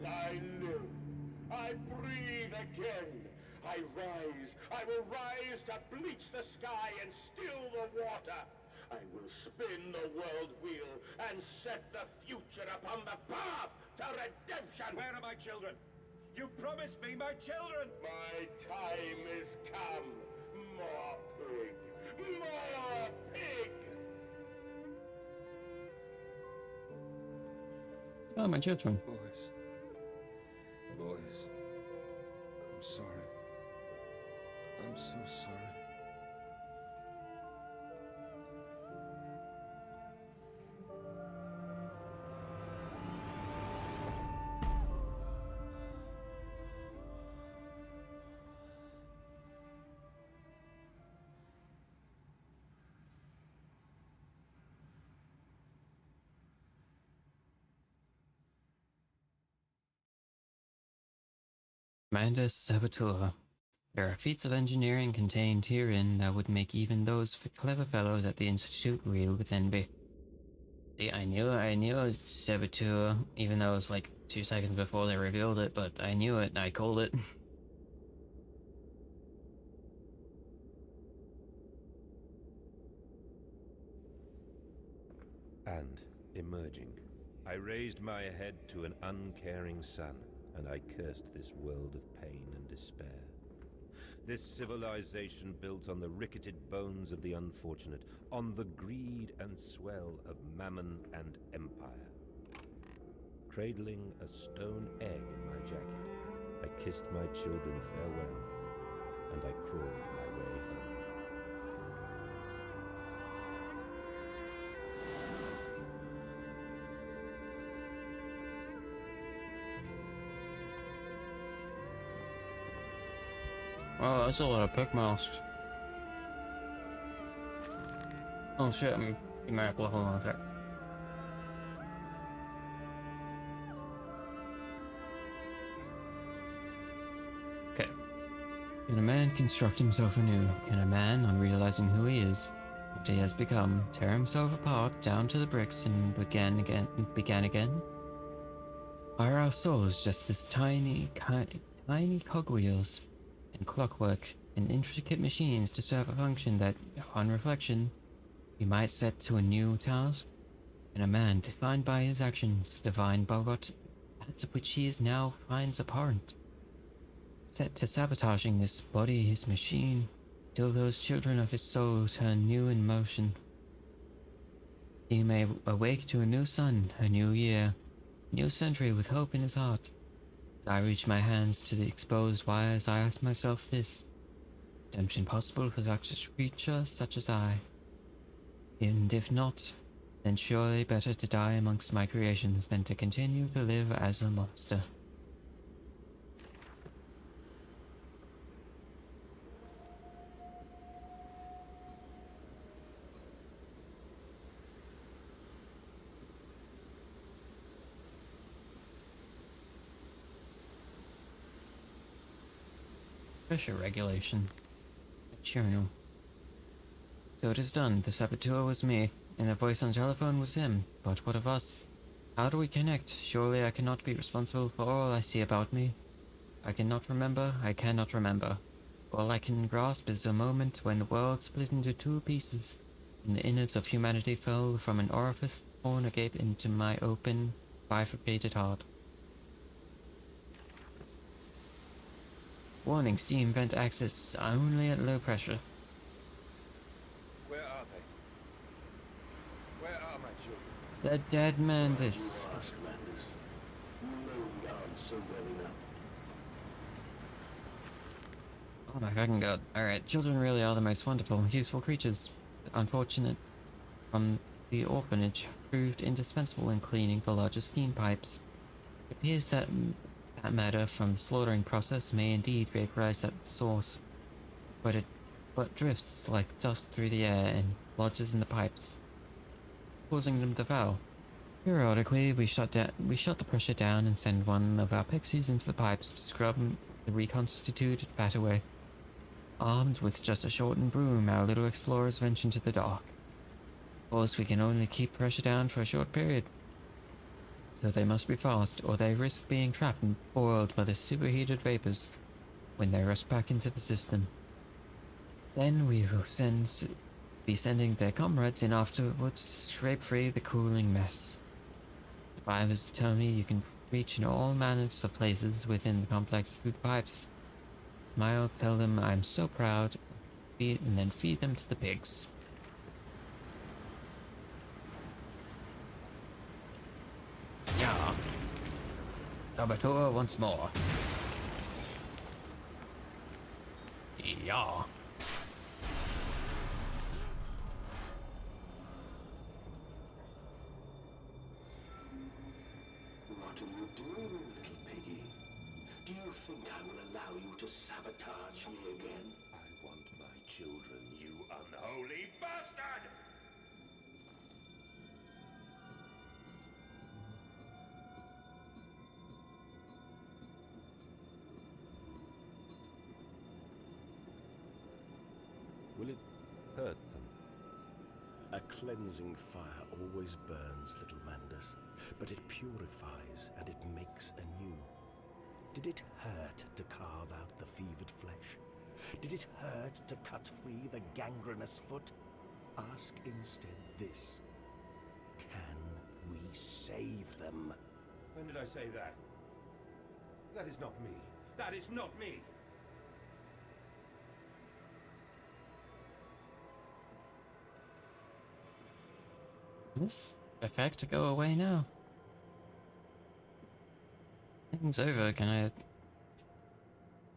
I live. I breathe again. I rise. I will rise to bleach the sky and still the water. I will spin the world wheel and set the future upon the path to redemption. Where are my children? You promised me my children! My time is come. More pig. More pig. Oh, my children. Boys. Boys. I'm sorry. I'm so sorry. Commander Saboteur. There are feats of engineering contained herein that would make even those clever fellows at the Institute reel with envy. See, I knew it was Saboteur, even though it was like 2 seconds before they revealed it, but I knew it and I called it. And, emerging, I raised my head to an uncaring sun, and I cursed this world of pain and despair. This civilization built on the ricketed bones of the unfortunate, on the greed and swell of mammon and empire. Cradling a stone egg in my jacket, I kissed my children farewell, and I crawled my way home. Well, that's a lot of pick masks. Oh shit, I'm my apple. Hold on a sec. Okay. Can a man construct himself anew? Can a man, on realizing who he is, what he has become, tear himself apart down to the bricks and begin again? Are our souls just this tiny cogwheels and clockwork and intricate machines to serve a function that, upon reflection, we might set to a new task? And a man defined by his actions, defined by that which he is now finds abhorrent, set to sabotaging this body, his machine, till those children of his soul turn new in motion. He may awake to a new sun, a new year, a new century with hope in his heart. As I reach my hands to the exposed wires, I ask myself this: redemption possible for such a creature such as I? And if not, then surely better to die amongst my creations than to continue to live as a monster. Pressure regulation. A journal. So it is done. The saboteur was me, and the voice on the telephone was him. But what of us? How do we connect? Surely I cannot be responsible for all I see about me. I cannot remember. All I can grasp is a moment when the world split into 2 pieces, and the innards of humanity fell from an orifice torn agape into my open, bifurcated heart. Warning, steam vent access only at low pressure. Where are they? Where are my children? The dead Mantis. You ask, Mandus. You know the answer well enough. Oh my fucking god. Alright, children really are the most wonderful, useful creatures. Unfortunate from the orphanage proved indispensable in cleaning the larger steam pipes. It appears that matter from the slaughtering process may indeed vaporize at the source, but it drifts like dust through the air and lodges in the pipes, causing them to foul. Periodically, we shut the pressure down and send one of our pixies into the pipes to scrub the reconstituted fat away. Armed with just a shortened broom, our little explorers venture into the dark. Of course, we can only keep pressure down for a short period, so they must be fast, or they risk being trapped and boiled by the superheated vapors when they rush back into the system. Then we will be sending their comrades in afterwards to scrape free the cooling mess. Survivors tell me you can reach in all manners of places within the complex through the pipes. Smile, tell them I'm so proud, and then feed them to the pigs. Yeah. Saboteur once more. Yeah. What are you doing, little piggy? Do you think I will allow you to sabotage me again? I want my children, you unholy bastard! A cleansing fire always burns, little Mandus, but it purifies and it makes anew. Did it hurt to carve out the fevered flesh? Did it hurt to cut free the gangrenous foot? Ask instead this. Can we save them? When did I say that? That is not me. That is not me! This effect to go away now. Thing's over. Can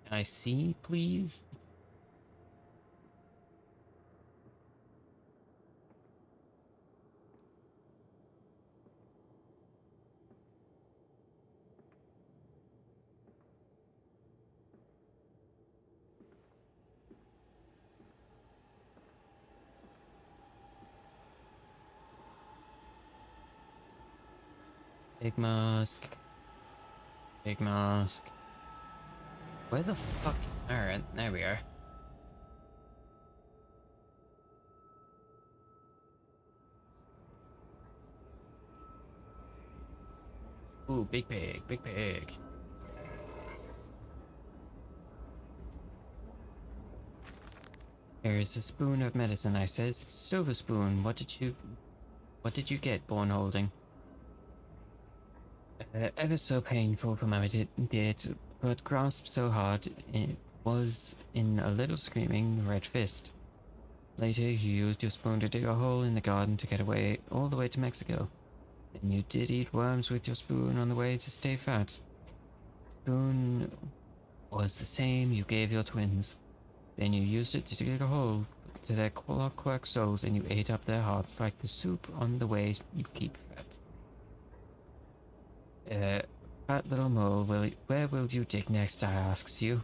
I see, please? Big mask. Big mask. Where the fuck? Alright, there we are. Ooh, big pig, big pig. Here's a spoon of medicine, I says. Silver spoon, what did you get, born holding? Ever so painful for my dear, but grasped so hard it was in a little screaming red fist. Later, you used your spoon to dig a hole in the garden to get away all the way to Mexico. And you did eat worms with your spoon on the way to stay fat. Spoon was the same you gave your twins. Then you used it to dig a hole to their clockwork souls and you ate up their hearts like the soup on the way you keep fat. Fat little mole, where will you dig next, I asks you?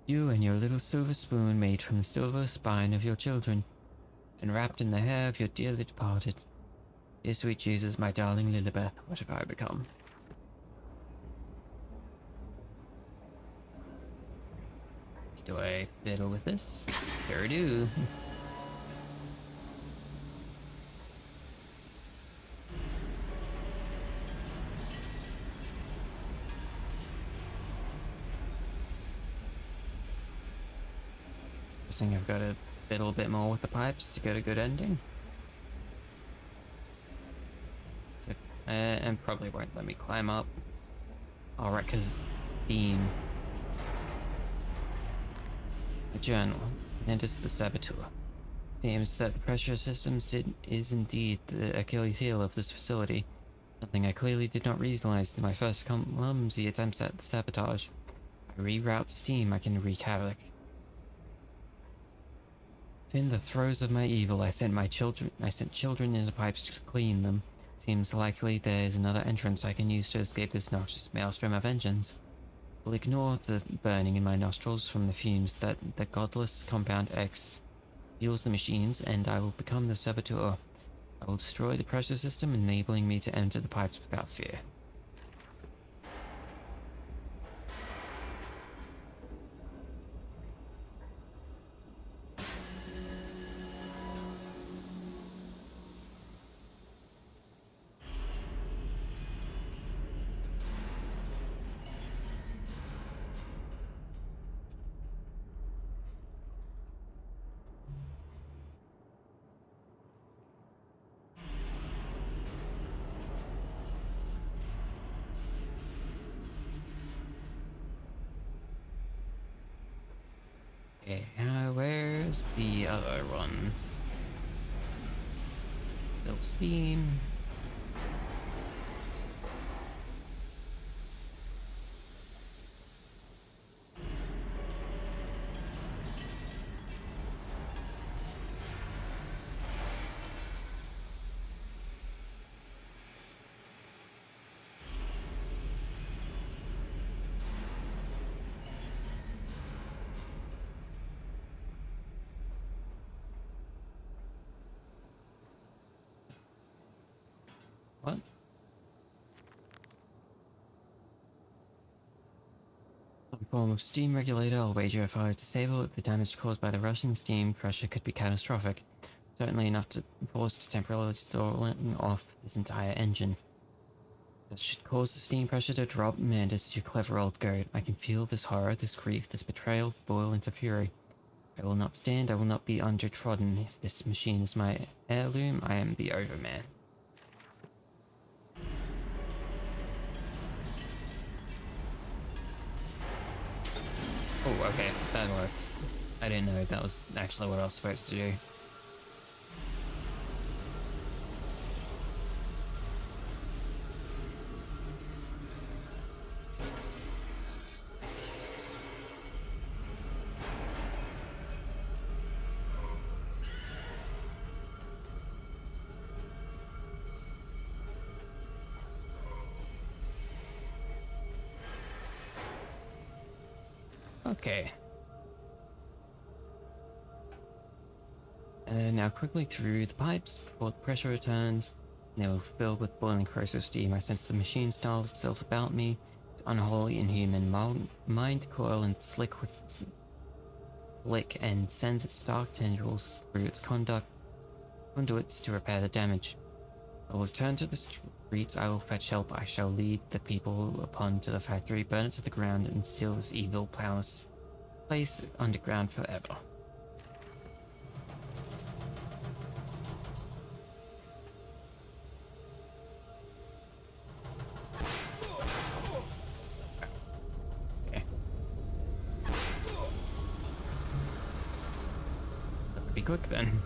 You and your little silver spoon made from the silver spine of your children, and wrapped in the hair of your dearly departed. Dear sweet Jesus, my darling Lilibeth, what have I become? Do I fiddle with this? Sure do. Guessing I've got to fiddle a bit more with the pipes to get a good ending. So, and probably won't let me climb up. Alright, because theme. A journal. Enters the saboteur. Seems that the pressure systems is indeed the Achilles heel of this facility. Something I clearly did not realize in my first clumsy attempts at the sabotage. I reroute steam, I can wreak havoc. In the throes of my evil, I sent children into pipes to clean them. Seems likely there is another entrance I can use to escape this noxious maelstrom of vengeance. Will ignore the burning in my nostrils from the fumes that the godless Compound X fuels the machines, and I will become the saboteur. I will destroy the pressure system, enabling me to enter the pipes without fear. Okay, where's the other ones? Build steam. form of steam regulator. I'll wager if I disable it, the damage caused by the rushing steam pressure could be catastrophic. Certainly enough to force to temporarily stalling off this entire engine. That should cause the steam pressure to drop. Mandus, you clever old goat. I can feel this horror, this grief, this betrayal boil into fury. I will not stand, I will not be undertrodden. If this machine is my heirloom, I am the Overman. Oh, okay, that works. I didn't know that was actually what I was supposed to do. Okay. Now quickly through the pipes before the pressure returns. They will fill with boiling corrosive steam. I sense the machine style itself about me. It's unholy, inhuman, mind coil and slick and sends its dark tendrils through its conduits to repair the damage. I will return to the streets. I will fetch help. I shall lead the people upon to the factory, burn it to the ground, and seal this evil place underground forever. Okay. That'll be quick then.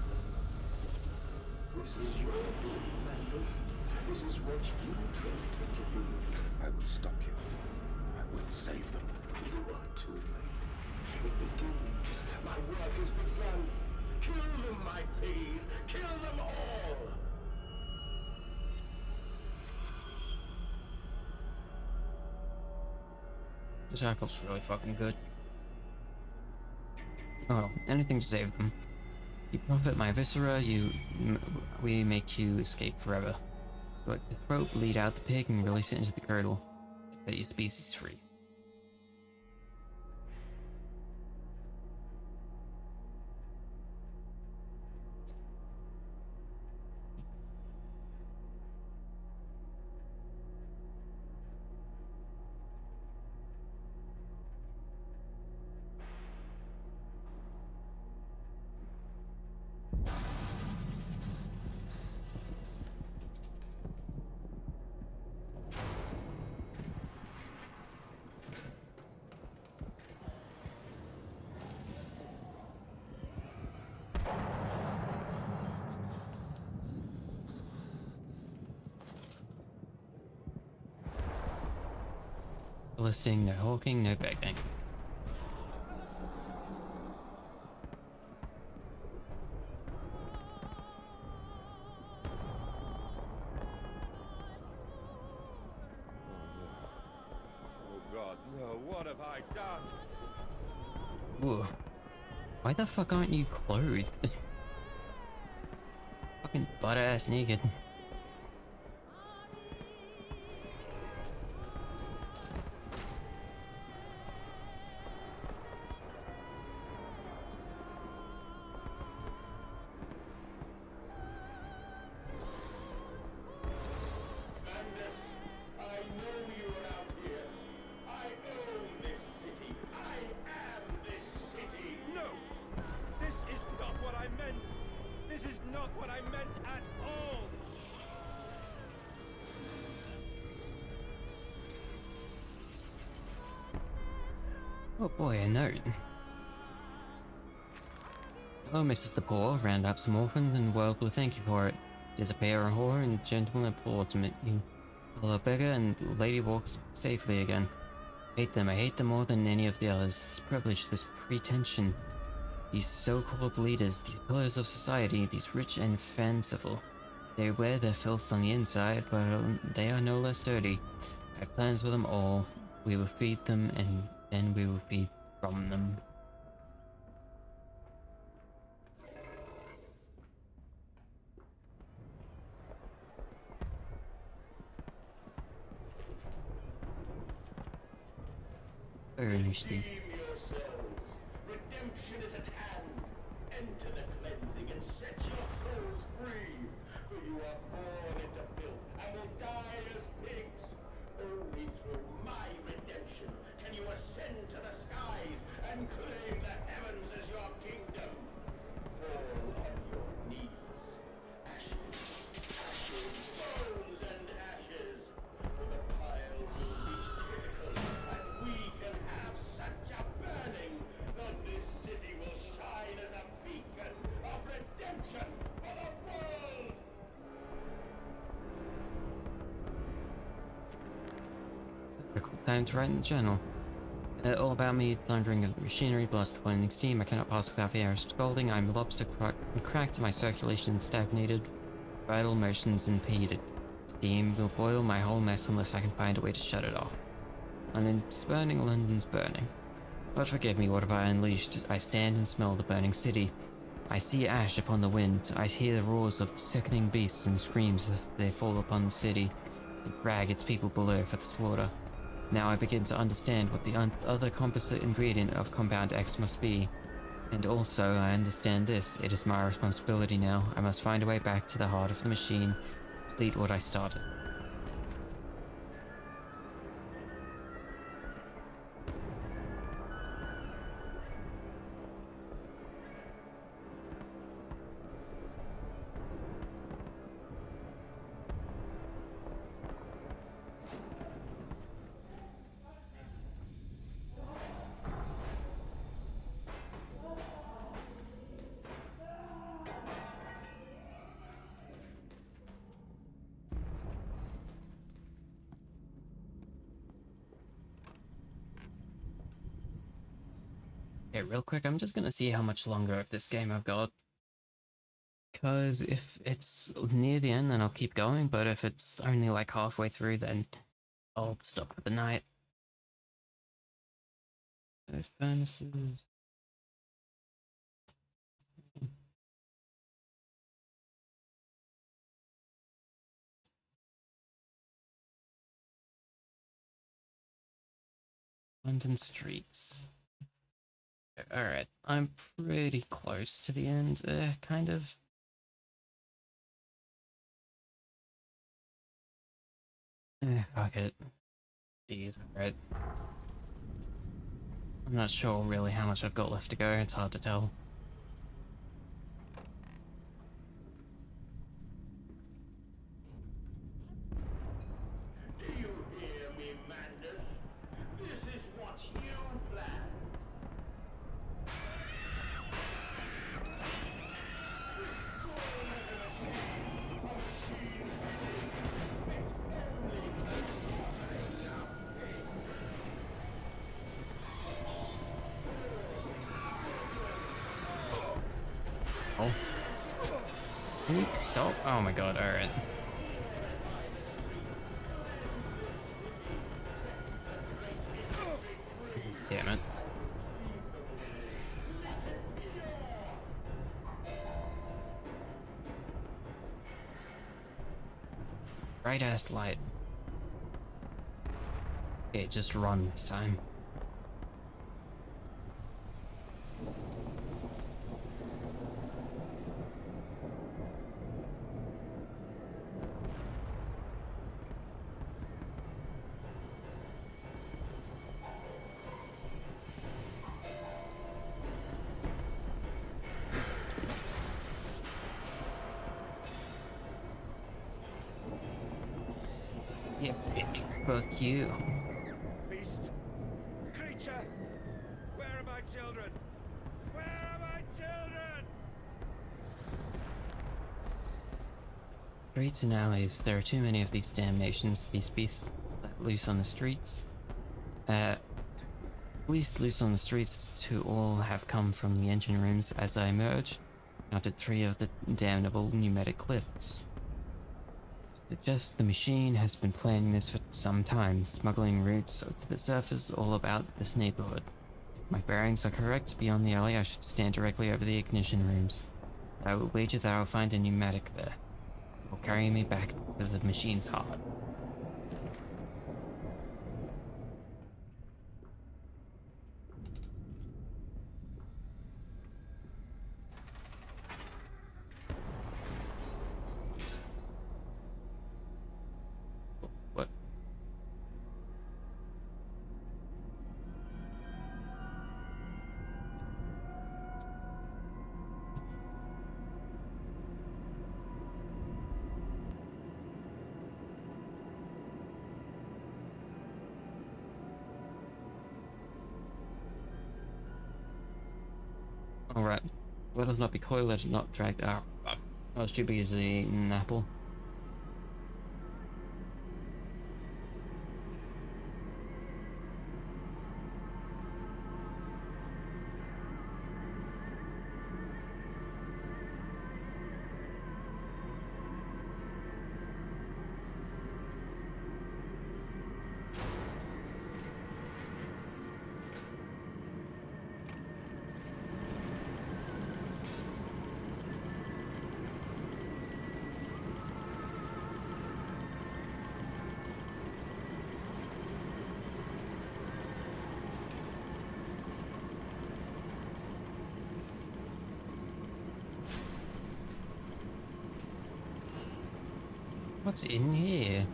This is your doing, Mandus. This is what you trained me to be. I will stop you. I will save them. You are too late. It begins. My work has begun. Kill them, my piggies. Kill them all. The shackle's really fucking good. Oh, anything to save them. You profit my viscera, we make you escape forever. So let the throat bleed out the pig and release it into the girdle. Set your species free. Listing, no hawking, no begging. Oh God, no, what have I done? Ooh. Why the fuck aren't you clothed? Fucking butt-ass naked. Mandus, I know you're out here. I own this city. I am this city. No! This is not what I meant! This is not what I meant at all! Oh boy, a note. Oh, Mrs. the Poor, round up some orphans and world will thank you for it. Disappear a whore and gentleman implore to meet you. Hello, beggar, and the lady walks safely again. Hate them, I hate them more than any of the others. This privilege, this pretension. These so-called leaders, these pillars of society, these rich and fanciful. They wear their filth on the inside, but they are no less dirty. I have plans for them all. We will feed them, and then we will feed from them. Earnestly. Redeem yourselves. Redemption is at hand. Enter the cleansing and set your souls free. For you are born into filth and will die as pigs. Only through my redemption can you ascend to the skies and claim the heavens as your kingdom. Fall on your knees. Ashes, ashes, bones and ashes. For the pile will reach critical, and we can have such a burning that this city will shine as a beacon of redemption for the world! Critical time to write in the journal. All about me, thundering of machinery, blast boiling steam. I cannot pass without the air scalding. I'm lobster cracked, my circulation stagnated, vital motions impeded. Steam will boil my whole mess unless I can find a way to shut it off. London's burning, London's burning. But forgive me, what have I unleashed? I stand and smell the burning city. I see ash upon the wind. I hear the roars of the sickening beasts and screams as they fall upon the city and drag its people below for the slaughter. Now I begin to understand what the other composite ingredient of Compound X must be. And also, I understand this. It is my responsibility now. I must find a way back to the heart of the machine, complete what I started. Okay, real quick, I'm just gonna see how much longer of this game I've got. Because if it's near the end, then I'll keep going, but if it's only like halfway through, then I'll stop for the night. Furnaces. London streets. Alright, I'm pretty close to the end, kind of. Fuck it. Jeez, alright. I'm not sure really how much I've got left to go, it's hard to tell. Do you hear me, Mandus? This is what you planned. This storm is a machine fit only for the slaughter of pigs. Oh. Can you stop? Oh my god, alright. Damn it. Bright ass light. Okay, just run this time. Yeah, fuck you. Beast! Creature! Where are my children? Where are my children? Streets and alleys. There are too many of these damnations, these beasts let loose on the streets. Police loose on the streets to all have come from the engine rooms. As I emerged, counted 3 of the damnable pneumatic lifts. Suggests the machine has been planning this for some time, smuggling routes to the surface all about this neighborhood. If my bearings are correct, beyond the alley I should stand directly over the ignition rooms. I will wager that I'll find a pneumatic there. It will carry me back to the machine's heart. Let us not be coy, let us not drag. Ah, fuck. I was too busy eating an apple. What's in here?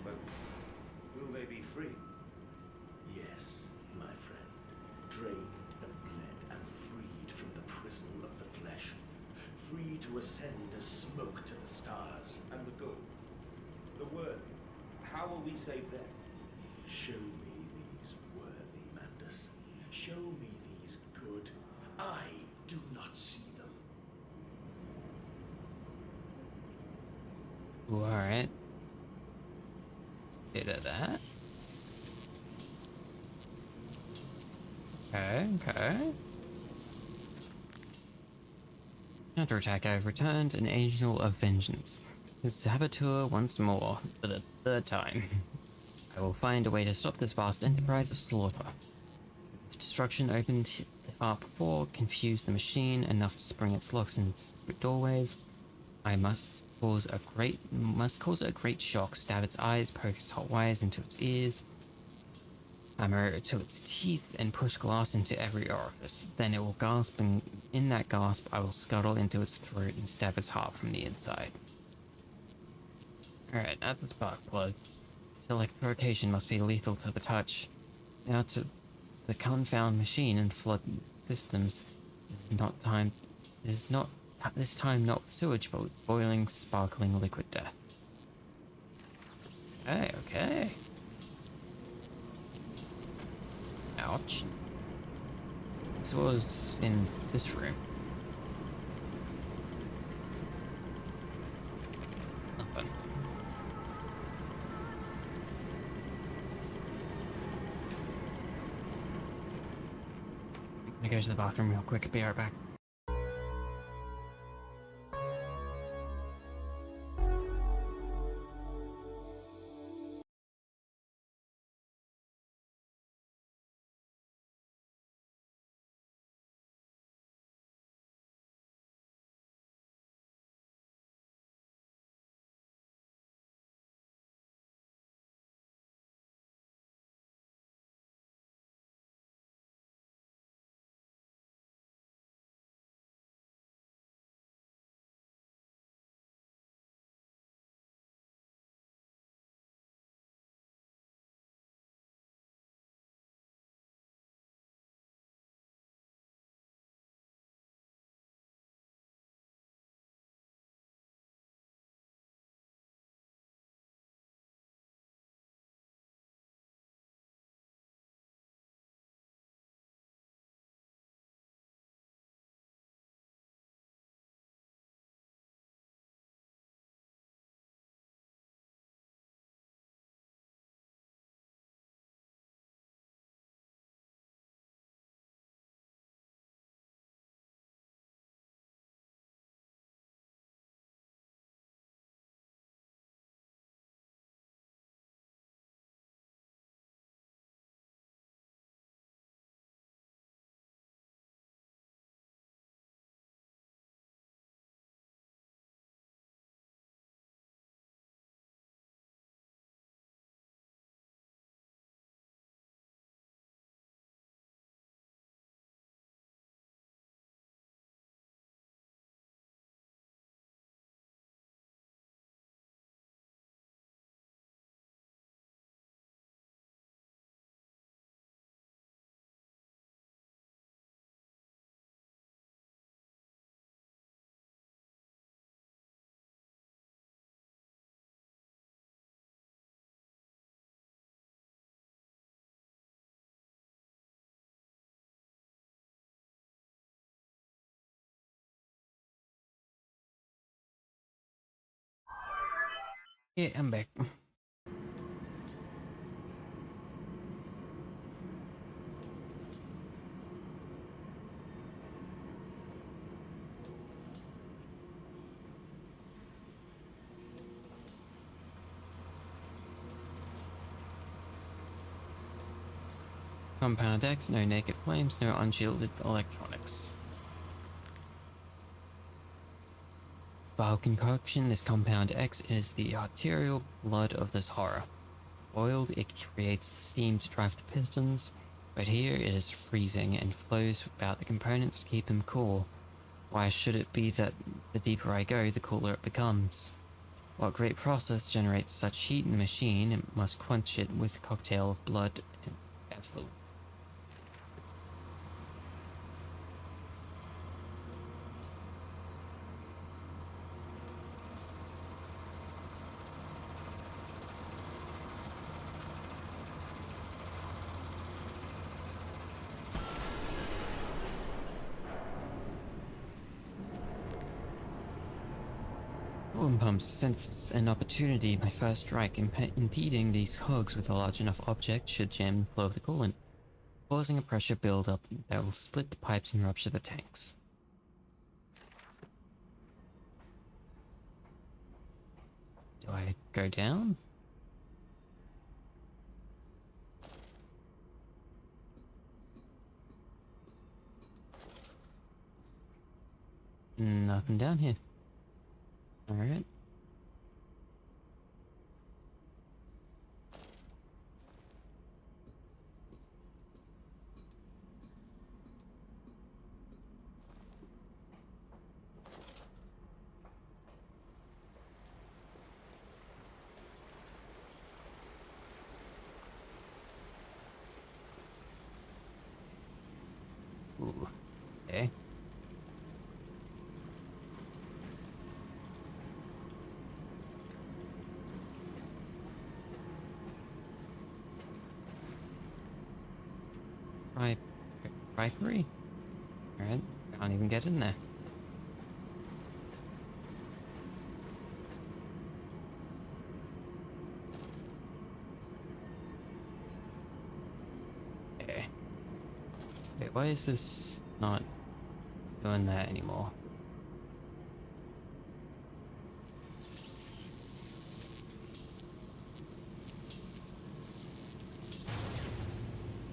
But will they be free? Yes, my friend. Drained and bled and freed from the prison of the flesh. Free to ascend as smoke to the stars. And the good? The worthy? How will we save them? Show me these worthy, Mandus. Show me these good. I do not see them. Alright. Bit of that. Okay. Counterattack, I've returned an angel of vengeance. Saboteur once more, for the third time. I will find a way to stop this vast enterprise of slaughter. If destruction opened far before, confused the machine enough to spring its locks and doorways, I must cause it a great shock, stab its eyes, poke its hot wires into its ears, hammer it to its teeth, and push glass into every orifice. Then it will gasp, and in that gasp, I will scuttle into its throat and stab its heart from the inside. Alright, that's the spark plug. Its electrification must be lethal to the touch. Now to the confound machine and flood systems. This is not time. This is not. This time not with sewage, but with boiling, sparkling liquid death. Okay, okay. Ouch. This was in this room. Nothing. I'm gonna go to the bathroom real quick, be right back. Yeah, I'm back. Compound X, no naked flames, no unshielded electronics. Bile concoction is Compound X is the arterial blood of this horror. Boiled, it creates the steam to drive the pistons, but here it is freezing and flows about the components to keep them cool. Why should it be that the deeper I go, the cooler it becomes? What great process generates such heat in the machine, it must quench it with a cocktail of blood and gas fluid. Coolant pumps sense an opportunity. My first strike, impeding these cogs with a large enough object should jam the flow of the coolant, causing a pressure buildup that will split the pipes and rupture the tanks. Do I go down? Nothing down here. Alright. Ooh. Okay. Ripery? Alright, can't even get in there. Okay. Wait, why is this not doing that anymore?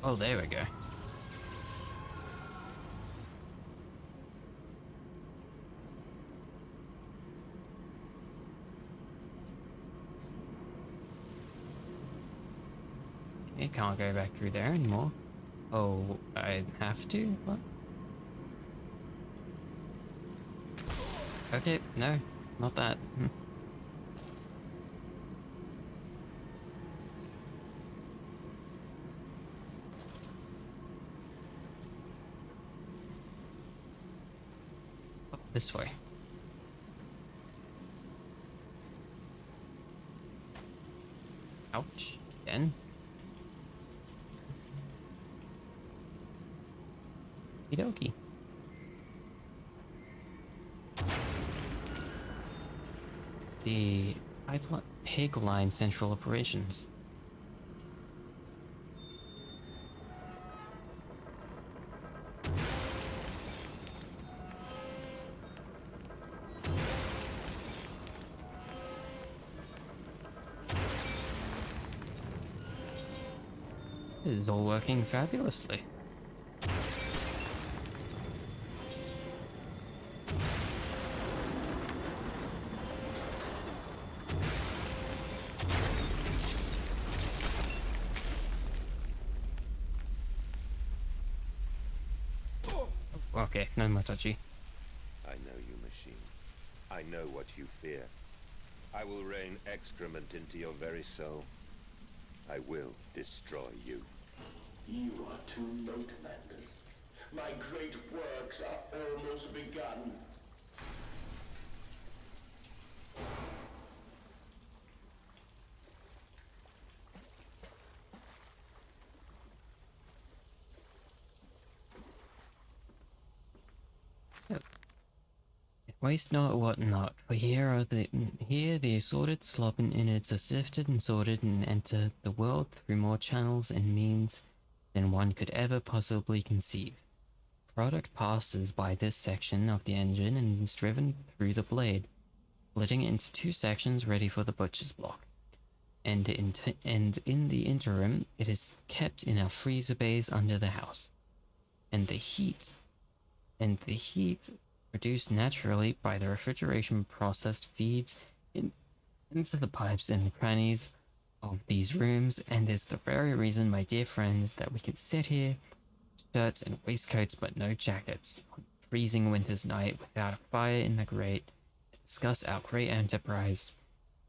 Oh, there we go. Okay, can't go back through there anymore. Oh, I have to? What? Okay, no, not that. Oh, this way. Ouch. Again. Okie dokie. The pig line central operations. This is all working fabulously. Okay, no more touchy. I know you, machine. I know what you fear. I will rain excrement into your very soul. I will destroy you. You are too late, Mandus. My great works are almost begun. Waste not what not, for here the assorted slop and innards are sifted and sorted and enter the world through more channels and means than one could ever possibly conceive. Product passes by this section of the engine and is driven through the blade, splitting it into two sections ready for the butcher's block. And in the interim, it is kept in our freezer bays under the house. And the heat produced naturally by the refrigeration process feeds into the pipes and crannies of these rooms, and is the very reason, my dear friends, that we can sit here, shirts and waistcoats but no jackets, on a freezing winter's night without a fire in the grate, and discuss our great enterprise.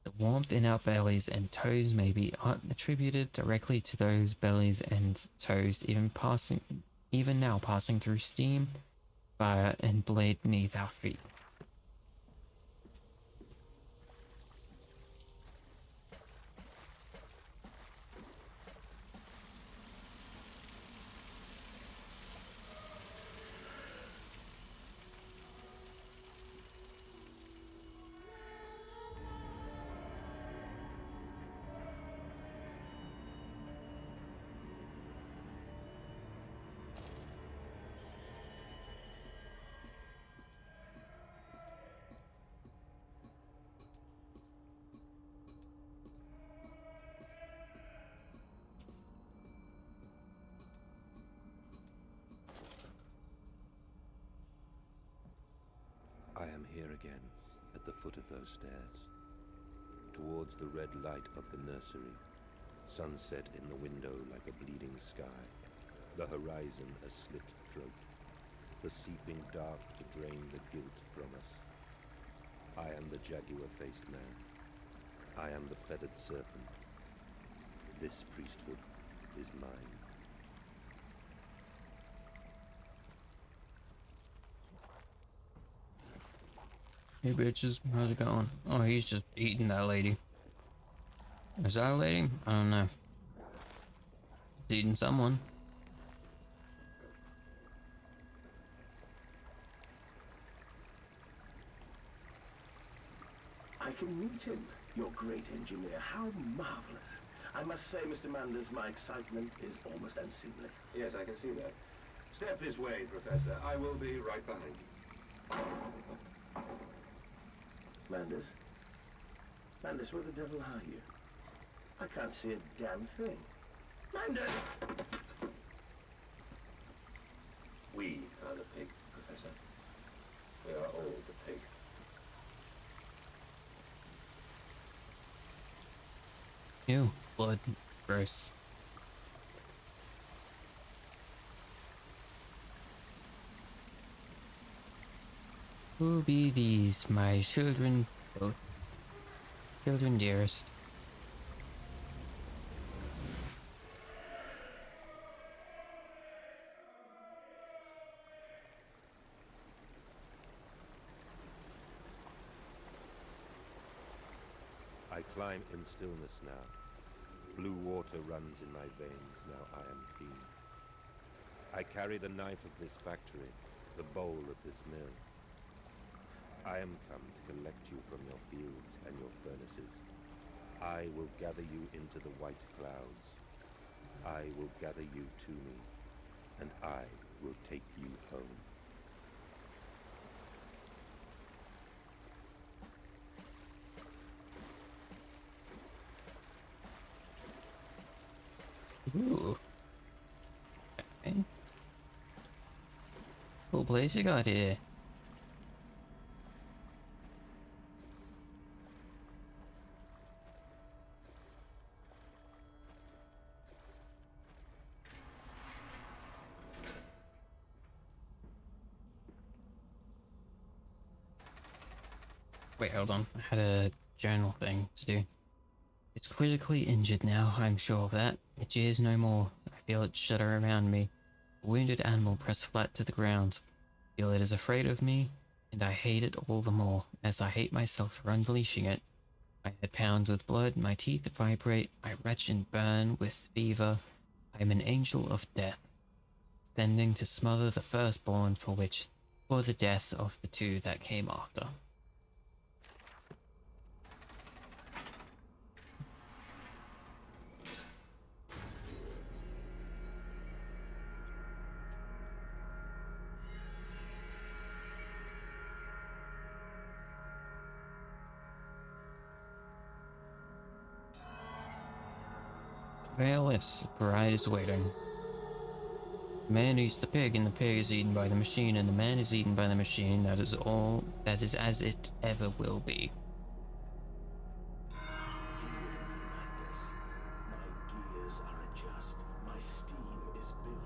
The warmth in our bellies and toes may be attributed directly to those bellies and toes, even now passing through steam, fire, and blade beneath our feet. I am here again, at the foot of those stairs, towards the red light of the nursery, sunset in the window like a bleeding sky, the horizon a slit throat, the seeping dark to drain the guilt from us. I am the jaguar-faced man. I am the feathered serpent. This priesthood is mine. Hey bitches, how's it going? Oh, he's just eating that lady. Is that a lady? I don't know. He's eating someone. I can meet him, your great engineer. How marvelous. I must say, Mr. Manders, my excitement is almost unseemly. Yes, I can see that. Step this way, Professor. I will be right behind you. Manders? Manders, where the devil are you? I can't see a damn thing. Manders! We are the pig, Professor. We are all the pig. Ew, blood. Gross. Who be these, my children, both? Children dearest. I climb in stillness now. Blue water runs in my veins, now I am clean. I carry the knife of this factory, the bowl of this mill. I am come to collect you from your fields and your furnaces. I will gather you into the white clouds. I will gather you to me, and I will take you home. Ooh. Okay. Cool place you got here. Wait, hold on. I had a journal thing to do. It's critically injured now, I'm sure of that. It jeers no more. I feel it shudder around me. A wounded animal pressed flat to the ground. Feel it is afraid of me, and I hate it all the more, as I hate myself for unleashing it. My head pounds with blood, my teeth vibrate, I retch and burn with fever. I am an angel of death, sending to smother the firstborn for which for the death of the two that came after. Well, if the bride is waiting. The man eats the pig, and the pig is eaten by the machine, and the man is eaten by the machine. That is all. That is as it ever will be. Madness. My gears are adjust. My steam is built.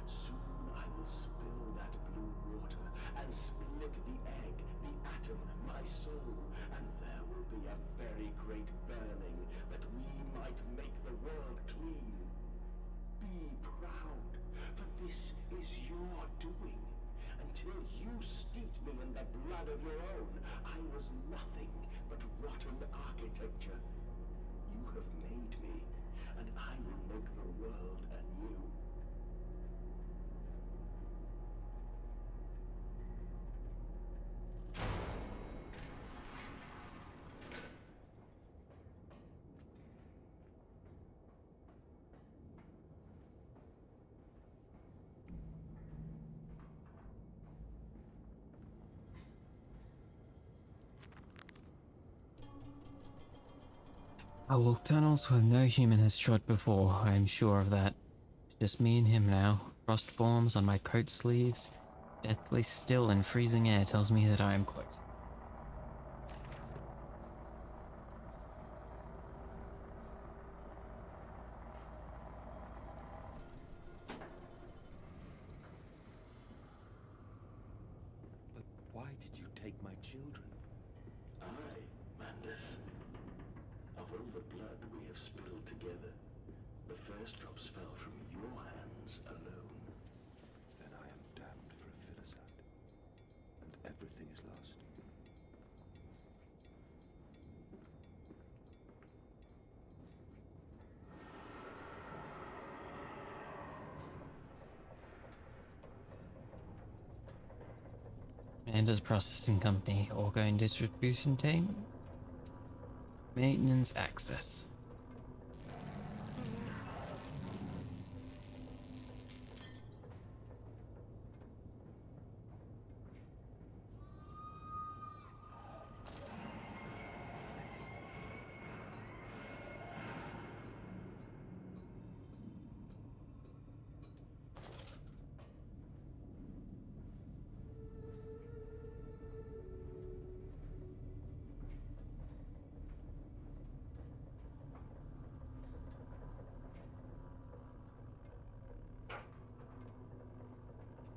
Soon I will spill that blue water and split the egg, the atom, my soul, and there will be a very great burning that we might make the world clean. Be proud, for this is your doing. Until you steeped me in the blood of your own, I was nothing but rotten architecture. You have made me, and I will make the world anew. I walk tunnels where no human has trod before. I am sure of that. It's just me and him now. Frost forms on my coat sleeves. Deathly still and freezing air tells me that I am close. But why did you take my children? Aye, Mandus. Of all the blood we have spilled together, the first drops fell from your hands alone. Then I am damned for a filicide. And everything is lost. Anders Processing Company, Orgo Distribution Team. Maintenance access.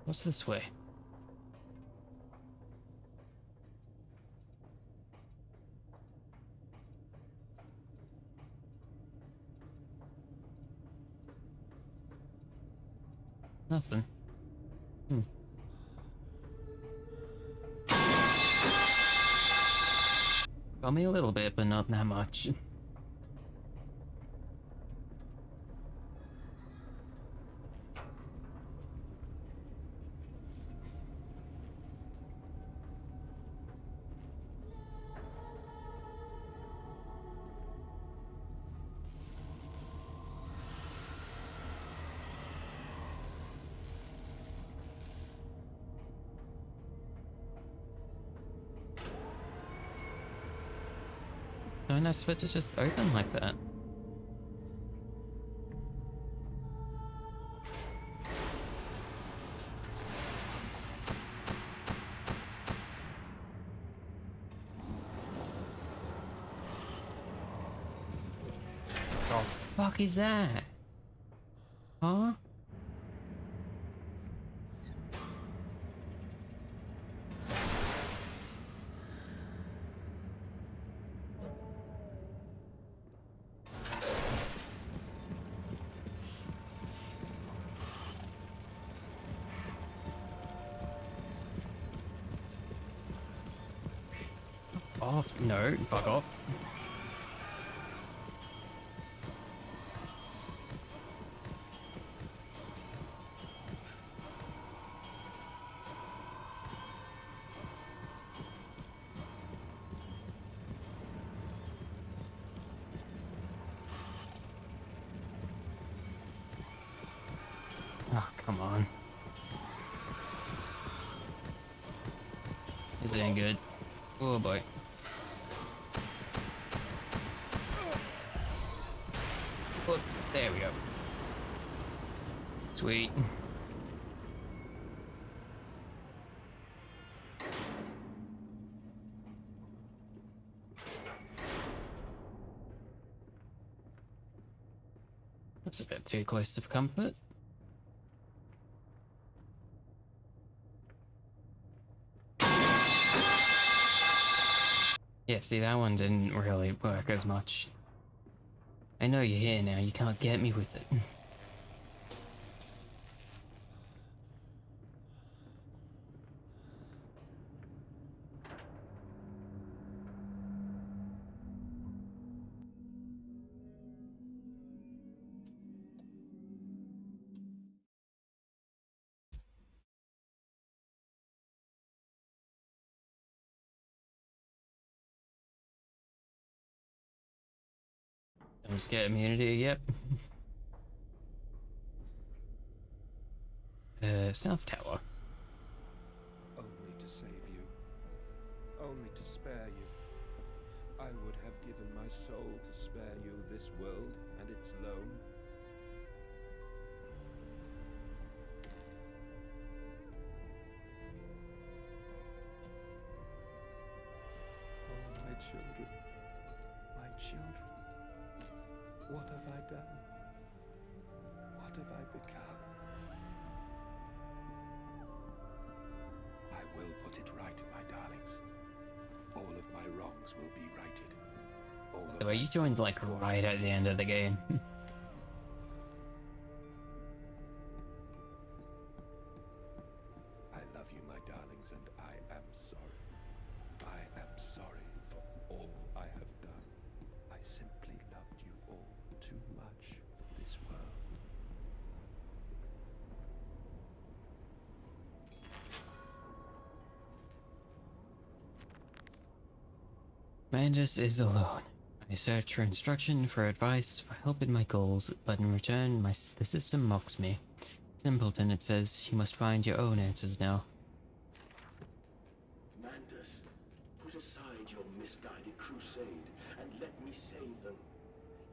What's this way? Nothing. Got me a little bit, but not that much. So nice for it to just open like that. The fuck is that? Huh? Off. No, fuck off. Come on. This ain't good. Oh boy. Oh, there we go. Sweet. That's a bit too close to comfort. Yeah, see, that one didn't really work as much. I know you're here now, you can't get me with it. Don't get immunity, yep. South Tower. Only to save you. Only to spare you. I would have given my soul to spare you this world and its loan. Oh, my children. My children. What have I done? What have I become? I will put it right, my darlings. All of my wrongs will be righted. All of The way my you joined sins like washed right at the end of the game. I love you, my darlings, and I am sorry. I am sorry for all I have done. I simply loved you all too much for this world. Mandus is alone. I search for instruction, for advice, for help in my goals, but in return, the system mocks me. Simpleton, it says, you must find your own answers now. Mandus, put aside your misguided crusade and let me save them.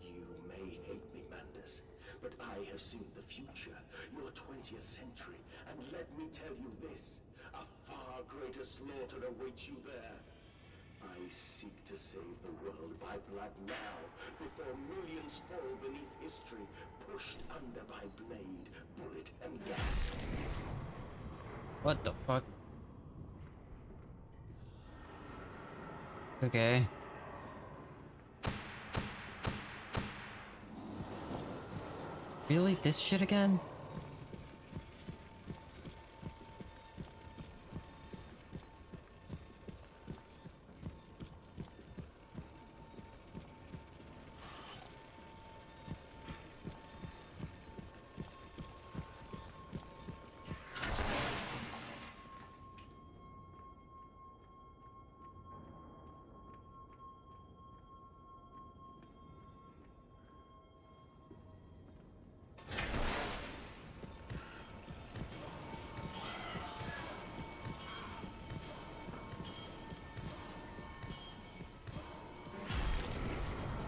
You may hate me, Mandus, but I have seen the future, your 20th century, and let me tell you this, a far greater slaughter awaits you there. I seek to save the world by blood now, before millions fall beneath history, pushed under by blade, bullet, and gas. What the fuck? Okay. Really? This shit again?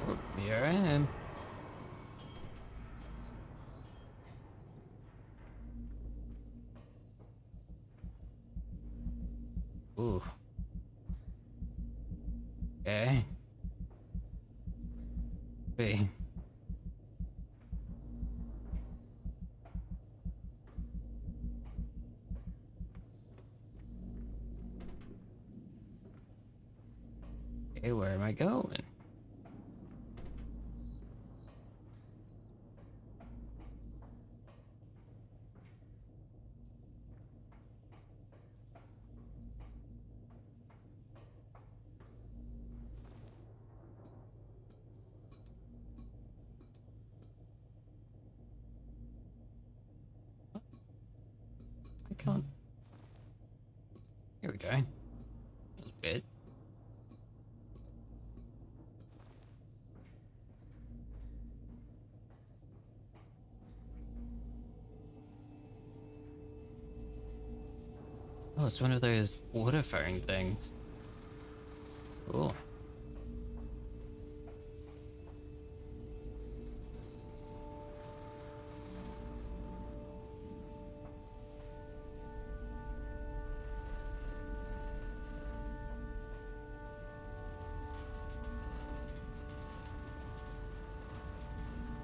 Oh, here I am. Ooh. Okay. Wait. Okay, where am I going? I can't. Here we go. That was a bit. Oh, it's one of those water phone things. Cool.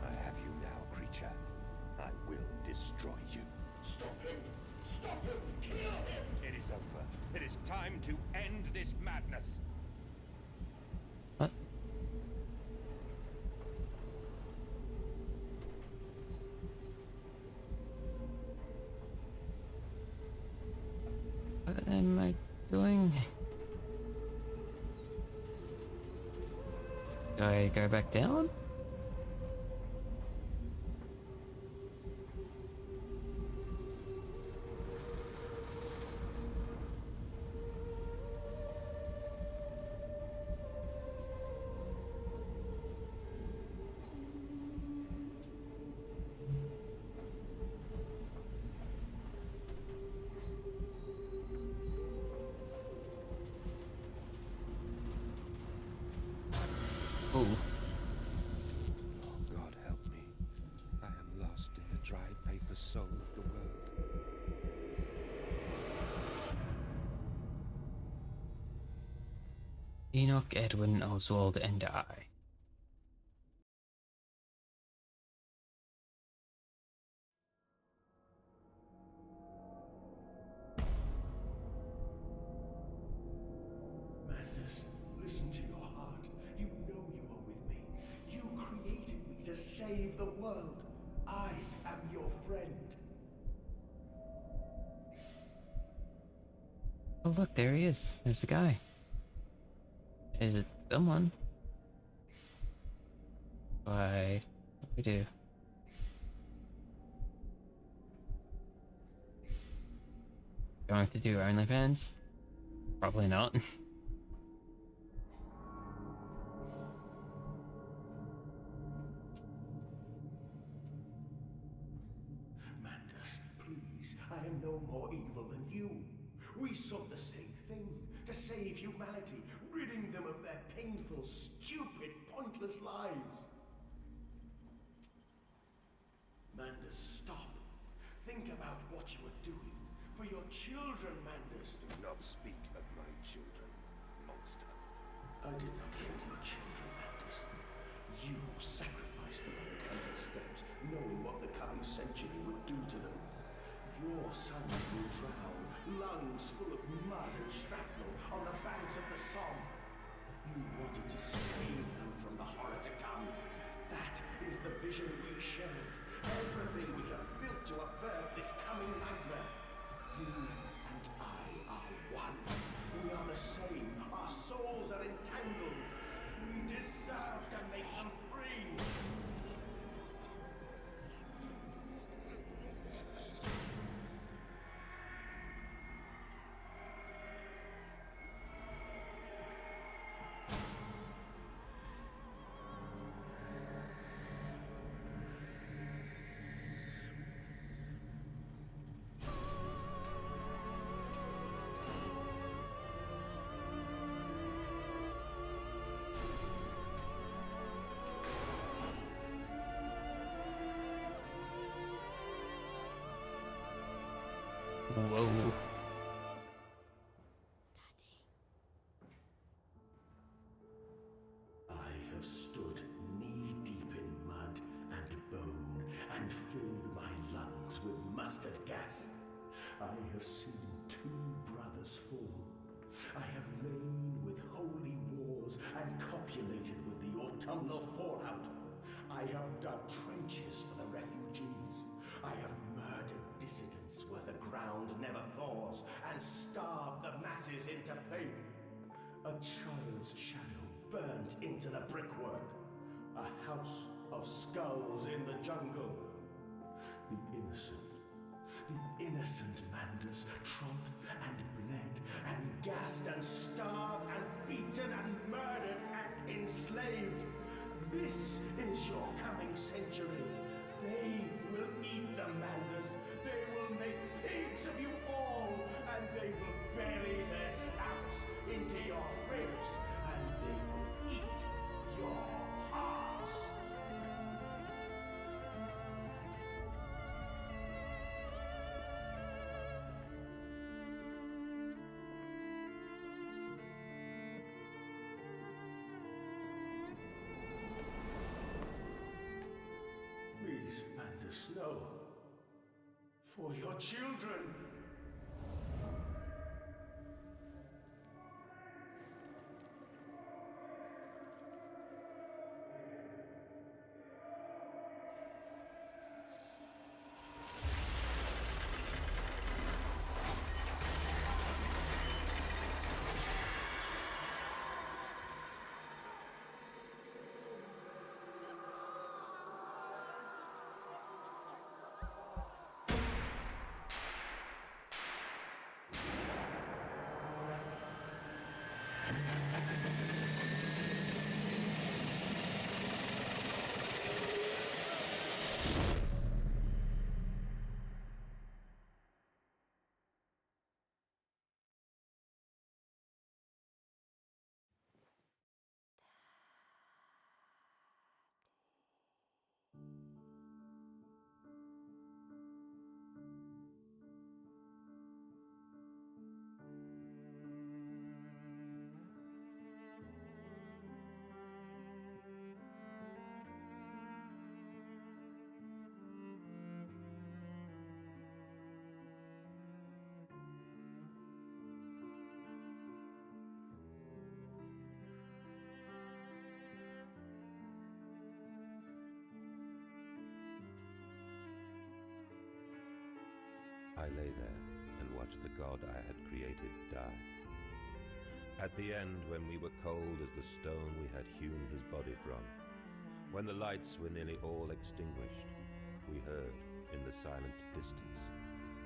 I have you now, creature. I will destroy you. Stop him! Stop him! Kill him! It is over. It is time to end this madness. What? What am I doing? Do I go back down? Ooh. Oh, God help me. I am lost in the dried paper soul of the world. Enoch, Edwin, Oswald, and I. Madness, listen to your heart. You know you are with me. You created me to save the world. I am your friend. Oh look, there he is. There's the guy. Is it someone? Why? What do we do? Going to do OnlyFans? Probably not. Mandus, please, I am no more evil than you. We sought the same thing, to save humanity, ridding them of their painful, stupid, pointless lives. Mandus, stop. Think about what you are doing. For your children, Mandus. Do not speak of my children, monster. I did not kill your children, Mandus. You sacrificed them on the temple steps, knowing what the coming century would do to them. Your sons will drown, lungs full of mud and shrapnel, on the banks of the Somme. You wanted to save them from the horror to come. That is the vision we shared. Everything we have built to avert this coming nightmare. You and I are one. We are the same. Our souls are entangled. We deserve to make them free. Whoa. I have stood knee-deep in mud and bone and filled my lungs with mustard gas. I have seen 2 brothers fall. I have lain with holy wars and copulated with the autumnal fallout. I have dug trenches for the refugees. I have murdered dissidents where the ground never thaws and starved the masses into pain. A child's shadow burnt into the brickwork. A house of skulls in the jungle. The innocent Mandus trod and bled and gassed and starved and beaten and murdered and enslaved. This is your coming century. They will eat the Mandus. They will make pigs of you all, and they will for your children. I lay there and watched the god I had created die. At the end, when we were cold as the stone we had hewn his body from, when the lights were nearly all extinguished, we heard, in the silent distance,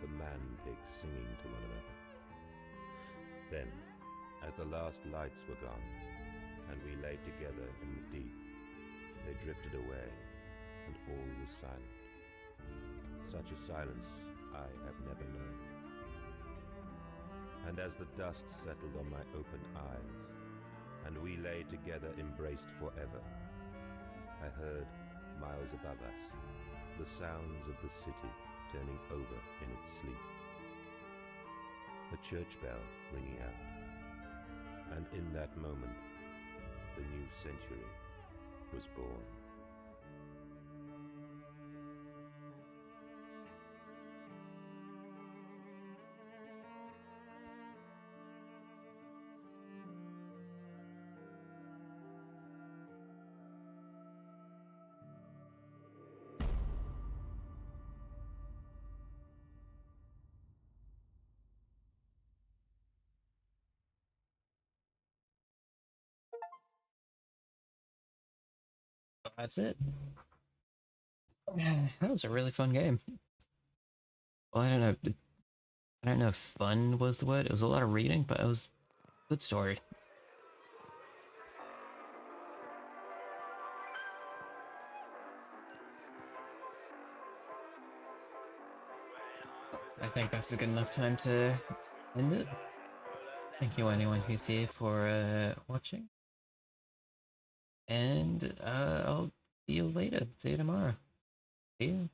the man-pigs singing to one another. Then, as the last lights were gone, and we lay together in the deep, they drifted away, and all was silent. Such a silence I have never known. And as the dust settled on my open eyes, and we lay together embraced forever, I heard, miles above us, the sounds of the city turning over in its sleep. The church bell ringing out, and in that moment, the new century was born. That's it. That was a really fun game. Well, I don't know. I don't know if fun was the word. It was a lot of reading, but it was a good story. I think that's a good enough time to end it. Thank you anyone who's here for watching. And I'll see you later. See you tomorrow. See you.